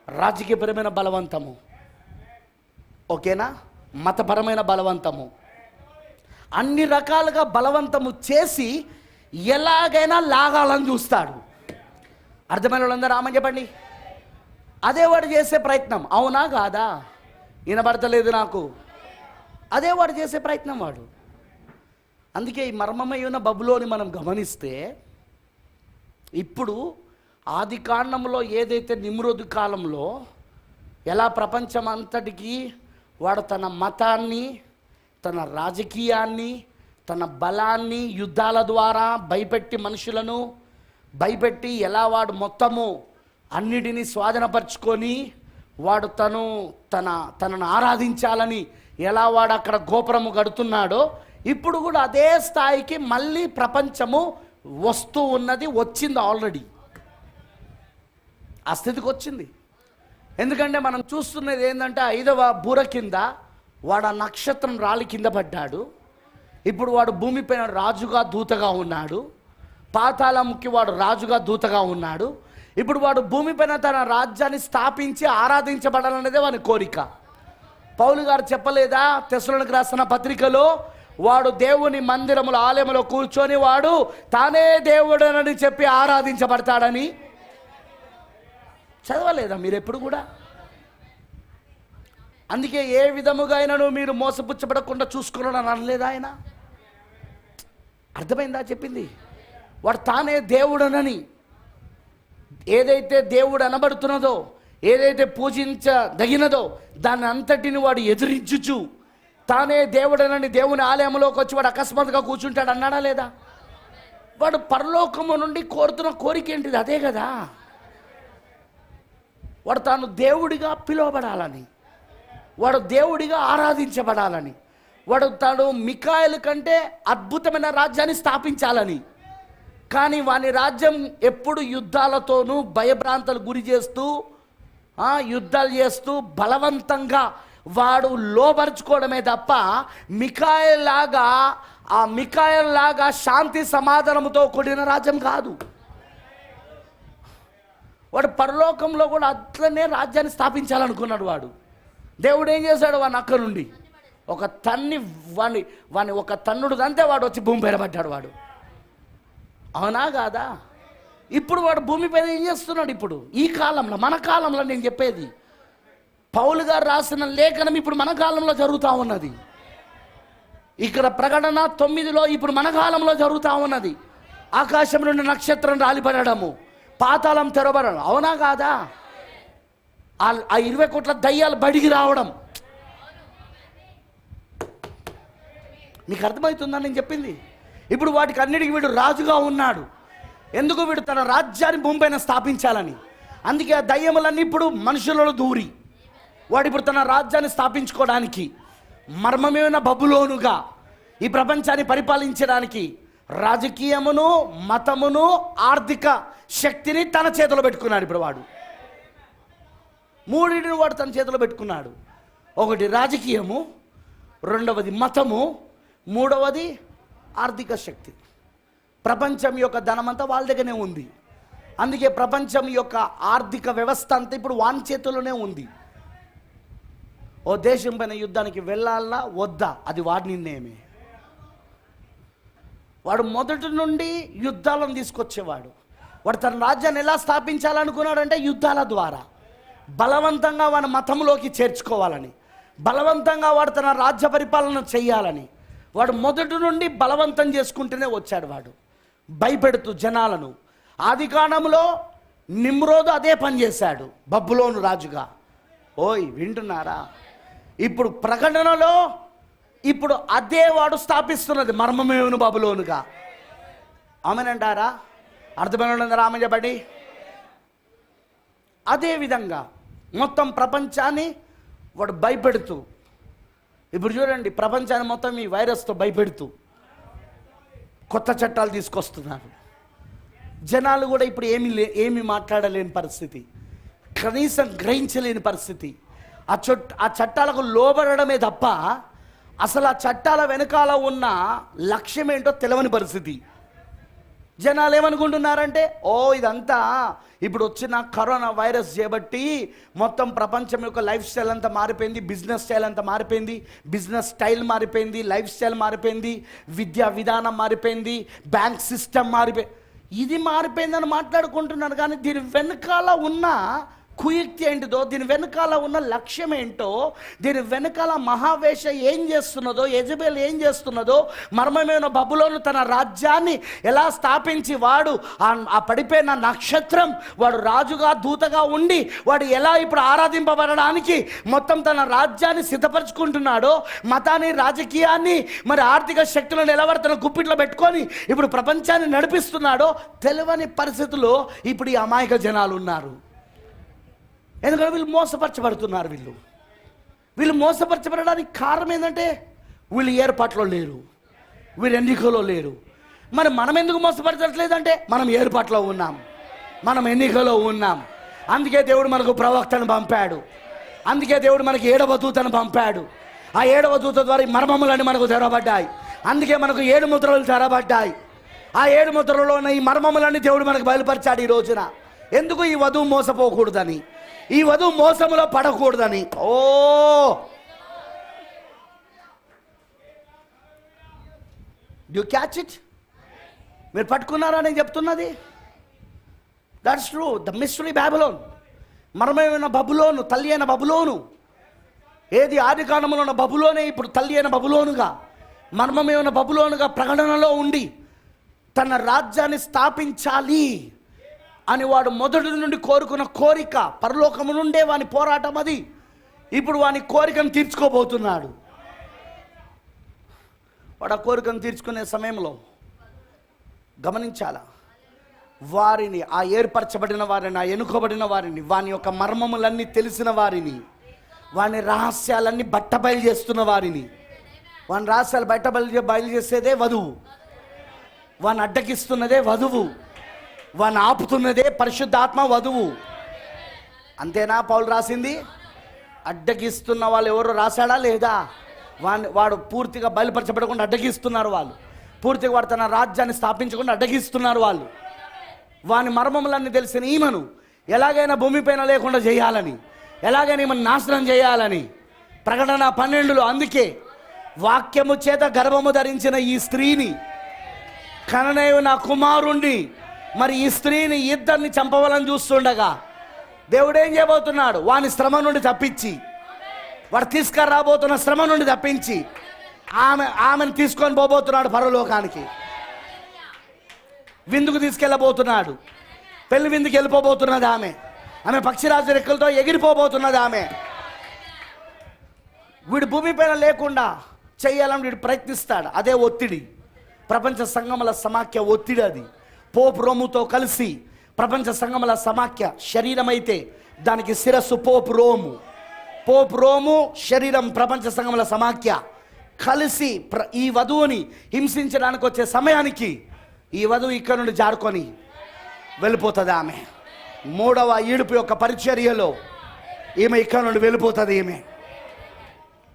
రాజకీయపరమైన బలవంతము, ఓకేనా, మతపరమైన బలవంతము, అన్ని రకాలుగా బలవంతము చేసి ఎలాగైనా లాగాలని చూస్తాడు. అర్థమైన వాళ్ళందరూ ఆమని చెప్పండి. అదే వాడు చేసే ప్రయత్నం. అవునా కాదా? వినబడతలేదు నాకు. అదే వాడు చేసే ప్రయత్నం వాడు. అందుకే ఈ మర్మమైన బబులోని మనం గమనిస్తే, ఇప్పుడు ఆది కాండంలో ఏదైతే నిమ్రోదు కాలంలో ఎలా ప్రపంచం అంతటికి వాడు తన మతాన్ని, తన రాజకీయాన్ని, తన బలాన్ని యుద్ధాల ద్వారా భయపెట్టి, మనుషులను భయపెట్టి, ఎలా వాడు మొత్తము అన్నిటినీ స్వాధీనపరుచుకొని వాడు తనను ఆరాధించాలని ఎలా వాడు అక్కడ గోపురము కడుతున్నాడో, ఇప్పుడు కూడా అదే స్థాయికి మళ్ళీ ప్రపంచము వస్తూ ఉన్నది, వచ్చింది ఆల్రెడీ. ఆ స్థితికి వచ్చింది. ఎందుకంటే మనం చూస్తున్నది ఏంటంటే 5వ బూర కింద వాడు ఆ నక్షత్రం రాలి కింద పడ్డాడు. ఇప్పుడు వాడు భూమిపైన రాజుగా దూతగా ఉన్నాడు. పాతాళంకి వాడు రాజుగా దూతగా ఉన్నాడు. ఇప్పుడు వాడు భూమిపైన తన రాజ్యాన్ని స్థాపించి ఆరాధించబడాలనేదే వాని కోరిక. పౌలు గారు చెప్పలేదా తెస్సలోనికీయులకు రాసిన పత్రికలో, వాడు దేవుని మందిరములో ఆలయంలో కూర్చొని వాడు తానే దేవుడనని చెప్పి ఆరాధించబడతాడని? చదవలేదా మీరు ఎప్పుడు కూడా? అందుకే ఏ విధముగా అయినను మీరు మోసపుచ్చబడకుండా చూసుకున్నాడు అని అనలేదా ఆయన? అర్థమైందా చెప్పింది? వాడు తానే దేవుడనని, ఏదైతే దేవుడు అనబడుతున్నదో, ఏదైతే పూజించదగినదో దాన్ని అంతటిని వాడు ఎదిరించుచు తానే దేవుడనని దేవుని ఆలయంలోకి వచ్చి వాడు అకస్మాత్తుగా కూర్చుంటాడు అన్నాడా లేదా? వాడు పరలోకము నుండి కోరుతున్న కోరిక ఏంటిది? అదే కదా. వాడు తాను దేవుడిగా పిలువబడాలని, వాడు దేవుడిగా ఆరాధించబడాలని, వాడు తాను మికాయలు కంటే అద్భుతమైన రాజ్యాన్ని స్థాపించాలని. కానీ వాని రాజ్యం ఎప్పుడు యుద్ధాలతోనూ భయభ్రాంతలు గురి చేస్తూ యుద్ధాలు చేస్తూ బలవంతంగా వాడు లోబరుచుకోవడమే తప్ప మికాయల్లాగా శాంతి సమాధానంతో కూడిన రాజ్యం కాదు. వాడు పరలోకంలో కూడా అట్లనే రాజ్యాన్ని స్థాపించాలనుకున్నాడు. వాడు దేవుడు ఏం చేశాడు? వాడిని అక్కడ నుండి ఒక వాడిని ఒక తన్నుడు దంతే వాడు వచ్చి భూమి పైన పడ్డాడు. వాడు అవునా కాదా? ఇప్పుడు వాడు భూమిపైన ఏం చేస్తున్నాడు? ఇప్పుడు ఈ కాలంలో, మన కాలంలో నేను చెప్పేది, పౌలు గారు రాసిన లేఖనం ఇప్పుడు మన కాలంలో జరుగుతూ ఉన్నది. ఇక్కడ ప్రకటన 9లో ఇప్పుడు మన కాలంలో జరుగుతూ ఉన్నది. ఆకాశం నుండి నక్షత్రం రాలిపడము, పాతాళం తెరవడం. అవునా కాదా? ఆ 20 కోట్ల దయ్యాలు బడికి రావడం. మీకు అర్థమవుతుందని నేను చెప్పింది? ఇప్పుడు వాటికి అన్నిటికీ వీడు రాజుగా ఉన్నాడు. ఎందుకు? వీడు తన రాజ్యాన్ని భూమిపైన స్థాపించాలని. అందుకే ఆ దయ్యములన్నీ ఇప్పుడు మనుషులలో దూరి వాడు ఇప్పుడు తన రాజ్యాన్ని స్థాపించుకోవడానికి మర్మమైన బబులోనుగా ఈ ప్రపంచాన్ని పరిపాలించడానికి రాజకీయమును, మతమును, ఆర్థిక శక్తిని తన చేతిలో పెట్టుకున్నాడు. ఇప్పుడు వాడు మూడింటిని వాడు తన చేతిలో పెట్టుకున్నాడు. ఒకటి రాజకీయము, రెండవది మతము, మూడవది ఆర్థిక శక్తి. ప్రపంచం యొక్క ధనమంతా వాళ్ళ దగ్గరనే ఉంది. అందుకే ప్రపంచం యొక్క ఆర్థిక వ్యవస్థ అంతా ఇప్పుడు వాని చేతుల్లోనే ఉంది. ఓ దేశం పైన యుద్ధానికి వెళ్ళాలా వద్దా అది వాడి నిర్ణయమే. వాడు మొదటి నుండి యుద్ధాలను తీసుకొచ్చేవాడు. వాడు తన రాజ్యాన్ని ఎలా స్థాపించాలనుకున్నాడంటే యుద్ధాల ద్వారా, బలవంతంగా వాడి మతంలోకి చేర్చుకోవాలని, బలవంతంగా వాడు తన రాజ్య పరిపాలన చేయాలని వాడు మొదటి నుండి బలవంతం చేసుకుంటూనే వచ్చాడు. వాడు భయపెడుతూ జనాలను. ఆదికాండంలో నిమ్రోదు అదే పని చేశాడు, బబులోను రాజుగా. ఓయ్ వింటున్నారా? ఇప్పుడు ప్రకటనలో ఇప్పుడు అదే వాడు స్థాపిస్తున్నది మర్మమేవును బబులోనుగా. ఆమెనంటారా? అర్థమైన రామ చెప్పండి. అదేవిధంగా మొత్తం ప్రపంచాన్ని వాడు భయపెడుతూ, ఇప్పుడు చూడండి ప్రపంచాన్ని మొత్తం ఈ వైరస్తో భయపెడుతూ కొత్త చట్టాలు తీసుకొస్తున్నారు. జనాలు కూడా ఇప్పుడు ఏమి మాట్లాడలేని పరిస్థితి, కనీసం గ్రహించలేని పరిస్థితి. ఆ చట్టాలకు లోబడమే తప్ప అసలు ఆ చట్టాల వెనకాల ఉన్న లక్ష్యం ఏంటో తెలియని పరిస్థితి. జనాలు ఏమనుకుంటున్నారంటే, ఓ ఇదంతా ఇప్పుడు వచ్చిన కరోనా వైరస్ చేయబట్టి మొత్తం ప్రపంచం యొక్క లైఫ్ స్టైల్ అంతా మారిపోయింది, బిజినెస్ స్టైల్ అంతా మారిపోయింది, బిజినెస్ స్టైల్ మారిపోయింది, లైఫ్ స్టైల్ మారిపోయింది, విద్యా విధానం మారిపోయింది, బ్యాంక్ సిస్టమ్ మారిపోయింది. ఇది మారిపోయిందని మాట్లాడుకుంటున్నారు. కానీ దీని వెనకాల ఉన్న కుయుక్తి ఏంటిదో, దీని వెనకాల ఉన్న లక్ష్యం ఏంటో, దీని వెనకాల మహావేష ఏం చేస్తున్నదో, యెజబెల్ ఏం చేస్తున్నదో, మర్మమైన బబులోను తన రాజ్యాన్ని ఎలా స్థాపించి వాడు ఆ పడిపోయిన నక్షత్రం వాడు రాజుగా దూతగా ఉండి వాడు ఎలా ఇప్పుడు ఆరాధింపబడడానికి మొత్తం తన రాజ్యాన్ని సిద్ధపరచుకుంటున్నాడో, మతాన్ని, రాజకీయాన్ని, మరి ఆర్థిక శక్తులను ఎలా వాడు తన గుప్పిట్లో పెట్టుకొని ఇప్పుడు ప్రపంచాన్ని నడిపిస్తున్నాడో తెలియని పరిస్థితుల్లో ఇప్పుడు ఈ అమాయక జనాలు ఉన్నారు. ఎందుకంటే వీళ్ళు మోసపరచబడుతున్నారు. వీళ్ళు మోసపరచబడడానికి కారణం ఏంటంటే వీళ్ళు ఏర్పాట్లో లేరు, వీళ్ళు ఎన్నికలో లేరు. మరి మనం ఎందుకు మోసపరచట్లేదంటే మనం ఏర్పాట్లో ఉన్నాం, మనం ఎన్నికలో ఉన్నాం. అందుకే దేవుడు మనకు ప్రవక్తను పంపాడు. అందుకే దేవుడు మనకి 7వ దూతను పంపాడు. ఆ 7వ దూత ద్వారా ఈ మర్మములన్నీ మనకు తెరవబడ్డాయి. అందుకే మనకు 7 ముద్రలు తెరవబడ్డాయి. ఆ 7 ముద్రలలో ఉన్న ఈ మర్మములన్నీ దేవుడు మనకు బయలుపరిచాడు ఈ రోజున. ఎందుకు? ఈ వధువు మోసపోకూడదని, ఈ వధువు మోసములో పడకూడదని. Oh you catch it? మీరు పట్టుకున్నారా నేను చెప్తున్నది? That's true. The mystery Babylon, మర్మమైన బబులోను, తల్లి అయిన బబులోను. ఏది? ఆది కాలంలో ఉన్న బబులోనే ఇప్పుడు తల్లి అయిన బబులోనుగా, మర్మమైన బబులోనుగా ప్రకటనలో ఉండి తన రాజ్యాన్ని స్థాపించాలి అని వాడు మొదటి నుండి కోరుకున్న కోరిక, పరలోకము నుండే వాని పోరాటం అది. ఇప్పుడు వాని కోరికను తీర్చుకోబోతున్నాడు. వాడు ఆ కోరికను తీర్చుకునే సమయంలో గమనించాలా, వారిని, ఆ ఏర్పరచబడిన వారిని, ఆ ఎన్నుకోబడిన వారిని, వాని యొక్క మర్మములన్నీ తెలిసిన వారిని, వాని రహస్యాలన్నీ బయలు చేస్తున్న వారిని, వాని రహస్యాలు బయలు చేసేదే వధువు, వాని అడ్డగిస్తున్నదే వధువు, వాని ఆపుతున్నదే పరిశుద్ధాత్మ వధువు. అంతేనా పౌలు రాసింది? అడ్డగిస్తున్న వాళ్ళు ఎవరో రాశాడా లేదా? వాడు పూర్తిగా బయలుపరచబడకుండా అడ్డగిస్తున్నారు వాళ్ళు. పూర్తిగా వాడు తన రాజ్యాన్ని స్థాపించకుండా అడ్డగిస్తున్నారు వాళ్ళు. వాని మర్మములన్నీ తెలిసిన ఈమెను ఎలాగైనా భూమిపైన లేకుండా చేయాలని, ఎలాగైనా ఈమెను నాశనం చేయాలని. ప్రకటన 12లో అందుకే వాక్యము చేత గర్భము ధరించిన ఈ స్త్రీని కననేవి నా కుమారుణ్ణి, మరి ఈ స్త్రీని ఇద్దరిని చంపవాలని చూస్తుండగా దేవుడు ఏం చేయబోతున్నాడు? వాని శ్రమ నుండి తప్పించి, వాడు తీసుకురాబోతున్న శ్రమ నుండి తప్పించి ఆమెను తీసుకొని పోబోతున్నాడు పరలోకానికి. విందుకు తీసుకెళ్ళబోతున్నాడు. పెళ్లి విందుకు వెళ్ళిపోబోతున్నది ఆమె పక్షిరాజు రెక్కలతో ఎగిరిపోబోతున్నది ఆమె. వీడు భూమిపైన లేకుండా చేయాలని వీడు ప్రయత్నిస్తాడు. అదే ఒత్తిడి, ప్రపంచ సంఘముల సమాఖ్య ఒత్తిడి. అది పోపు రోముతో కలిసి ప్రపంచ సంఘముల సమాఖ్య. శరీరం అయితే దానికి శిరస్సు పోపు రోము, పోపు రోము శరీరం ప్రపంచ సంఘముల సమాఖ్య కలిసి ఈ వధువుని హింసించడానికి వచ్చే సమయానికి ఈ వధువు ఇక్కడ నుండి జారుకొని వెళ్ళిపోతుంది. ఆమె 3వ ఈడుపు యొక్క పరిచర్యలో ఈమె ఇక్కడ నుండి వెళ్ళిపోతుంది.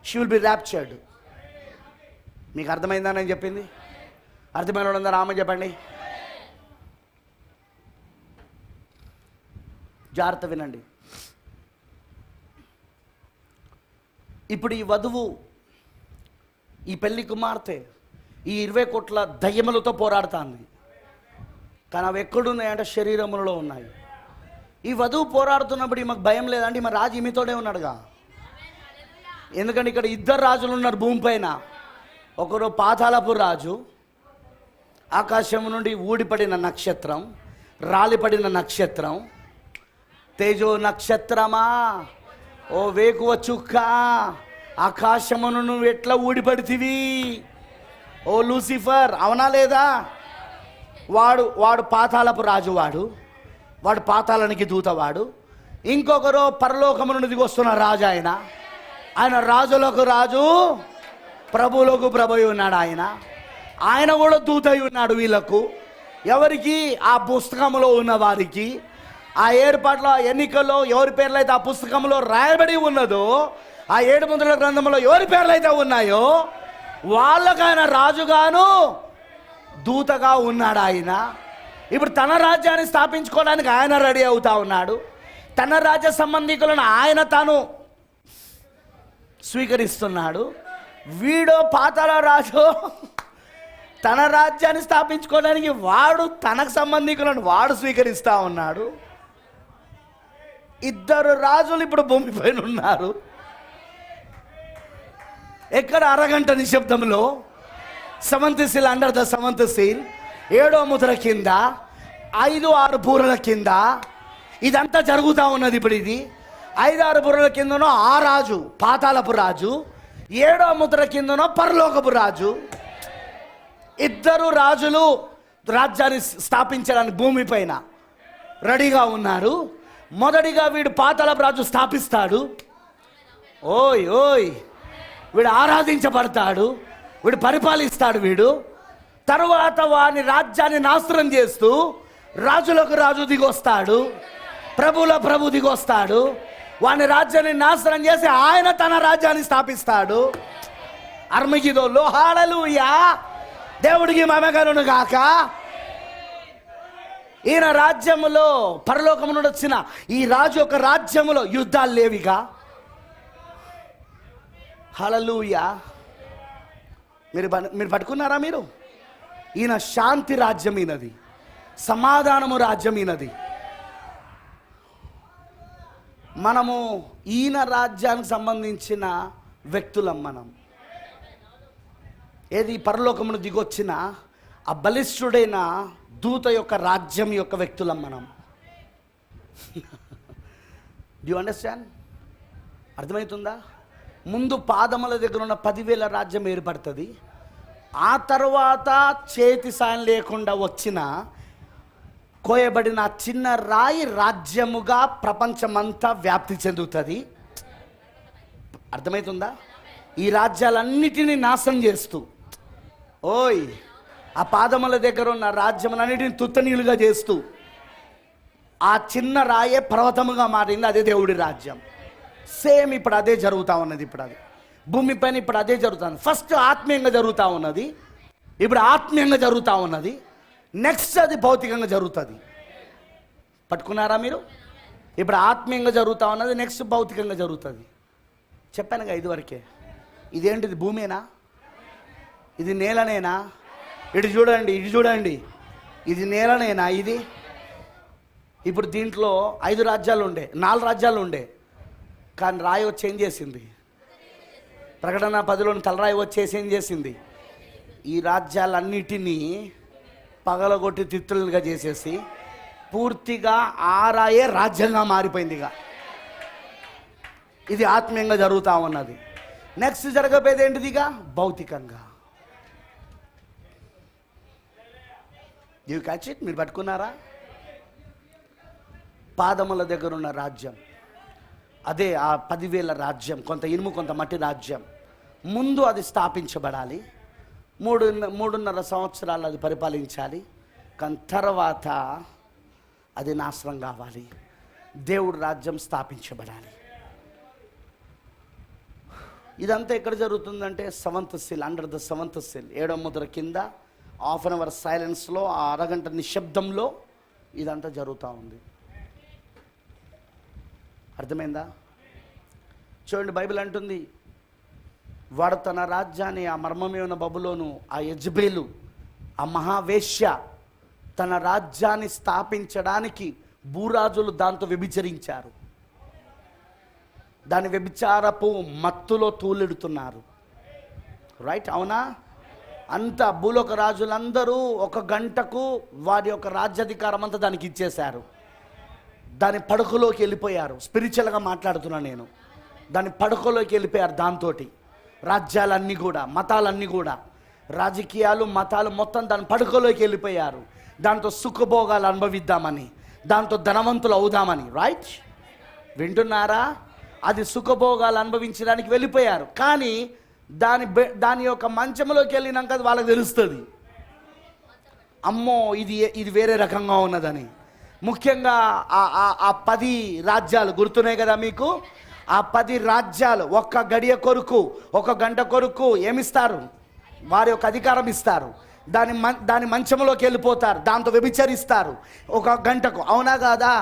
She will be raptured. మీకు అర్థమైందా నేను చెప్పింది? అర్థమైన వాళ్ళందరూ ఆమె చెప్పండి. జాగ్రత్త వినండి. ఇప్పుడు ఈ వధువు, ఈ పెళ్లి కుమార్తె ఈ 20 కోట్ల దయ్యములతో పోరాడుతుంది. కానీ అవి ఎక్కడున్నాయంటే శరీరములలో ఉన్నాయి. ఈ వధువు పోరాడుతున్నప్పుడు ఈమెకు భయం లేదండి, ఈమె రాజు ఈమెతోనే ఉన్నాడుగా. ఎందుకంటే ఇక్కడ 2 రాజులు ఉన్నారు భూమిపైన. ఒకరు పాతాళపు రాజు, ఆకాశం నుండి ఊడిపడిన నక్షత్రం, రాలిపడిన నక్షత్రం. తేజో నక్షత్రమా, ఓ వేకువ చుక్క, ఆకాశమును నువ్వు ఎట్లా ఊడిపడితివి ఓ లూసిఫర్, అవునా లేదా? వాడు పాతాళపు రాజు, వాడు పాతాళానికి దూతవాడు. ఇంకొకరు పరలోకము నుండి దిగి వస్తున్న రాజు. ఆయన రాజులకు రాజు, ప్రభువులకు ప్రభు ఉన్నాడు. ఆయన కూడా దూత అయి ఉన్నాడు వీళ్ళకు. ఎవరికి? ఆ పుస్తకంలో ఉన్న వారికి. ఆ ఏర్పాట్ల ఎన్నికల్లో ఎవరి పేర్లు అయితే ఆ పుస్తకంలో రాయబడి ఉన్నదో, ఆ 7 ముద్రల గ్రంథంలో ఎవరి పేర్లు అయితే ఉన్నాయో వాళ్ళకు ఆయన రాజుగాను దూతగా ఉన్నాడు. ఇప్పుడు తన రాజ్యాన్ని స్థాపించుకోవడానికి ఆయన రెడీ అవుతా ఉన్నాడు. తన రాజ్య సంబంధికులను ఆయన తాను స్వీకరిస్తున్నాడు. వీడో పాతాళ రాజు తన రాజ్యాన్ని స్థాపించుకోవడానికి వాడు తనకు సంబంధికులను వాడు స్వీకరిస్తూ ఉన్నాడు. 2 రాజులు ఇప్పుడు భూమిపైన ఉన్నారు. ఎక్కడ? అరగంట నిశ్శబ్దంలో, seventh seal, under the seventh seal, 7వ ముద్ర కింద, 5-6 బూరల కింద ఇదంతా జరుగుతూ ఉన్నది. ఇప్పుడు ఇది 5-6 బూరల కిందనో ఆ రాజు పాతాళపు రాజు, 7వ ముద్ర కిందనో పరలోకపు రాజు. 2 రాజులు రాజ్యాన్ని స్థాపించడానికి భూమిపైన రెడీగా ఉన్నారు. మొదటిగా వీడు పాతాళపు రాజు స్థాపిస్తాడు. ఓయ్ వీడు ఆరాధించబడతాడు, వీడు పరిపాలిస్తాడు. వీడు తరువాత వాని రాజ్యాన్ని నాశనం చేస్తూ రాజులకు రాజు దిగొస్తాడు. ప్రభుల ప్రభు దిగొస్తాడు. వాని రాజ్యాన్ని నాశనం చేసి ఆయన తన రాజ్యాన్ని స్థాపిస్తాడు. అర్మగిదోల్లో హల్లెలూయా, దేవుడికి మహిమ కలుగును గాక. ఈయన రాజ్యములో, పరలోకము నుండి వచ్చిన ఈ రాజు యొక్క రాజ్యములో యుద్ధాలు లేవిగా. హల్లెలూయా. మీరు పట్టుకున్నారా? మీరు ఈయన శాంతి రాజ్యం, ఈయనది సమాధానము రాజ్యం, ఈయనది. మనము ఈయన రాజ్యానికి సంబంధించిన వ్యక్తులం. మనం ఏది పరలోకమును దిగొచ్చిన ఆ బలిష్ఠుడైన దూత యొక్క రాజ్యం యొక్క వ్యక్తులం మనం. Do you understand? అర్థమవుతుందా? ముందు పాదముల దగ్గర ఉన్న 10,000 రాజ్యం ఏర్పడుతుంది. ఆ తర్వాత చేతి సాయం లేకుండా వచ్చిన కోయబడిన చిన్న రాయి రాజ్యముగా ప్రపంచమంతా వ్యాప్తి చెందుతుంది. అర్థమవుతుందా? ఈ రాజ్యాలన్నిటినీ నాశనం చేస్తూ, ఆ పాదముల దగ్గర ఉన్న రాజ్యములన్నిటిని తుత్తనీలుగా చేస్తూ ఆ చిన్న రాయే పర్వతముగా మారింది. అదే దేవుడి రాజ్యం. సేమ్ ఇప్పుడు అదే జరుగుతూ ఉన్నది. ఇప్పుడు అది భూమిపైన ఇప్పుడు అదే జరుగుతుంది. ఫస్ట్ ఆత్మీయంగా జరుగుతూ ఉన్నది, ఇప్పుడు ఆత్మీయంగా జరుగుతూ ఉన్నది. నెక్స్ట్ అది భౌతికంగా జరుగుతుంది. పట్టుకున్నారా మీరు? ఇప్పుడు ఆత్మీయంగా జరుగుతూ ఉన్నది, నెక్స్ట్ భౌతికంగా జరుగుతుంది. చెప్పానుగా ఇదివరకే. ఇదేంటిది? భూమేనా? ఇది నేలనేనా? ఇటు చూడండి, ఇటు చూడండి. ఇది నేలనేనా? ఇది ఇప్పుడు దీంట్లో 5 రాజ్యాలు ఉండే, 4 రాజ్యాలు ఉండే, కానీ రాయి వచ్చి ఏం చేసింది? ప్రకటన 10లోని తలరాయి వచ్చేసి ఏం చేసింది? ఈ రాజ్యాలన్నిటినీ పగలగొట్టి తిత్తులుగా చేసేసి పూర్తిగా ఆ రాయే రాజ్యంగా మారిపోయిందిగా. ఇది ఆత్మీయంగా జరుగుతూ ఉన్నది. నెక్స్ట్ జరగబోయేది ఏంటిదిగా? భౌతికంగా. You catch it? మీరు పట్టుకున్నారా? పాదముల దగ్గర ఉన్న రాజ్యం అదే ఆ 10,000 రాజ్యం. కొంత ఇనుము కొంత మట్టి రాజ్యం. ముందు అది స్థాపించబడాలి. 3.5 సంవత్సరాలు అది పరిపాలించాలి. కానీ తర్వాత అది నాశనం కావాలి. దేవుడు రాజ్యం స్థాపించబడాలి. ఇదంతా ఎక్కడ జరుగుతుందంటే seventh seal, under the seventh seal, 7వ ముద్ర కింద హాఫ్ అన్ అవర్ సైలెన్స్లో, ఆ అరగంట నిశ్శబ్దంలో ఇదంతా జరుగుతూ ఉంది. అర్థమైందా? చూడండి, బైబిల్ అంటుంది, వాడు తన రాజ్యాన్ని, ఆ మర్మమైన బబులోను, ఆ యెజబేలు, ఆ మహావేశ్య తన రాజ్యాన్ని స్థాపించడానికి భూరాజులు దాంతో వ్యభిచరించారు. దాని వ్యభిచారపు మత్తులో తూలెడుతున్నారు. రైట్? అవునా? అంతా భూలోక రాజులందరూ 1 గంటకు వారి యొక్క రాజ్యాధికారం అంతా దానికి ఇచ్చేశారు. దాని పడకలోకి వెళ్ళిపోయారు. స్పిరిచువల్గా మాట్లాడుతున్నాను నేను. దాని పడకలోకి వెళ్ళిపోయారు. దాంతో రాజ్యాలన్నీ కూడా, మతాలన్నీ కూడా, రాజకీయాలు, మతాలు మొత్తం దాని పడకలోకి వెళ్ళిపోయారు. దాంతో సుఖభోగాలు అనుభవిద్దామని, దాంతో ధనవంతులు అవుదామని. రైట్? వింటున్నారా? అది సుఖభోగాలు అనుభవించడానికి వెళ్ళిపోయారు. కానీ దాని యొక్క మంచంలోకి వెళ్ళినాక అది వాళ్ళకి తెలుస్తుంది, అమ్మో ఇది వేరే రకంగా ఉన్నదని. ముఖ్యంగా ఆ 10 రాజ్యాలు గుర్తున్నాయి కదా మీకు? ఆ 10 రాజ్యాలు 1 గడియ కొరకు, 1 గంట కొరకు ఏమిస్తారు? వారి యొక్క అధికారం ఇస్తారు. దాని మంచంలోకి వెళ్ళిపోతారు. దాంతో వ్యభిచరిస్తారు 1 గంటకు. అవునా కాదా?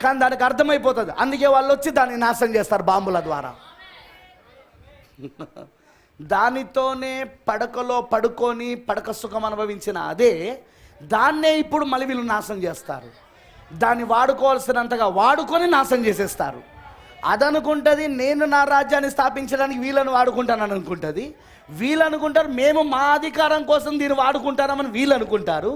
కానీ దానికి అర్థమైపోతుంది. అందుకే వాళ్ళు వచ్చి దాన్ని నాశనం చేస్తారు బాంబుల ద్వారా. దానితోనే పడకలో పడుకొని పడక సుఖం అనుభవించిన అదే దాన్నే ఇప్పుడు మళ్ళీ వీళ్ళు నాశనం చేస్తారు. దాన్ని వాడుకోవాల్సినంతగా వాడుకొని నాశనం చేసేస్తారు. అదనుకుంటుంది నేను నా రాజ్యాన్ని స్థాపించడానికి వీళ్ళని వాడుకుంటానని అనుకుంటుంది. వీళ్ళు అనుకుంటారు మేము మా అధికారం కోసం దీన్ని వాడుకుంటామని వీళ్ళు అనుకుంటారు.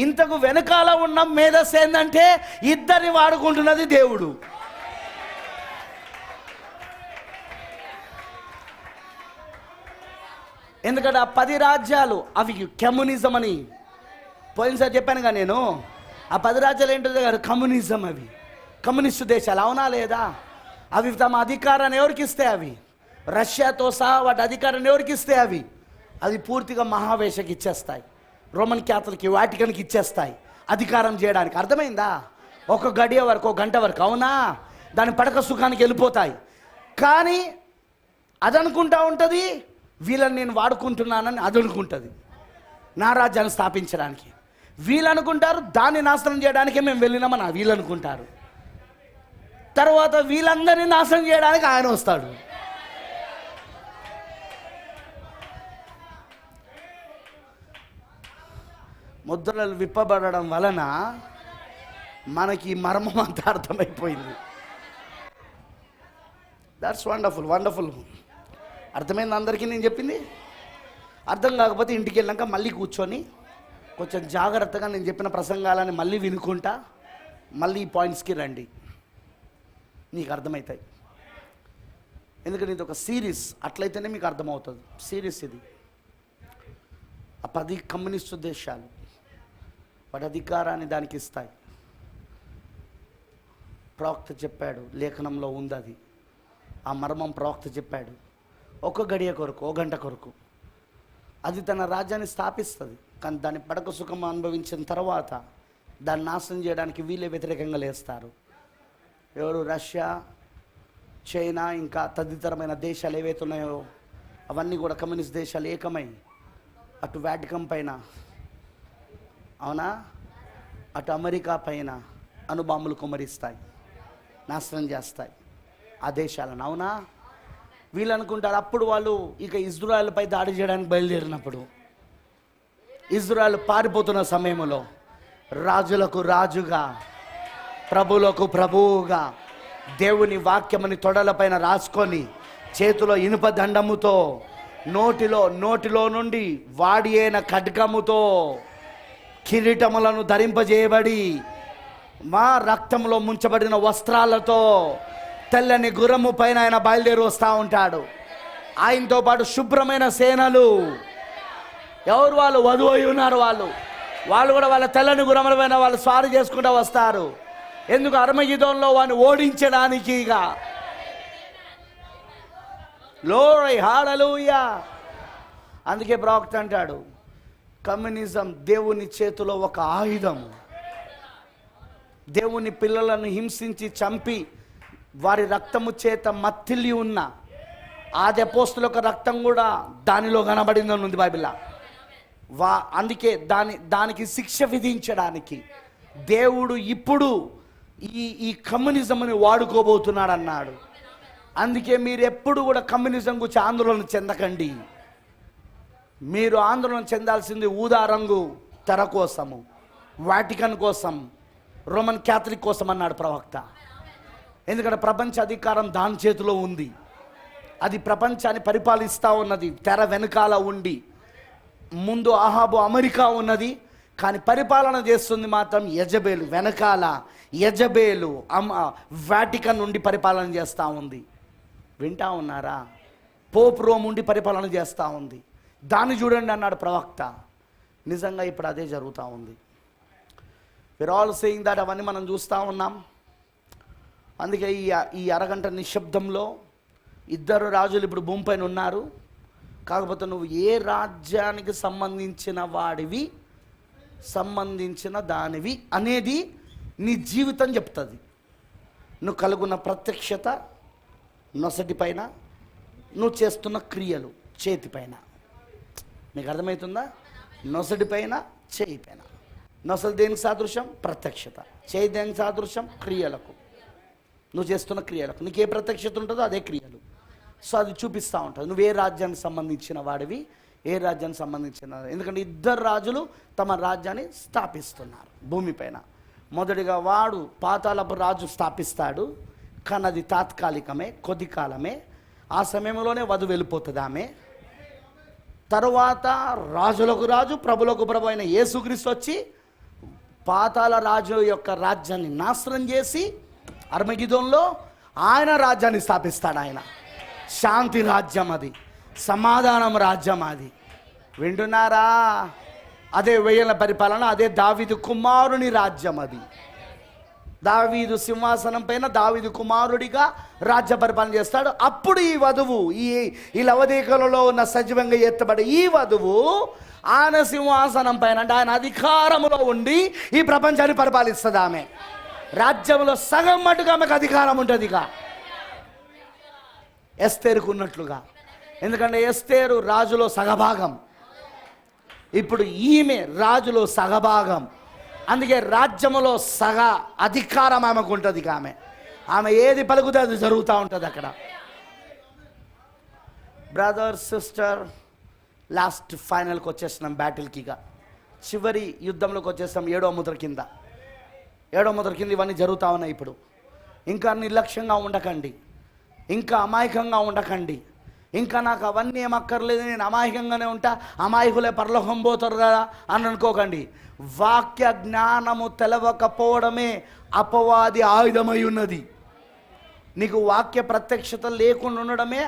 ఇంతకు వెనకాల ఉన్న మేధస్సు ఏంటంటే ఇద్దరిని వాడుకుంటున్నది దేవుడు. ఎందుకంటే ఆ 10 రాజ్యాలు అవి కమ్యూనిజం అని పోయినసారి చెప్పానుగా నేను. ఆ 10 రాజ్యాలు ఏంటో కదా, కమ్యూనిజం. అవి కమ్యూనిస్టు దేశాలు. అవునా లేదా? అవి తమ అధికారాన్ని ఎవరికి ఇస్తే, అవి రష్యాతో సహా వాటి అధికారాన్ని ఎవరికి ఇస్తే అది పూర్తిగా మహావేశకి ఇచ్చేస్తాయి. రోమన్ క్యాథలిక్ వాటికన్కి ఇచ్చేస్తాయి అధికారం చేయడానికి. అర్థమైందా? ఒక గడియ వరకు, ఒక గంట వరకు, అవునా? దాని పడక సుఖానికి వెళ్ళిపోతాయి. కానీ అది అనుకుంటా ఉంటుంది, వీళ్ళని నేను వాడుకుంటున్నానని అది అనుకుంటుంది, నా రాజ్యాన్ని స్థాపించడానికి. వీళ్ళు అనుకుంటారు దాన్ని నాశనం చేయడానికే మేము వెళ్ళినామని వీళ్ళు అనుకుంటారు. తర్వాత వీళ్ళందరినీ నాశనం చేయడానికి ఆయన వస్తాడు. ముద్రలు విప్పబడడం వలన మనకి మర్మం అంతా అర్థమైపోయింది. That's wonderful, wonderful. అర్థమైంది అందరికీ నేను చెప్పింది? అర్థం కాకపోతే ఇంటికి వెళ్ళాక మళ్ళీ కూర్చొని కొంచెం జాగ్రత్తగా నేను చెప్పిన ప్రసంగాలని మళ్ళీ వినుకుంటా మళ్ళీ ఈ పాయింట్స్కి రండి, నీకు అర్థమవుతాయి. ఎందుకంటే ఇది ఒక సిరీస్, అట్లయితేనే మీకు అర్థమవుతుంది. సిరీస్ ఇది. ఆ 10 కమ్యూనిస్టు దేశాలు వాటి అధికారాన్ని దానికి ఇస్తాయి. ప్రవక్త చెప్పాడు, లేఖనంలో ఉంది అది. ఆ మర్మం ప్రవక్త చెప్పాడు. ఒక గడియ కొరకు, ఒక గంట కొరకు అది తన రాజ్యాన్ని స్థాపిస్తుంది. కానీ దాని పడక సుఖం అనుభవించిన తర్వాత దాన్ని నాశనం చేయడానికి వీళ్ళే వ్యతిరేకంగా లేస్తారు. ఎవరు? రష్యా, చైనా, ఇంకా తదితరమైన దేశాలు ఏవైతే ఉన్నాయో అవన్నీ కూడా కమ్యూనిస్ట్ దేశాలు ఏకమై అటు వాటికన్ పైన, అవునా, అటు అమెరికా పైన అణుబాంబులు కుమ్మరిస్తాయి, నాశనం చేస్తాయి ఆ దేశాలను, అవునా? వీళ్ళు అనుకుంటారు. అప్పుడు వాళ్ళు ఇక ఇజ్రాయెల్పై దాడి చేయడానికి బయలుదేరినప్పుడు, ఇజ్రాయెల్ పారిపోతున్న సమయంలో రాజులకు రాజుగా, ప్రభులకు ప్రభువుగా దేవుని వాక్యముని తొడలపైన రాసుకొని చేతిలో ఇనుప దండముతో నోటిలో నుండి వాడి అయిన ఖడ్గముతో కిరీటములను ధరింపజేయబడి మా రక్తంలో ముంచబడిన వస్త్రాలతో తెల్లని గుర్రము పైన ఆయన బయలుదేరి వస్తూ ఉంటాడు. ఆయనతో పాటు శుభ్రమైన సేనలు. ఎవరు వాళ్ళు? వధువు అయి ఉన్నారు వాళ్ళు కూడా వాళ్ళ తెల్లని గుర్రముల పైన వాళ్ళు స్వారీ చేసుకుంటూ వస్తారు. ఎందుకు? అర్మగిదోన్లో వాడిని ఓడించడానికి. ఇక గ్లోరీ, హల్లెలూయా. అందుకే ప్రవక్త అంటాడు, కమ్యూనిజం దేవుని చేతిలో ఒక ఆయుధం. దేవుని పిల్లలను హింసించి చంపి వారి రక్తము చేత మత్తిల్లి ఉన్న ఆది అపోస్తుల యొక్క రక్తం కూడా దానిలో కనబడిందని ఉంది బైబిల్లో. అందుకే దానికి శిక్ష విధించడానికి దేవుడు ఇప్పుడు ఈ కమ్యూనిజంని వాడుకోబోతున్నాడు అన్నాడు. అందుకే మీరు ఎప్పుడు కూడా కమ్యూనిజం గురించి ఆందోళన చెందకండి. మీరు ఆందోళన చెందాల్సింది ఊదా రంగు తెర కోసము, వాటికన్ కోసం, రోమన్ క్యాథలిక్ కోసం అన్నాడు ప్రవక్త. ఎందుకంటే ప్రపంచ అధికారం దాని చేతిలో ఉంది. అది ప్రపంచాన్ని పరిపాలిస్తూ ఉన్నది తెర వెనకాల ఉండి. ముందు అహాబు అమెరికా ఉన్నది, కానీ పరిపాలన చేస్తుంది మాత్రం యజబేలు. వెనకాల యజబేలు వాటికన్ నుండి పరిపాలన చేస్తూ ఉంది. వింటా ఉన్నారా? పోప్ రోమ్ ఉండి పరిపాలన చేస్తూ ఉంది. దాన్ని చూడండి అన్నాడు ప్రవక్త. నిజంగా ఇప్పుడు అదే జరుగుతూ ఉంది. We're all saying that. అవన్నీ మనం చూస్తూ ఉన్నాం. అందుకే ఈ అరగంట నిశ్శబ్దంలో 2 రాజులు ఇప్పుడు భూమి పైన ఉన్నారు. కాకపోతే నువ్వు ఏ రాజ్యానికి సంబంధించిన వాడివి, సంబంధించిన దానివి అనేది నీ జీవితం చెప్తుంది. నువ్వు కలుగున్న ప్రత్యక్షత నొసటి పైన, నువ్వు చేస్తున్న క్రియలు చేతిపైన. మీకు అర్థమవుతుందా? నొసటి పైన, చేయి పైన. నొసలు దేనికి సాదృశ్యం? ప్రత్యక్షత. చేయి దేనికి సాదృశ్యం? క్రియలకు. నువ్వు చేస్తున్న క్రియలకు నీకు ఏ ప్రత్యక్షత ఉంటుందో అదే క్రియలు. సో అది చూపిస్తూ ఉంటుంది నువ్వు ఏ రాజ్యానికి సంబంధించిన వాడివి, ఏ రాజ్యానికి సంబంధించిన. ఎందుకంటే 2 రాజులు తమ రాజ్యాన్ని స్థాపిస్తున్నారు భూమిపైన. మొదటిగా వాడు పాతాళపు రాజు స్థాపిస్తాడు, కానీ అది తాత్కాలికమే, కొద్ది కాలమే. ఆ సమయంలోనే వధువు వెళ్ళిపోతుంది ఆమె. తరువాత రాజులకు రాజు, ప్రభులకు ప్రభు అయిన యేసుక్రీస్తు వచ్చి పాతాళ రాజు యొక్క రాజ్యాన్ని నాశనం చేసి అర్మగిదోన్లో ఆయన రాజ్యాన్ని స్థాపిస్తాడు. ఆయన శాంతి రాజ్యం, అది సమాధానం రాజ్యం. అది వింటున్నారా? అదే 1000 ఏళ్ల పరిపాలన, అదే దావీదు కుమారుని రాజ్యం. అది దావీదు సింహాసనం పైన దావీదు కుమారుడిగా రాజ్య పరిపాలన చేస్తాడు. అప్పుడు ఈ వధువు, ఈ లవదీకలలో ఉన్న సజీవంగా ఎత్తబడి ఈ వధువు ఆయన సింహాసనం పైన, అంటే ఆయన అధికారంలో ఉండి ఈ ప్రపంచాన్ని పరిపాలిస్తుంది ఆమె. రాజ్యంలో సగం మటుకు ఆమెకు అధికారం ఉంటుంది. ఇక ఎస్తేరుకు ఉన్నట్లుగా, ఎందుకంటే ఎస్తేరు రాజులో సగభాగం, ఇప్పుడు ఈమె రాజులో సగభాగం. అందుకే రాజ్యములో సగ అధికారం ఆమెకు ఉంటుంది. ఇక ఆమె ఏది పలుకుతే అది జరుగుతూ ఉంటుంది అక్కడ. బ్రదర్ సిస్టర్, లాస్ట్ ఫైనల్కి వచ్చేసినాం, బ్యాటిల్కి. ఇక చివరి యుద్ధంలోకి వచ్చేస్తాం. 7వ ముద్ర కింద ఇవన్నీ జరుగుతూ ఉన్నాయి. ఇప్పుడు ఇంకా నిర్లక్ష్యంగా ఉండకండి, ఇంకా అమాయకంగా ఉండకండి. ఇంకా నాకు అవన్నీ ఏమక్కర్లేదు, నేను అమాయకంగానే ఉంటా, అమాయకులే పరలోకం పోతారు కదా అని అనుకోకండి. వాక్య జ్ఞానము తెలవకపోవడమే అపవాది ఆయుధమై ఉన్నది. నీకు వాక్య ప్రత్యక్షత లేకుండా ఉండడమే